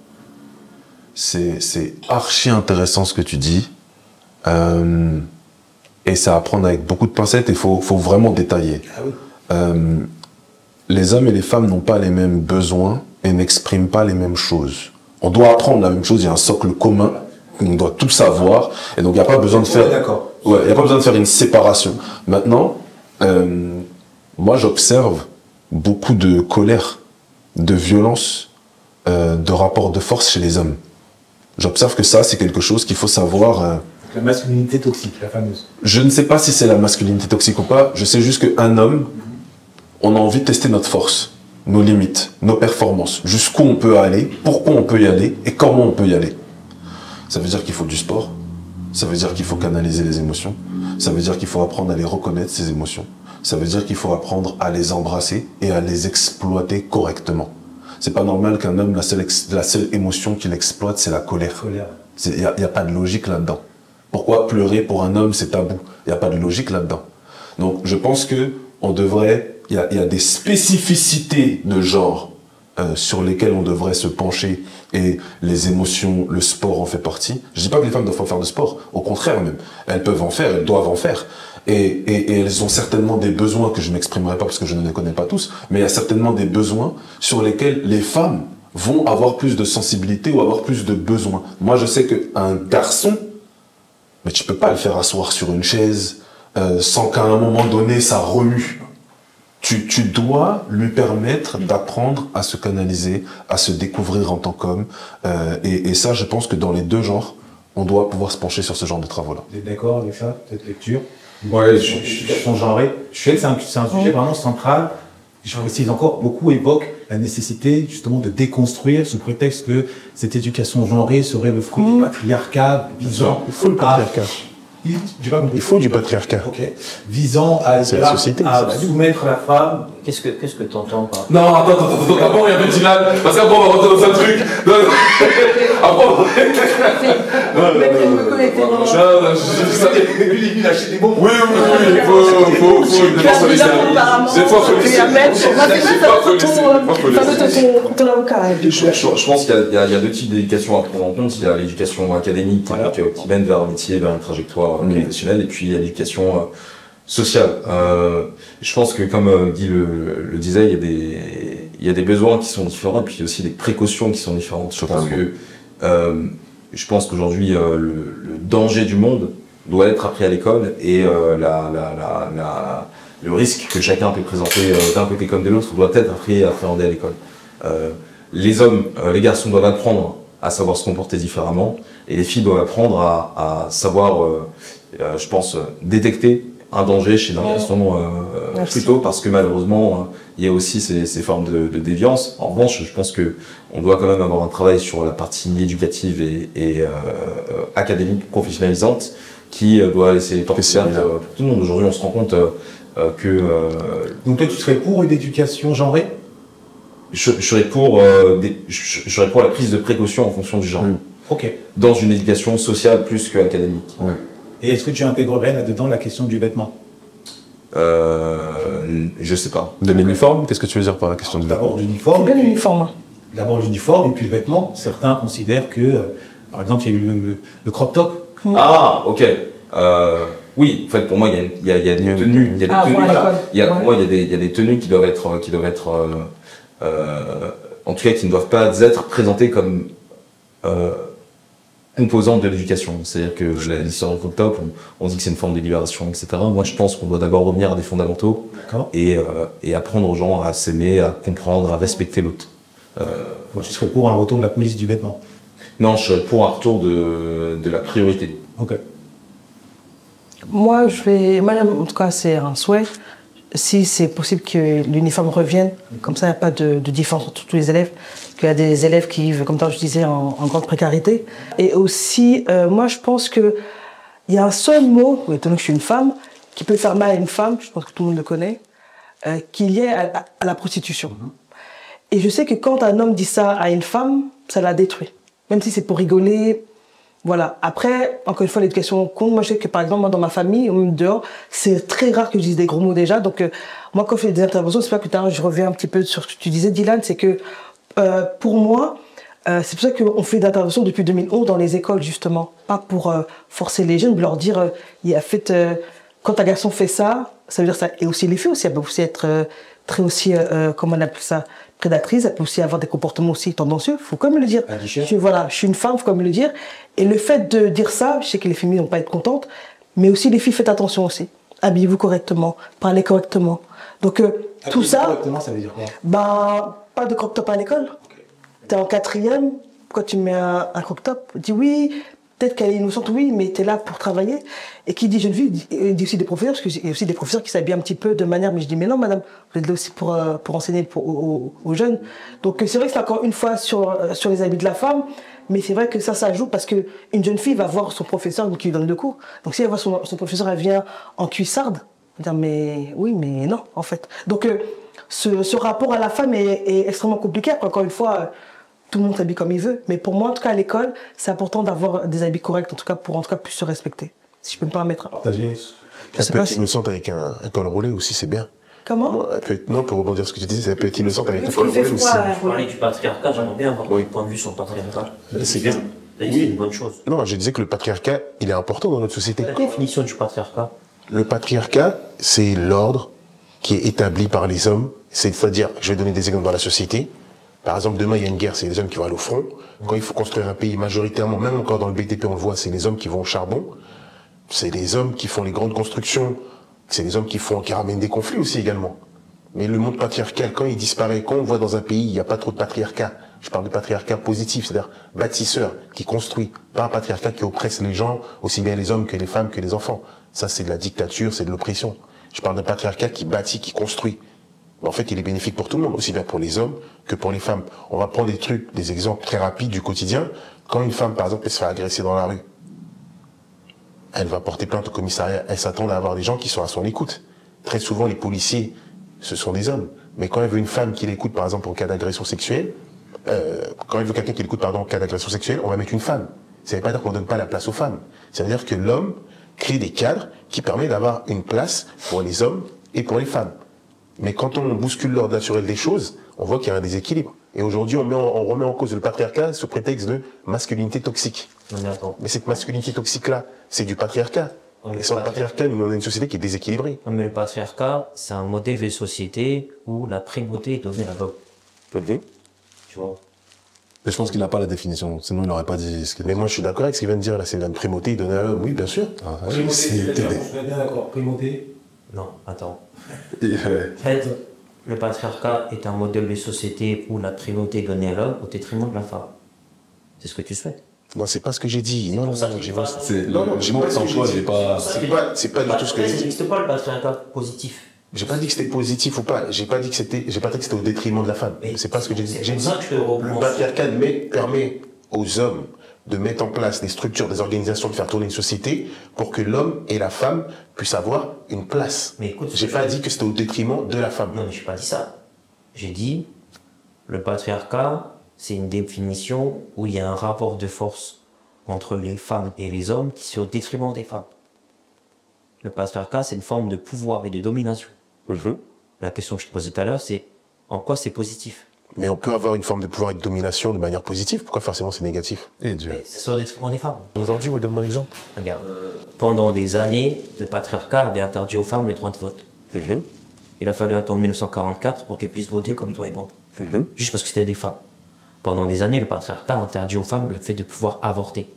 C'est archi intéressant ce que tu dis. Et ça à prendre avec beaucoup de pincettes et faut vraiment détailler. Ah oui. Les hommes et les femmes n'ont pas les mêmes besoins et n'expriment pas les mêmes choses. On doit apprendre la même chose, il y a un socle commun, on doit tout savoir, et donc il n'y a pas besoin de faire... D'accord. Ouais, il n'y a pas besoin de faire une séparation. Maintenant, moi j'observe beaucoup de colère, de violence, de rapport de force chez les hommes. J'observe que ça, c'est quelque chose qu'il faut savoir... La masculinité toxique, la fameuse. Je ne sais pas si c'est la masculinité toxique ou pas, je sais juste qu'un homme, on a envie de tester notre force, nos limites, nos performances, jusqu'où on peut aller, pourquoi on peut y aller et comment on peut y aller. Ça veut dire qu'il faut du sport, ça veut dire qu'il faut canaliser les émotions, ça veut dire qu'il faut apprendre à les reconnaître, ces émotions, ça veut dire qu'il faut apprendre à les embrasser et à les exploiter correctement. C'est pas normal qu'un homme, la seule émotion qu'il exploite, c'est la colère. Il n'y a pas de logique là-dedans. Pourquoi pleurer pour un homme, c'est tabou? Il n'y a pas de logique là-dedans. Donc, je pense que on devrait, il y a des spécificités de genre sur lesquelles on devrait se pencher, et les émotions, le sport en fait partie. Je dis pas que les femmes doivent pas faire de sport, au contraire même. Elles peuvent en faire, elles doivent en faire. Et elles ont certainement des besoins que je n'exprimerai pas parce que je ne les connais pas tous, mais il y a certainement des besoins sur lesquels les femmes vont avoir plus de sensibilité ou avoir plus de besoins. Moi, je sais qu'un garçon, mais tu peux pas le faire asseoir sur une chaise sans qu'à un moment donné ça remue. Tu dois lui permettre d'apprendre à se canaliser, à se découvrir en tant qu'homme. Et ça, je pense que dans les deux genres, on doit pouvoir se pencher sur ce genre de travaux-là. Vous êtes d'accord avec ça, cette lecture? Ouais, Sont genrés. Je sais que c'est un sujet vraiment central. Je précise encore, beaucoup évoquent la nécessité justement de déconstruire sous prétexte que cette éducation genrée serait le fruit du patriarcat visant Il faut le patriarcat. Il faut du patriarcat. Ok. Visant à, C'est la société, à c'est la vie. soumettre la femme. Qu'est-ce que t'entends par... Non, attends, d'abord il y avait Dylan, parce qu'après on va rentrer dans un truc. Après on va... Lui, il achète des bons. Oui, il faut cette fois, faut Je pense qu'il y a deux types d'éducation à prendre en compte. Il y a l'éducation académique qui mène vers un métier, vers une trajectoire professionnelle, et puis il y a l'éducation sociale. Je pense que, comme Guy le disait, il y a des besoins qui sont différents, et puis aussi des précautions qui sont différentes. Je pense qu'aujourd'hui, le danger du monde doit être appris à l'école, et le risque que chacun peut présenter d'un côté comme de l'autre doit être appris à appréhender à l'école. Les garçons doivent apprendre à savoir se comporter différemment, et les filles doivent apprendre à savoir, je pense, détecter un danger chez un garçon plus tôt, parce que malheureusement, il y a aussi ces formes de déviance. En revanche, je pense que on doit quand même avoir un travail sur la partie éducative et académique professionnalisante, qui doit laisser les portes ouvertes pour tout le monde. Aujourd'hui, on se rend compte que... Donc toi, tu serais pour une éducation genrée? Je serais pour la prise de précaution en fonction du genre. Ok. Dans une éducation sociale plus qu'académique. Et est-ce que tu intégrerais là-dedans la question du vêtement? Je sais pas. De l'uniforme, qu'est-ce que tu veux dire par la question du vêtement? D'abord l'uniforme. C'est bien l'uniforme. D'abord l'uniforme et puis le vêtement. Certains considèrent que, par exemple, il y a eu le crop top Ah, ok. Oui, en fait, pour moi, il y a des tenues. Il y a des tenues. Voilà. Pour moi, il y a des tenues qui doivent être, en tout cas, qui ne doivent pas être présentées comme composantes de l'éducation. C'est-à-dire que l'histoire du crop top, on dit que c'est une forme de libération, etc. Moi, je pense qu'on doit d'abord revenir à des fondamentaux et apprendre aux gens à s'aimer, à comprendre, à respecter l'autre. Moi, je serais pour un retour de la police du vêtement. Non, je serais pour un retour de la priorité. Ok. Moi, en tout cas, c'est un souhait. Si c'est possible que l'uniforme revienne, comme ça, il n'y a pas de différence entre tous les élèves. Parce qu'il y a des élèves qui vivent, comme je disais, en grande précarité. Et aussi, moi, je pense qu'il y a un seul mot, étant donné que je suis une femme, qui peut faire mal à une femme, je pense que tout le monde le connaît, qui est lié à la prostitution. Et je sais que quand un homme dit ça à une femme, ça la détruit. Même si c'est pour rigoler. Voilà. Après, encore une fois, l'éducation compte. Moi, je sais que, par exemple, moi, dans ma famille, ou même dehors, c'est très rare que je dise des gros mots déjà. Donc, moi, quand je fais des interventions, c'est pas que je reviens un petit peu sur ce que tu disais, Dylan, c'est que, pour moi, c'est pour ça qu'on fait des interventions depuis 2011 dans les écoles, justement. Pas pour forcer les jeunes, mais leur dire, quand un garçon fait ça, ça veut dire ça. Et aussi les filles aussi, elles peuvent aussi être très aussi, comment on appelle ça, prédatrice, elle peut aussi avoir des comportements aussi tendancieux, il faut quand même le dire. Je suis une femme, il faut quand même le dire. Et le fait de dire ça, je sais que les filles ne vont pas être contentes, mais aussi les filles, faites attention aussi. Habillez-vous correctement, parlez correctement. Donc tout ça... Correctement, ça veut dire quoi? Pas de crop top à l'école. Okay. T'es en 4e, quand tu mets un crop top, dis oui, peut-être qu'elle est innocente, oui, mais t'es là pour travailler. Et qui dit jeune fille, il dit aussi des professeurs, parce qu'il y a aussi des professeurs qui s'habillent un petit peu de manière, mais je dis mais non madame, vous êtes là aussi pour enseigner aux jeunes. Donc c'est vrai que c'est encore une fois sur les habits de la femme, mais c'est vrai que ça joue parce que une jeune fille va voir son professeur qui lui donne le cours. Donc si elle voit son professeur, elle vient en cuissarde, elle va dire mais oui, mais non en fait. Donc ce rapport à la femme est extrêmement compliqué. Encore une fois, tout le monde s'habille comme il veut, mais pour moi en tout cas à l'école, c'est important d'avoir des habits corrects en tout cas pour plus se respecter. Si je peux me permettre. Partager. Elle peut être innocente avec un col roulé aussi, c'est bien. Comment? Non, pour rebondir sur ce que tu disais, elle peut être innocente avec un col roulé aussi. Pour parler du patriarcat, j'aimerais bien avoir un point de vue sur le patriarcat. C'est bien. C'est une bonne chose. Non, je disais que le patriarcat, il est important dans notre société. La définition du patriarcat? Le patriarcat, c'est l'ordre qui est établi par les hommes. C'est-à-dire, je vais donner des exemples dans la société. Par exemple, demain, il y a une guerre, c'est les hommes qui vont aller au front. Quand il faut construire un pays, majoritairement, même encore dans le BTP, on le voit, c'est les hommes qui vont au charbon. C'est les hommes qui font les grandes constructions. C'est les hommes qui ramènent des conflits aussi également. Mais le monde patriarcal, quand il disparaît, quand on voit dans un pays, il n'y a pas trop de patriarcat. Je parle de patriarcat positif, c'est-à-dire bâtisseur, qui construit. Pas un patriarcat qui oppresse les gens, aussi bien les hommes que les femmes que les enfants. Ça, c'est de la dictature, c'est de l'oppression. Je parle d'un patriarcat qui bâtit, qui construit. En fait, il est bénéfique pour tout le monde, aussi bien pour les hommes que pour les femmes. On va prendre des exemples très rapides du quotidien. Quand une femme, par exemple, elle se fait agresser dans la rue, elle va porter plainte au commissariat. Elle s'attend à avoir des gens qui sont à son écoute. Très souvent, les policiers, ce sont des hommes. Mais quand elle veut une femme qui l'écoute, par exemple, en cas d'agression sexuelle, quand elle veut quelqu'un qui l'écoute, pardon, en cas d'agression sexuelle, on va mettre une femme. Ça ne veut pas dire qu'on ne donne pas la place aux femmes. Ça veut dire que l'homme crée des cadres qui permettent d'avoir une place pour les hommes et pour les femmes. Mais quand on bouscule l'ordre naturel des choses, on voit qu'il y a un déséquilibre. Et aujourd'hui, on remet en cause le patriarcat sous prétexte de masculinité toxique. Mais cette masculinité toxique-là, c'est du patriarcat. Et sans le patriarcat, nous, on a une société qui est déséquilibrée. Mais le patriarcat, c'est un modèle de société où la primauté est donnée à l'homme. Tu vois? Mais je pense qu'il n'a pas la définition, sinon il n'aurait pas dit ce qu'il a dit. Mais moi, je suis d'accord avec ce qu'il vient de dire, là, c'est la primauté donnée à l'homme. Oui, bien sûr. Je suis bien d'accord. Primauté. Non, attends. En fait, le patriarcat est un modèle de société où la primauté est donnée à l'homme au détriment de la femme. C'est ce que tu souhaites. Non, c'est pas ce que j'ai dit. Non, C'est pas du tout ce que j'ai dit. Ça n'existe pas le patriarcat positif. J'ai pas dit que c'était positif ou pas. J'ai pas dit que c'était au détriment de la femme. C'est pas ce que j'ai dit. J'ai dit que le patriarcat permet aux hommes de mettre en place des structures, des organisations, de faire tourner une société pour que l'homme et la femme puissent avoir une place. Mais écoute, j'ai pas dit que c'était au détriment de la femme. Non, mais j'ai pas dit ça. J'ai dit, le patriarcat, c'est une définition où il y a un rapport de force entre les femmes et les hommes qui est au détriment des femmes. Le patriarcat, c'est une forme de pouvoir et de domination. La question que je te posais tout à l'heure, c'est en quoi c'est positif? Mais on peut avoir une forme de pouvoir et de domination de manière positive. Pourquoi forcément c'est négatif? Et Dieu. C'est sur le détriment des femmes. Aujourd'hui, vous donnez un exemple. Regarde, pendant des années, le patriarcat avait interdit aux femmes les droits de vote. Il a fallu attendre 1944 pour qu'elles puissent voter comme toi et moi. Juste parce que c'était des femmes. Pendant des années, le patriarcat a interdit aux femmes le fait de pouvoir avorter.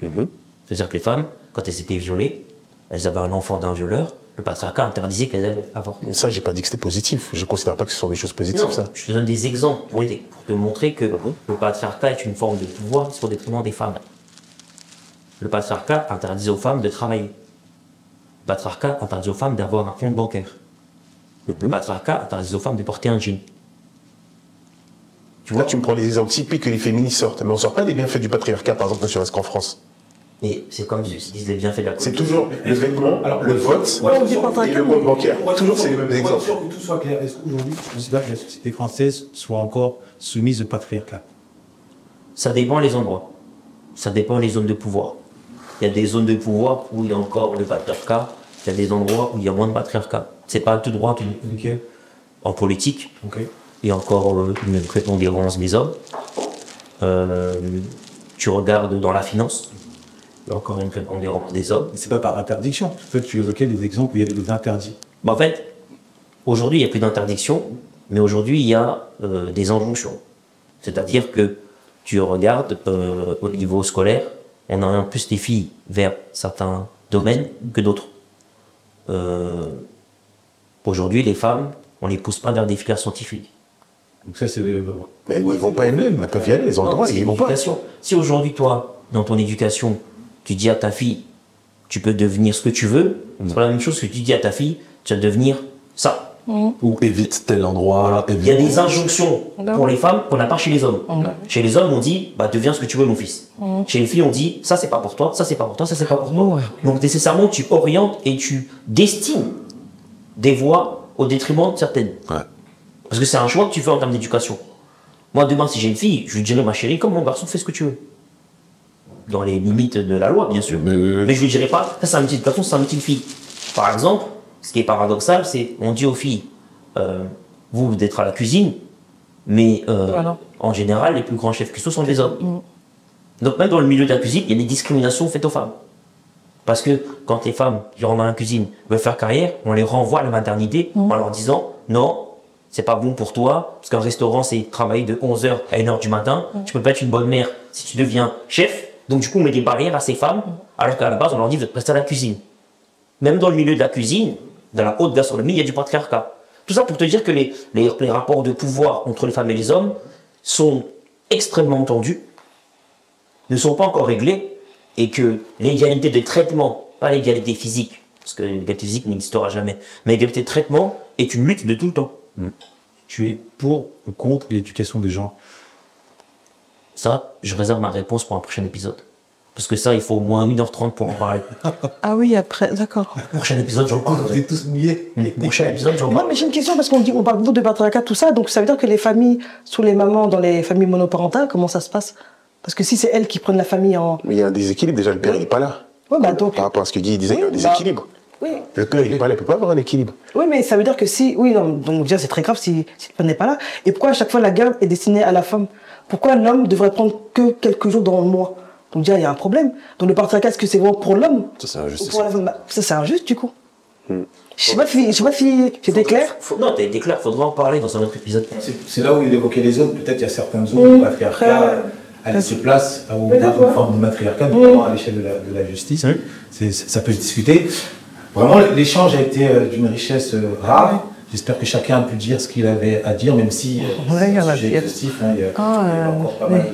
C'est-à-dire que les femmes, quand elles étaient violées, elles avaient un enfant d'un violeur, le patriarcat interdisait qu'elles allaient avorter. Ça, j'ai pas dit que c'était positif. Je considère pas que ce sont des choses positives, Non, ça. je te donne des exemples pour te montrer que le patriarcat est une forme de pouvoir sur le détriment des femmes. Le patriarcat interdisait aux femmes de travailler. Le patriarcat interdisait aux femmes d'avoir un compte bancaire. Le patriarcat interdisait aux femmes de porter un jean. Là, tu me prends les exemples typiques que les féministes sortent. Mais on sort pas des bienfaits du patriarcat, par exemple, ne serait-ce qu'en France. Mais c'est comme ils disent les bienfaits de la C'est politique. toujours le vêtement, le vote on dit pas et le compte bancaire. Toujours, c'est les mêmes Pour être exemples. sûr que tout soit clair, est-ce qu'aujourd'hui, tu considères que la société française soit encore soumise au patriarcat? Ça dépend les endroits. Ça dépend les zones de pouvoir. Il y a des zones de pouvoir où il y a encore le patriarcat. Il y a des endroits où il y a moins de patriarcat. C'est pas tout droit, tout. Ok. En politique, Ok. il y a encore une prépondérance des hommes. Tu regardes dans la finance, il y a encore une prépondérance des hommes. Mais c'est pas par interdiction. En fait, tu évoquais des exemples où il y avait des interdits. Mais en fait, aujourd'hui, il n'y a plus d'interdiction, mais aujourd'hui, il y a des injonctions. C'est-à-dire que tu regardes au niveau scolaire, on oriente plus les filles vers certains domaines que d'autres. Aujourd'hui, les femmes, on les pousse pas vers des filières scientifiques. Donc ça, c'est... Mais ils vont pas elles-mêmes, elles peuvent y aller, ils ont le droit, c'est ils vont pas. l'éducation. Si aujourd'hui, toi, dans ton éducation, tu dis à ta fille, tu peux devenir ce que tu veux, c'est pas la même chose que tu dis à ta fille, tu vas devenir ça. Ou évite tel endroit, Il y a évite... des injonctions pour les femmes qu'on n'a pas chez les hommes. Chez les hommes, on dit, bah, deviens ce que tu veux, mon fils. Chez les filles, on dit, ça, c'est pas pour toi, ça, c'est pas pour toi, ça, c'est pas pour toi. Donc, nécessairement, tu orientes et tu destines des voies au détriment de certaines. Ouais. Parce que c'est un choix que tu fais en termes d'éducation. Moi, demain, si j'ai une fille, je lui dirai, ma chérie, comme mon garçon, fais ce que tu veux. Dans les limites de la loi, bien sûr. Mais je lui dirai pas, ça, c'est un métier d'éducation, c'est un métier de fille. Par exemple, ce qui est paradoxal, c'est, on dit aux filles, vous êtes à la cuisine, mais Voilà. en général, les plus grands chefs cuistots sont des hommes. Donc même dans le milieu de la cuisine, il y a des discriminations faites aux femmes. Parce que quand les femmes qui rentrent dans la cuisine veulent faire carrière, on les renvoie à la maternité en leur disant non, c'est pas bon pour toi, parce qu'un restaurant c'est travailler de 11h à 1h du matin, tu peux pas être une bonne mère si tu deviens chef. Donc du coup on met des barrières à ces femmes, alors qu'à la base on leur dit de rester à la cuisine. Même dans le milieu de la cuisine, dans la haute gastronomie, il y a du patriarcat. Tout ça pour te dire que les rapports de pouvoir entre les femmes et les hommes sont extrêmement tendus, ne sont pas encore réglés, et que l'égalité de traitement, pas l'égalité physique, parce que l'égalité physique n'existera jamais, mais l'égalité de traitement est une lutte de tout le temps. Tu es pour ou contre l'éducation des gens? Ça, je réserve ma réponse pour un prochain épisode. Parce que ça, il faut au moins 1h30 pour en parler. Ah oui, après, d'accord. Prochain épisode, j'en parle. Vous êtes tous mouillés. Prochain épisode, j'en Non, parle. mais j'ai une question parce on parle beaucoup de patriarcat, tout ça, donc ça veut dire que les familles, sous les mamans, dans les familles monoparentales, comment ça se passe? Parce que si c'est elles qui prennent la famille en... Mais il y a un déséquilibre, déjà le père il n'est pas là. Ouais, bah donc... Par rapport à ce que Guy disait, il y a un Oui, déséquilibre. Oui. Le père il n'est pas là, il ne peut pas avoir un équilibre. Oui, mais ça veut dire que si... Oui, non, donc déjà c'est très grave si le père n'est pas là. Et pourquoi à chaque fois la garde est destinée à la femme? Pourquoi l'homme devrait prendre que quelques jours dans le mois? Donc déjà il y a un problème. Donc le patriarcat, est-ce que c'est vraiment pour l'homme? Ça, c'est injuste. Ou pour la femme? Bah, ça c'est injuste du coup. Je sais pas si j'étais clair. Non, t'as été clair, faudra en parler dans un autre épisode. C'est là où il évoquait les zones. Peut-être il y a certaines zones où le patriarcat a ses places, où on a une forme de matriarcat, notamment à l'échelle de la justice. Ça peut se discuter. Vraiment, l'échange a été d'une richesse rare. J'espère que chacun a pu dire ce qu'il avait à dire, même si Ouais, il y en c'est a un sujet bien. exhaustif, hein, il y a encore pas mal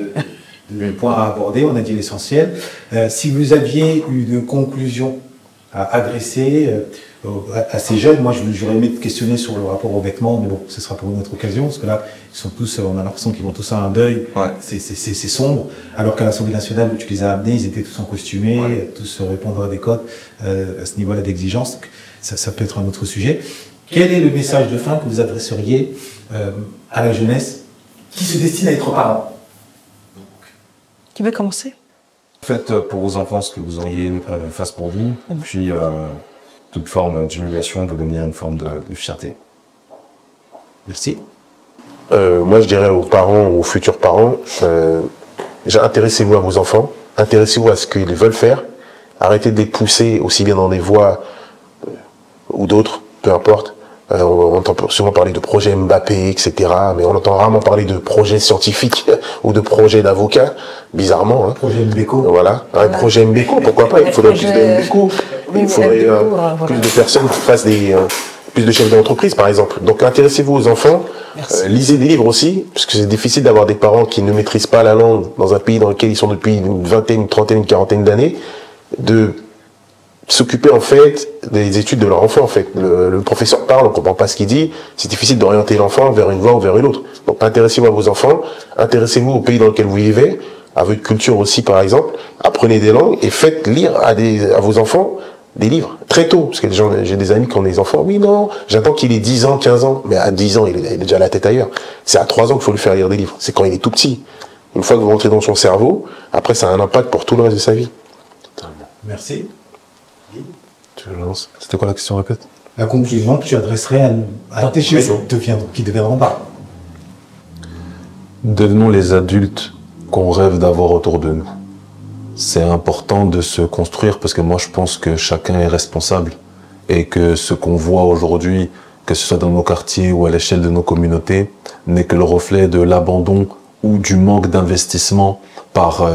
de points à aborder. On a dit l'essentiel. Si vous aviez une conclusion à adresser à ces jeunes, moi j'aurais aimé te questionner sur le rapport aux vêtements, mais bon, ce sera pour une autre occasion, parce que là, ils sont tous, on a l'impression qu'ils vont tous à un deuil, Ouais. c'est sombre, alors qu'à l'Assemblée nationale où tu les as amenés, ils étaient tous en costumé, tous répondre à des codes, à ce niveau-là d'exigence, donc ça peut être un autre sujet. Quel est le message de fin que vous adresseriez à la jeunesse qui se destine à être parent? Qui veut commencer? Faites pour vos enfants ce que vous auriez face pour vous, puis toute forme d'humiliation peut devenir une forme de fierté. Merci. Moi, je dirais aux parents, aux futurs parents, déjà, intéressez-vous à vos enfants, intéressez-vous à ce qu'ils veulent faire, arrêtez de les pousser aussi bien dans des voies ou d'autres, peu importe. On entend souvent parler de projets Mbappé, etc., mais on entend rarement parler de projets scientifiques ou de projets d'avocats, bizarrement. Hein. Projet Mbeko. Voilà, un projet Mbeko, pourquoi pas, il faudrait plus de Mbeko, il faudrait plus de personnes qui fassent plus de chefs d'entreprise, par exemple. Donc intéressez-vous aux enfants, lisez des livres aussi, parce que c'est difficile d'avoir des parents qui ne maîtrisent pas la langue dans un pays dans lequel ils sont depuis une vingtaine, une trentaine, une quarantaine d'années, de s'occuper en fait des études de leur enfant en fait. Le professeur parle, on comprend pas ce qu'il dit, c'est difficile d'orienter l'enfant vers une voie ou vers une autre. Donc intéressez-vous à vos enfants, intéressez-vous au pays dans lequel vous vivez, à votre culture aussi par exemple, apprenez des langues et faites lire à vos enfants des livres, très tôt, parce que j'ai des amis qui ont des enfants, oui non, j'attends qu'il ait 10 ans, 15 ans, mais à 10 ans il est déjà la tête ailleurs. C'est à 3 ans qu'il faut lui faire lire des livres, c'est quand il est tout petit. Une fois que vous rentrez dans son cerveau, après ça a un impact pour tout le reste de sa vie. Merci. C'était quoi la question, répète? La conclusion que tu adresserais à tes jeunes qui deviendront pas. Devenons les adultes qu'on rêve d'avoir autour de nous. C'est important de se construire parce que moi je pense que chacun est responsable et que ce qu'on voit aujourd'hui, que ce soit dans nos quartiers ou à l'échelle de nos communautés, n'est que le reflet de l'abandon ou du manque d'investissement par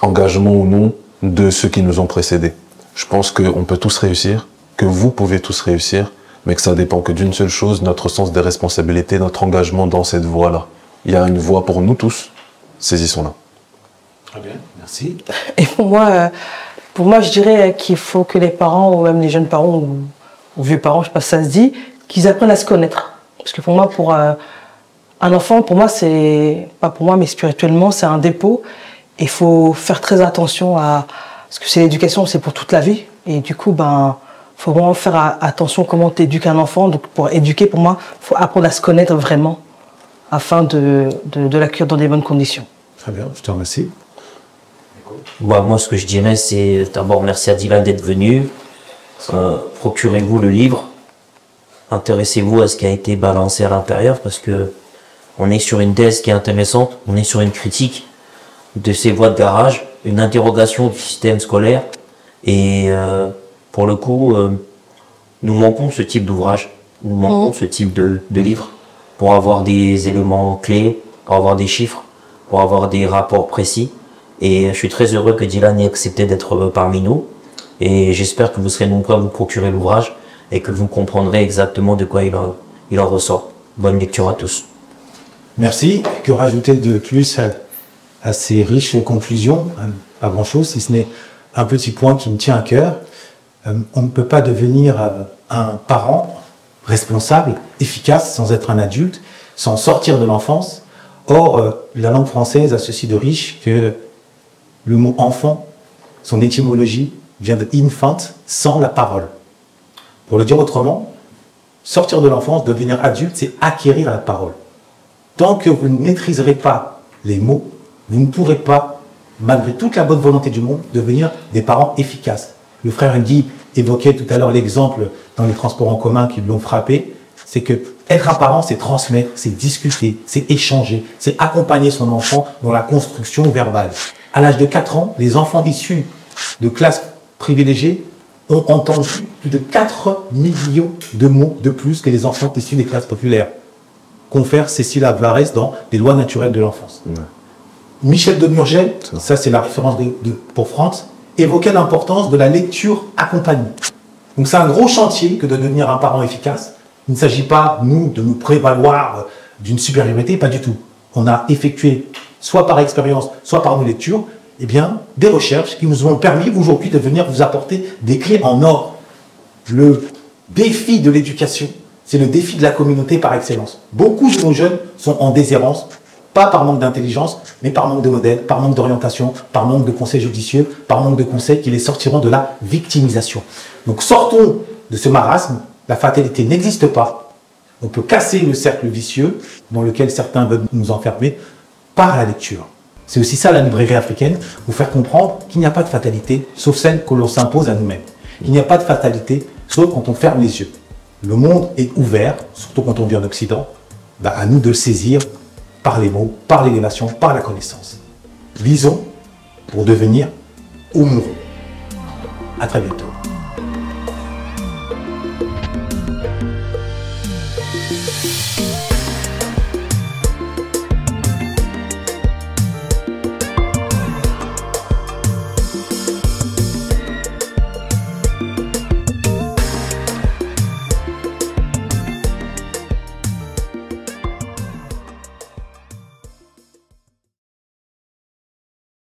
engagement ou non de ceux qui nous ont précédés. Je pense qu'on peut tous réussir, que vous pouvez tous réussir, mais que ça dépend que d'une seule chose, notre sens des responsabilités, notre engagement dans cette voie-là. Il y a une voie pour nous tous, saisissons-la. Très bien, merci. Et pour moi, je dirais qu'il faut que les parents, ou même les jeunes parents, ou vieux parents, je sais pas si ça se dit, qu'ils apprennent à se connaître. Parce que pour moi, pour un enfant, pour moi, c'est, pas pour moi, mais spirituellement, c'est un dépôt. Et il faut faire très attention à, parce que c'est l'éducation, c'est pour toute la vie. Et du coup, faut vraiment faire attention comment tu éduques un enfant. Donc pour éduquer, pour moi, il faut apprendre à se connaître vraiment, afin de l'accueillir dans des bonnes conditions. Très bien, je te remercie. Moi, ce que je dirais, c'est d'abord merci à Dylan d'être venu. Procurez-vous le livre. Intéressez-vous à ce qui a été balancé à l'intérieur, parce que on est sur une thèse qui est intéressante. On est sur une critique de ces voies de garage, une interrogation du système scolaire. Et pour le coup, nous manquons ce type d'ouvrage. Nous manquons ce type de livre pour avoir des éléments clés, pour avoir des chiffres, pour avoir des rapports précis. Et je suis très heureux que Dylan ait accepté d'être parmi nous. Et j'espère que vous serez nombreux à vous procurer l'ouvrage et que vous comprendrez exactement de quoi il en ressort. Bonne lecture à tous. Merci. Que rajouter de plus à ces riches conclusions? Pas grand-chose, si ce n'est un petit point qui me tient à cœur. On ne peut pas devenir un parent responsable, efficace, sans être un adulte, sans sortir de l'enfance. Or, la langue française a ceci de riche que le mot enfant, son étymologie, vient de infant, sans la parole. Pour le dire autrement, sortir de l'enfance, devenir adulte, c'est acquérir la parole. Tant que vous ne maîtriserez pas les mots, vous ne pourrez pas, malgré toute la bonne volonté du monde, devenir des parents efficaces. Le frère Guy évoquait tout à l'heure l'exemple dans les transports en commun qui l'ont frappé, c'est que être un parent, c'est transmettre, c'est discuter, c'est échanger, c'est accompagner son enfant dans la construction verbale. À l'âge de 4 ans, les enfants issus de classes privilégiées ont entendu plus de 4 millions de mots de plus que les enfants issus des classes populaires. Confère Cécile Alvarez dans Les lois naturelles de l'enfance. Ouais. Michel de Murgel, ça c'est la référence pour France, évoquait l'importance de la lecture accompagnée. Donc c'est un gros chantier que de devenir un parent efficace. Il ne s'agit pas, nous, de nous prévaloir d'une supériorité, pas du tout. On a effectué, soit par expérience, soit par nos lectures, eh bien, des recherches qui nous ont permis aujourd'hui de venir vous apporter des clés en or. Le défi de l'éducation, c'est le défi de la communauté par excellence. Beaucoup de nos jeunes sont en déshérence, pas par manque d'intelligence, mais par manque de modèles, par manque d'orientation, par manque de conseils judicieux, par manque de conseils qui les sortiront de la victimisation. Donc sortons de ce marasme, la fatalité n'existe pas. On peut casser le cercle vicieux dans lequel certains veulent nous enfermer par la lecture. C'est aussi ça la librairie africaine, vous faire comprendre qu'il n'y a pas de fatalité, sauf celle que l'on s'impose à nous-mêmes. Il n'y a pas de fatalité, sauf quand on ferme les yeux. Le monde est ouvert, surtout quand on vit en Occident. à nous de le saisir par les mots, par l'élévation, par la connaissance. Lisons pour devenir ou mourons. À très bientôt.